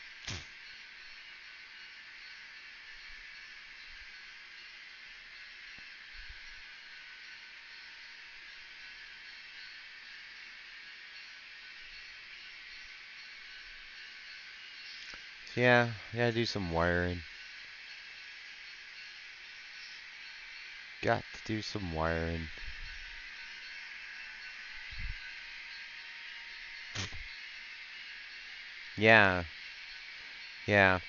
Yeah, gotta do some wiring. Got to do some wiring. Yeah, yeah,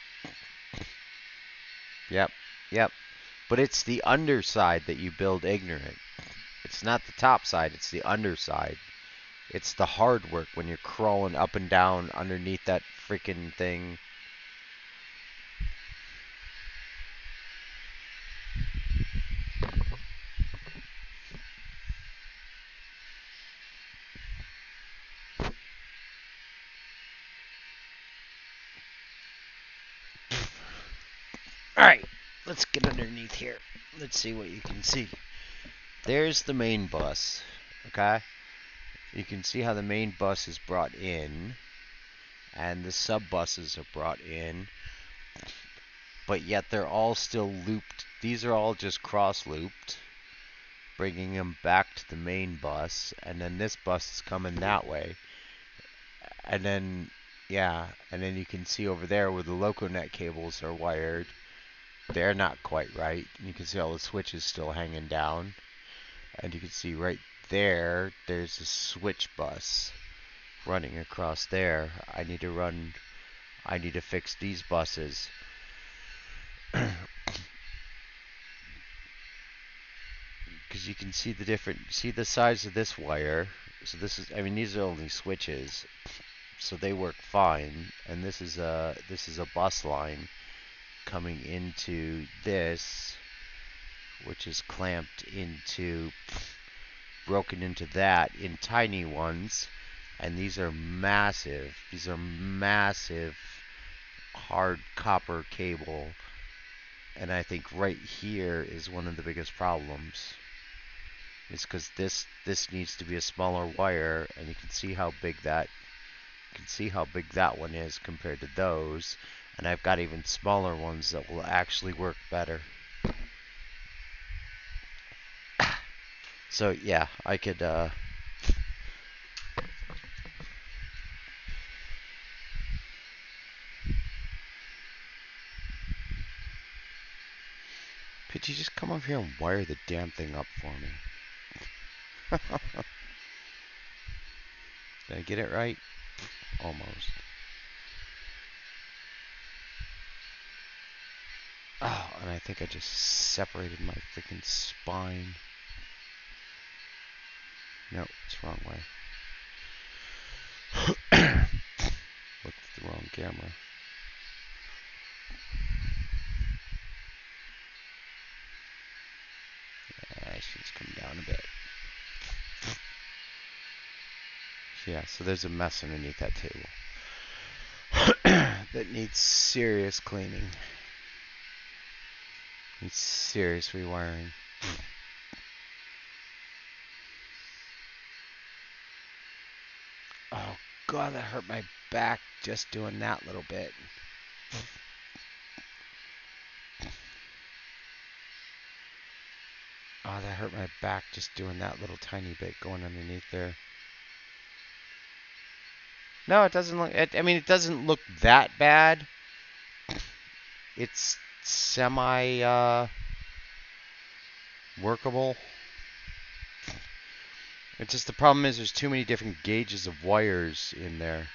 yep, yep. But it's the underside that you build ignorant. It's not the top side, it's the underside. It's the hard work when you're crawling up and down underneath that freaking thing. Alright, let's get underneath here. Let's see what you can see. There's the main bus, okay? You can see how the main bus is brought in. and the sub buses are brought in, but yet they're all still looped. These are all just cross looped, bringing them back to the main bus, and then this bus is coming that way. And then, yeah, and then you can see over there where the LocoNet cables are wired, they're not quite right. And you can see all the switches still hanging down. And you can see right there, there's a switch bus running across there. I need to fix these buses. Because you can see see the size of this wire. So this is, I mean, these are only switches, so they work fine. And this is a bus line coming into this, which is clamped into, broken into that in tiny ones. And these are massive. These are massive hard copper cable. And I think right here is one of the biggest problems. It's because this needs to be a smaller wire, and you can see how big that one is compared to those. And I've got even smaller ones that will actually work better. So yeah, I could could you just come over here and wire the damn thing up for me? Did I get it right? Almost. Oh, and I think I just separated my freaking spine. No, it's the wrong way. Looked at the wrong camera. I should just come down a bit. Yeah, so there's a mess underneath that table that needs serious cleaning. Needs serious rewiring. Oh god, that hurt my back just doing that little bit. Oh, that hurt my back just doing that little tiny bit going underneath there. No, it doesn't look, I mean, it doesn't look that bad. It's semi workable. It's just the problem is there's too many different gauges of wires in there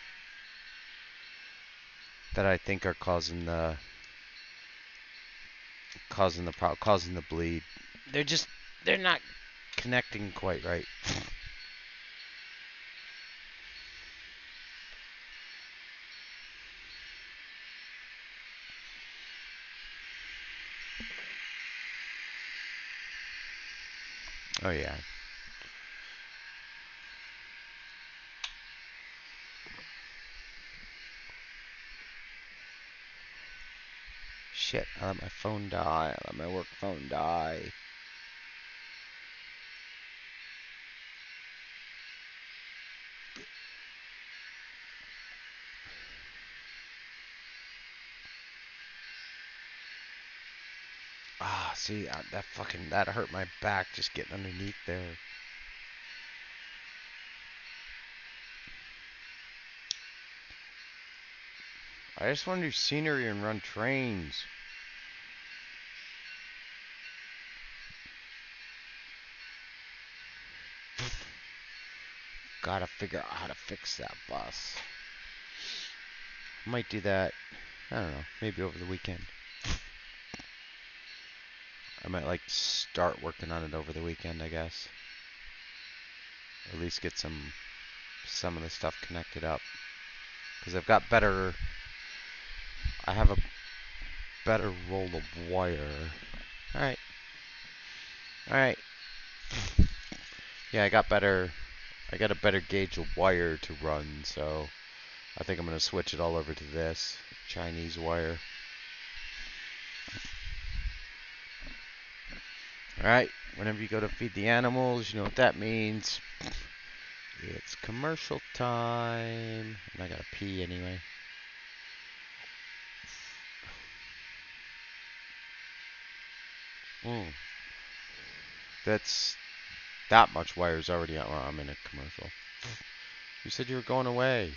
that I think are causing the bleed. They're not connecting quite right. Oh yeah. Shit, I let my phone die. I let my work phone die. Ah, see, that hurt my back just getting underneath there. I just want to do scenery and run trains. Gotta figure out how to fix that bus. Might do that, I don't know, maybe over the weekend. I might like start working on it over the weekend, I guess. At least get some of the stuff connected up. Because I have a better roll of wire. Alright. Alright. Yeah, I got a better gauge of wire to run, so I think I'm going to switch it all over to this Chinese wire. Alright, whenever you go to feed the animals, you know what that means. It's commercial time. And I gotta pee anyway. That's that much wire's already out. Well, I'm in a commercial. You said you were going away.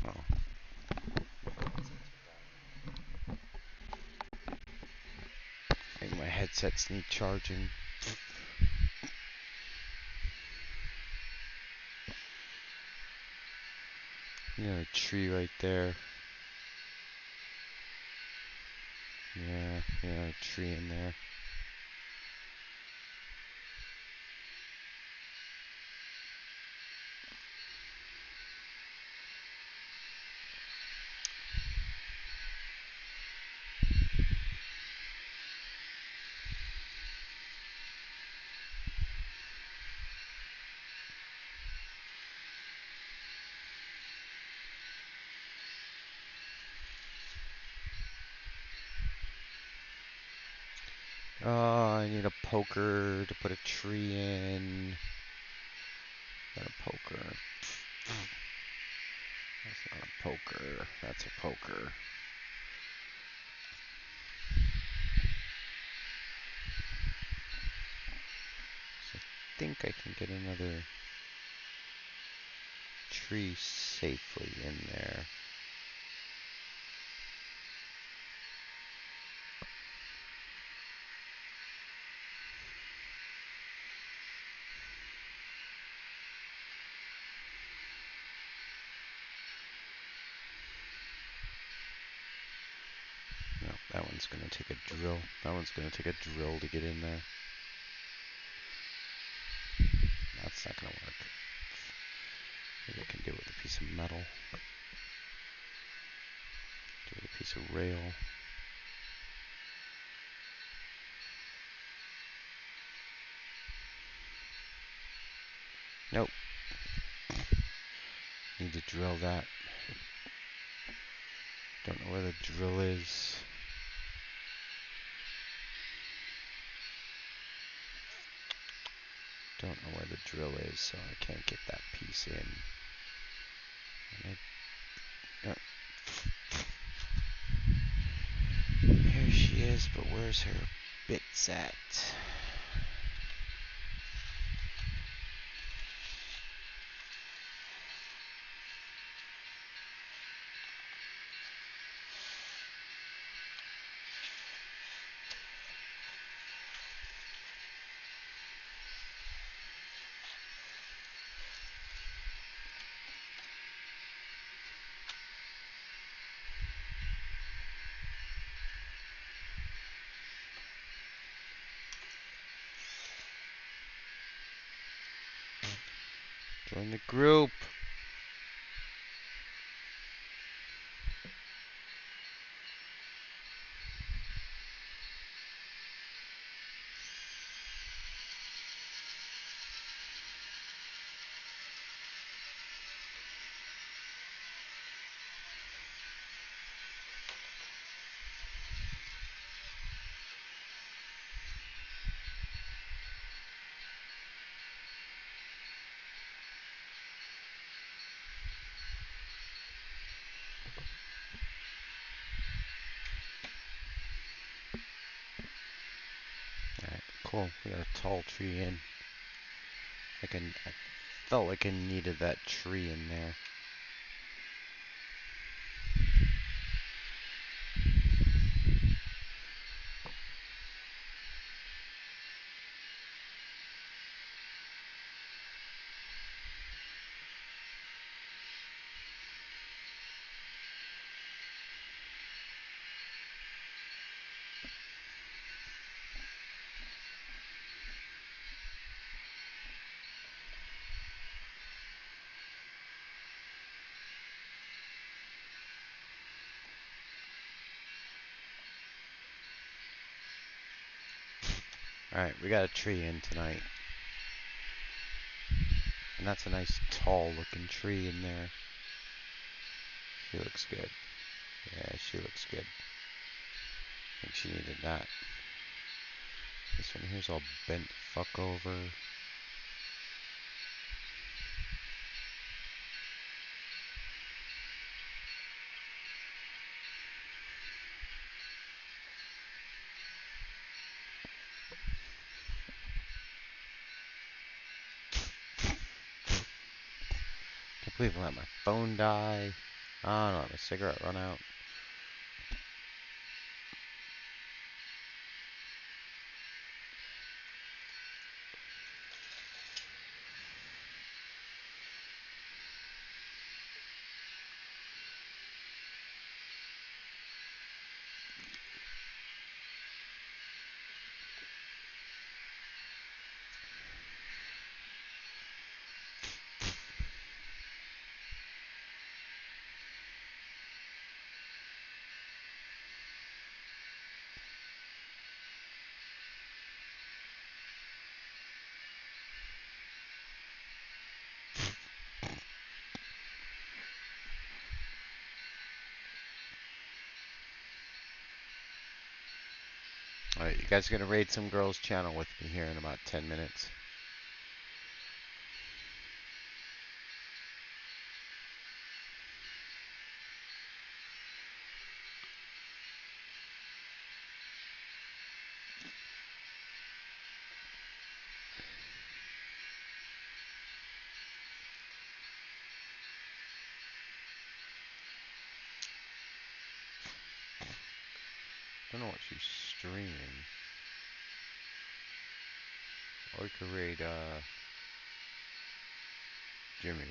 Oh, I think my headsets need charging. A tree right there. Yeah, a tree in there. Oh, I need a poker to put a tree in. Got a poker. That's not a poker. That's a poker. So I think I can get another tree safely in there. No, that one's gonna take a drill. That one's gonna take a drill to get in there. That's not gonna work. Maybe I can do it with a piece of metal. Do it with a piece of rail. Nope. Need to drill that. Don't know where the drill is. Don't know where the drill is, so I can't get that piece in. Here she is, but where's her bits at? Join the group. Cool. We got a tall tree in. I felt like I needed that tree in there. Alright, we got a tree in tonight. And that's a nice tall looking tree in there. She looks good. Yeah, she looks good. I think she needed that. This one here's all bent fuck over. Can't believe I let my phone die. Oh, no, let my cigarette run out. Alright, you guys are gonna raid some girl's channel with me here in about 10 minutes. Don't know what she's streaming. Or we could raid, Jimmy.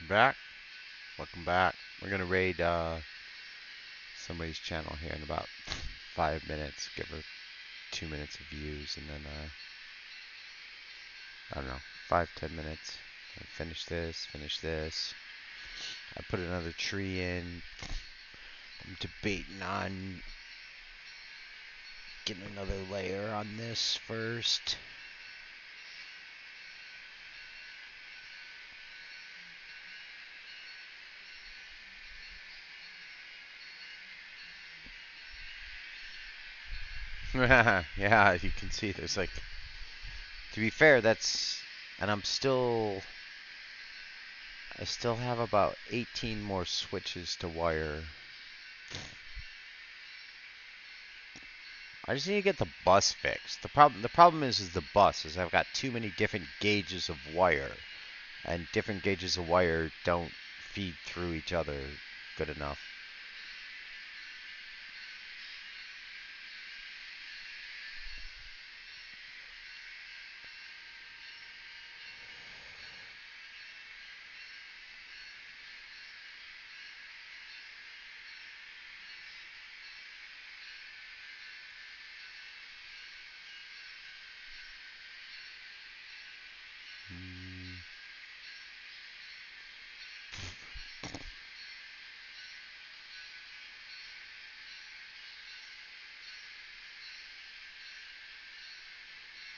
Back? Welcome back. We're gonna raid, somebody's channel here in about 5 minutes. Give her 2 minutes of views and then, I don't know, 5-10 minutes. And finish this, finish this. I put another tree in. I'm debating on getting another layer on this first. Yeah, you can see there's like, to be fair, and I still have about 18 more switches to wire. I just need to get the bus fixed. The problem is the bus is I've got too many different gauges of wire, and different gauges of wire don't feed through each other good enough.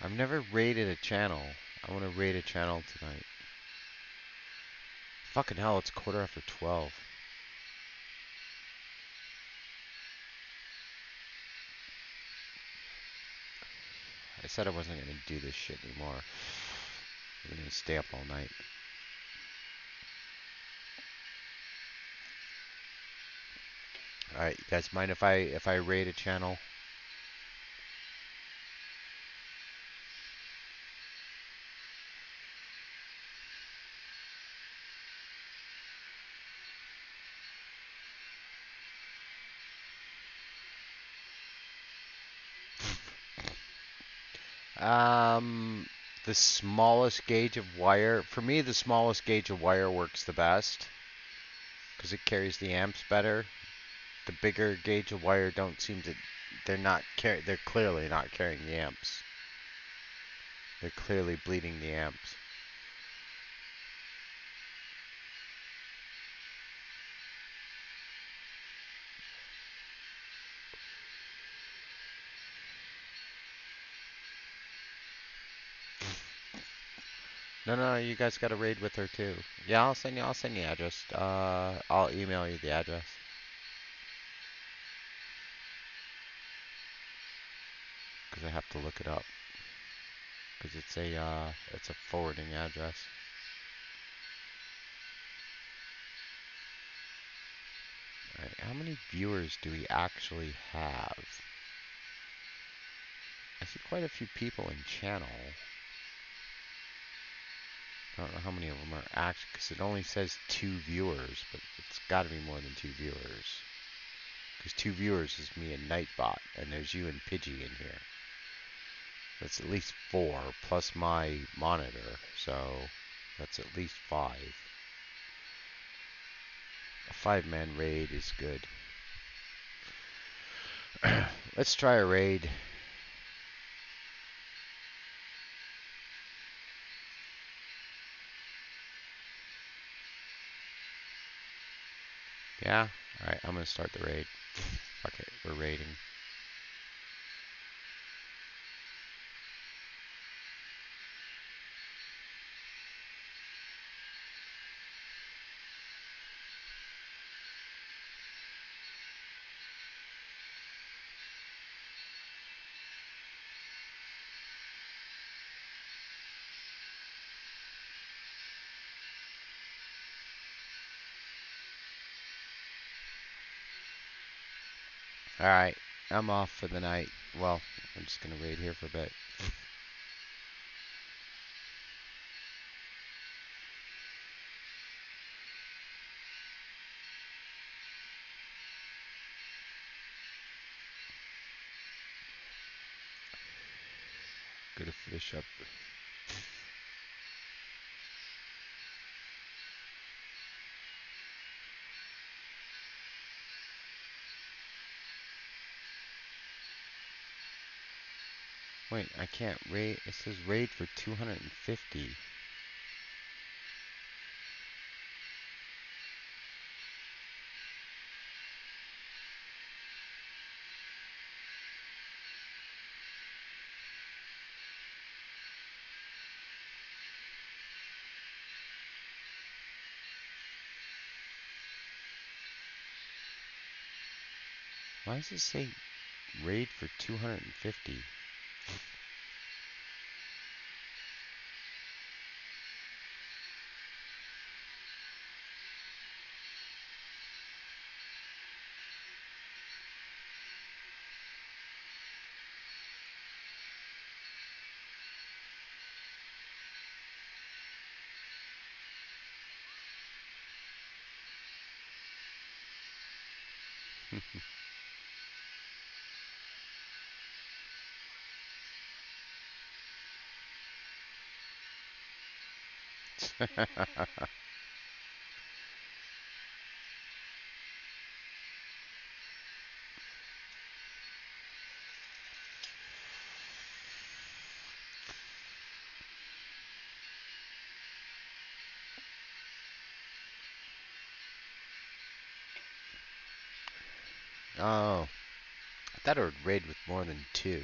I've never raided a channel. I want to raid a channel tonight. Fucking hell, it's 12:15. I said I wasn't gonna do this shit anymore. I'm gonna stay up all night. Alright, you guys mind if I raid a channel? Um, the smallest gauge of wire. For me, the smallest gauge of wire works the best because it carries the amps better. The bigger gauge of wire don't seem to. They're clearly not carrying the amps. They're clearly bleeding the amps. No, no, you guys got to raid with her too. Yeah, I'll send you address. I'll email you the address because I have to look it up because it's a forwarding address. All right, how many viewers do we actually have? I see quite a few people in channel. I don't know how many of them are actually, because it only says 2 viewers, but it's got to be more than 2 viewers. Because 2 viewers is me and Nightbot, and there's you and Pidgey in here. That's at least 4, plus my monitor, so that's at least 5. A 5-man raid is good. Let's try a raid. Yeah? Alright, I'm gonna start the raid. Fuck it, we're raiding. Alright, I'm off for the night. Well, I'm just gonna raid here for a bit. Gonna finish up. Wait, I can't raid. It says raid for 250. Why does it say raid for 250? Oh, I thought it would raid with more than 2.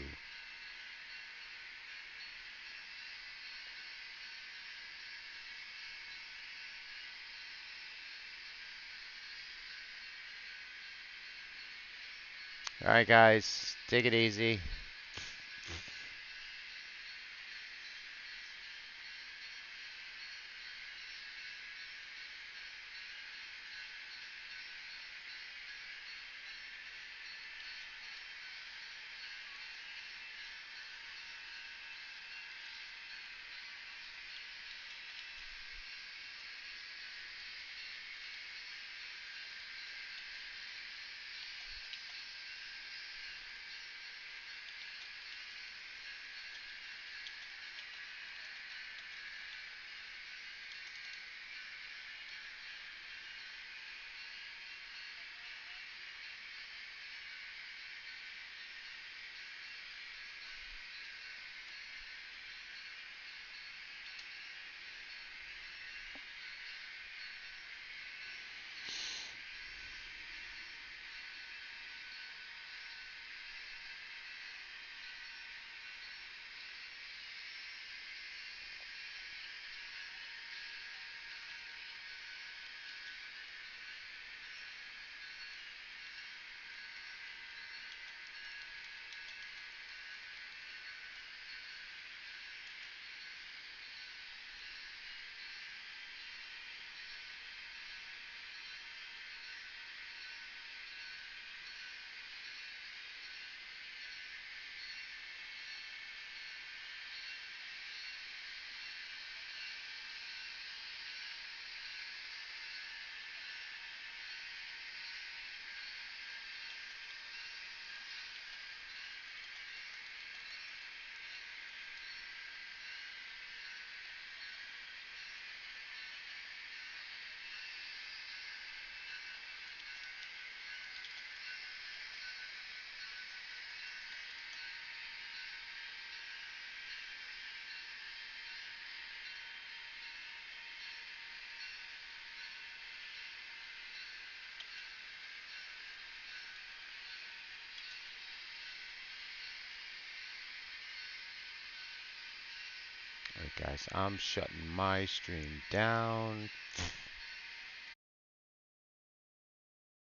Alright, guys. Take it easy. Alright, guys. I'm shutting my stream down.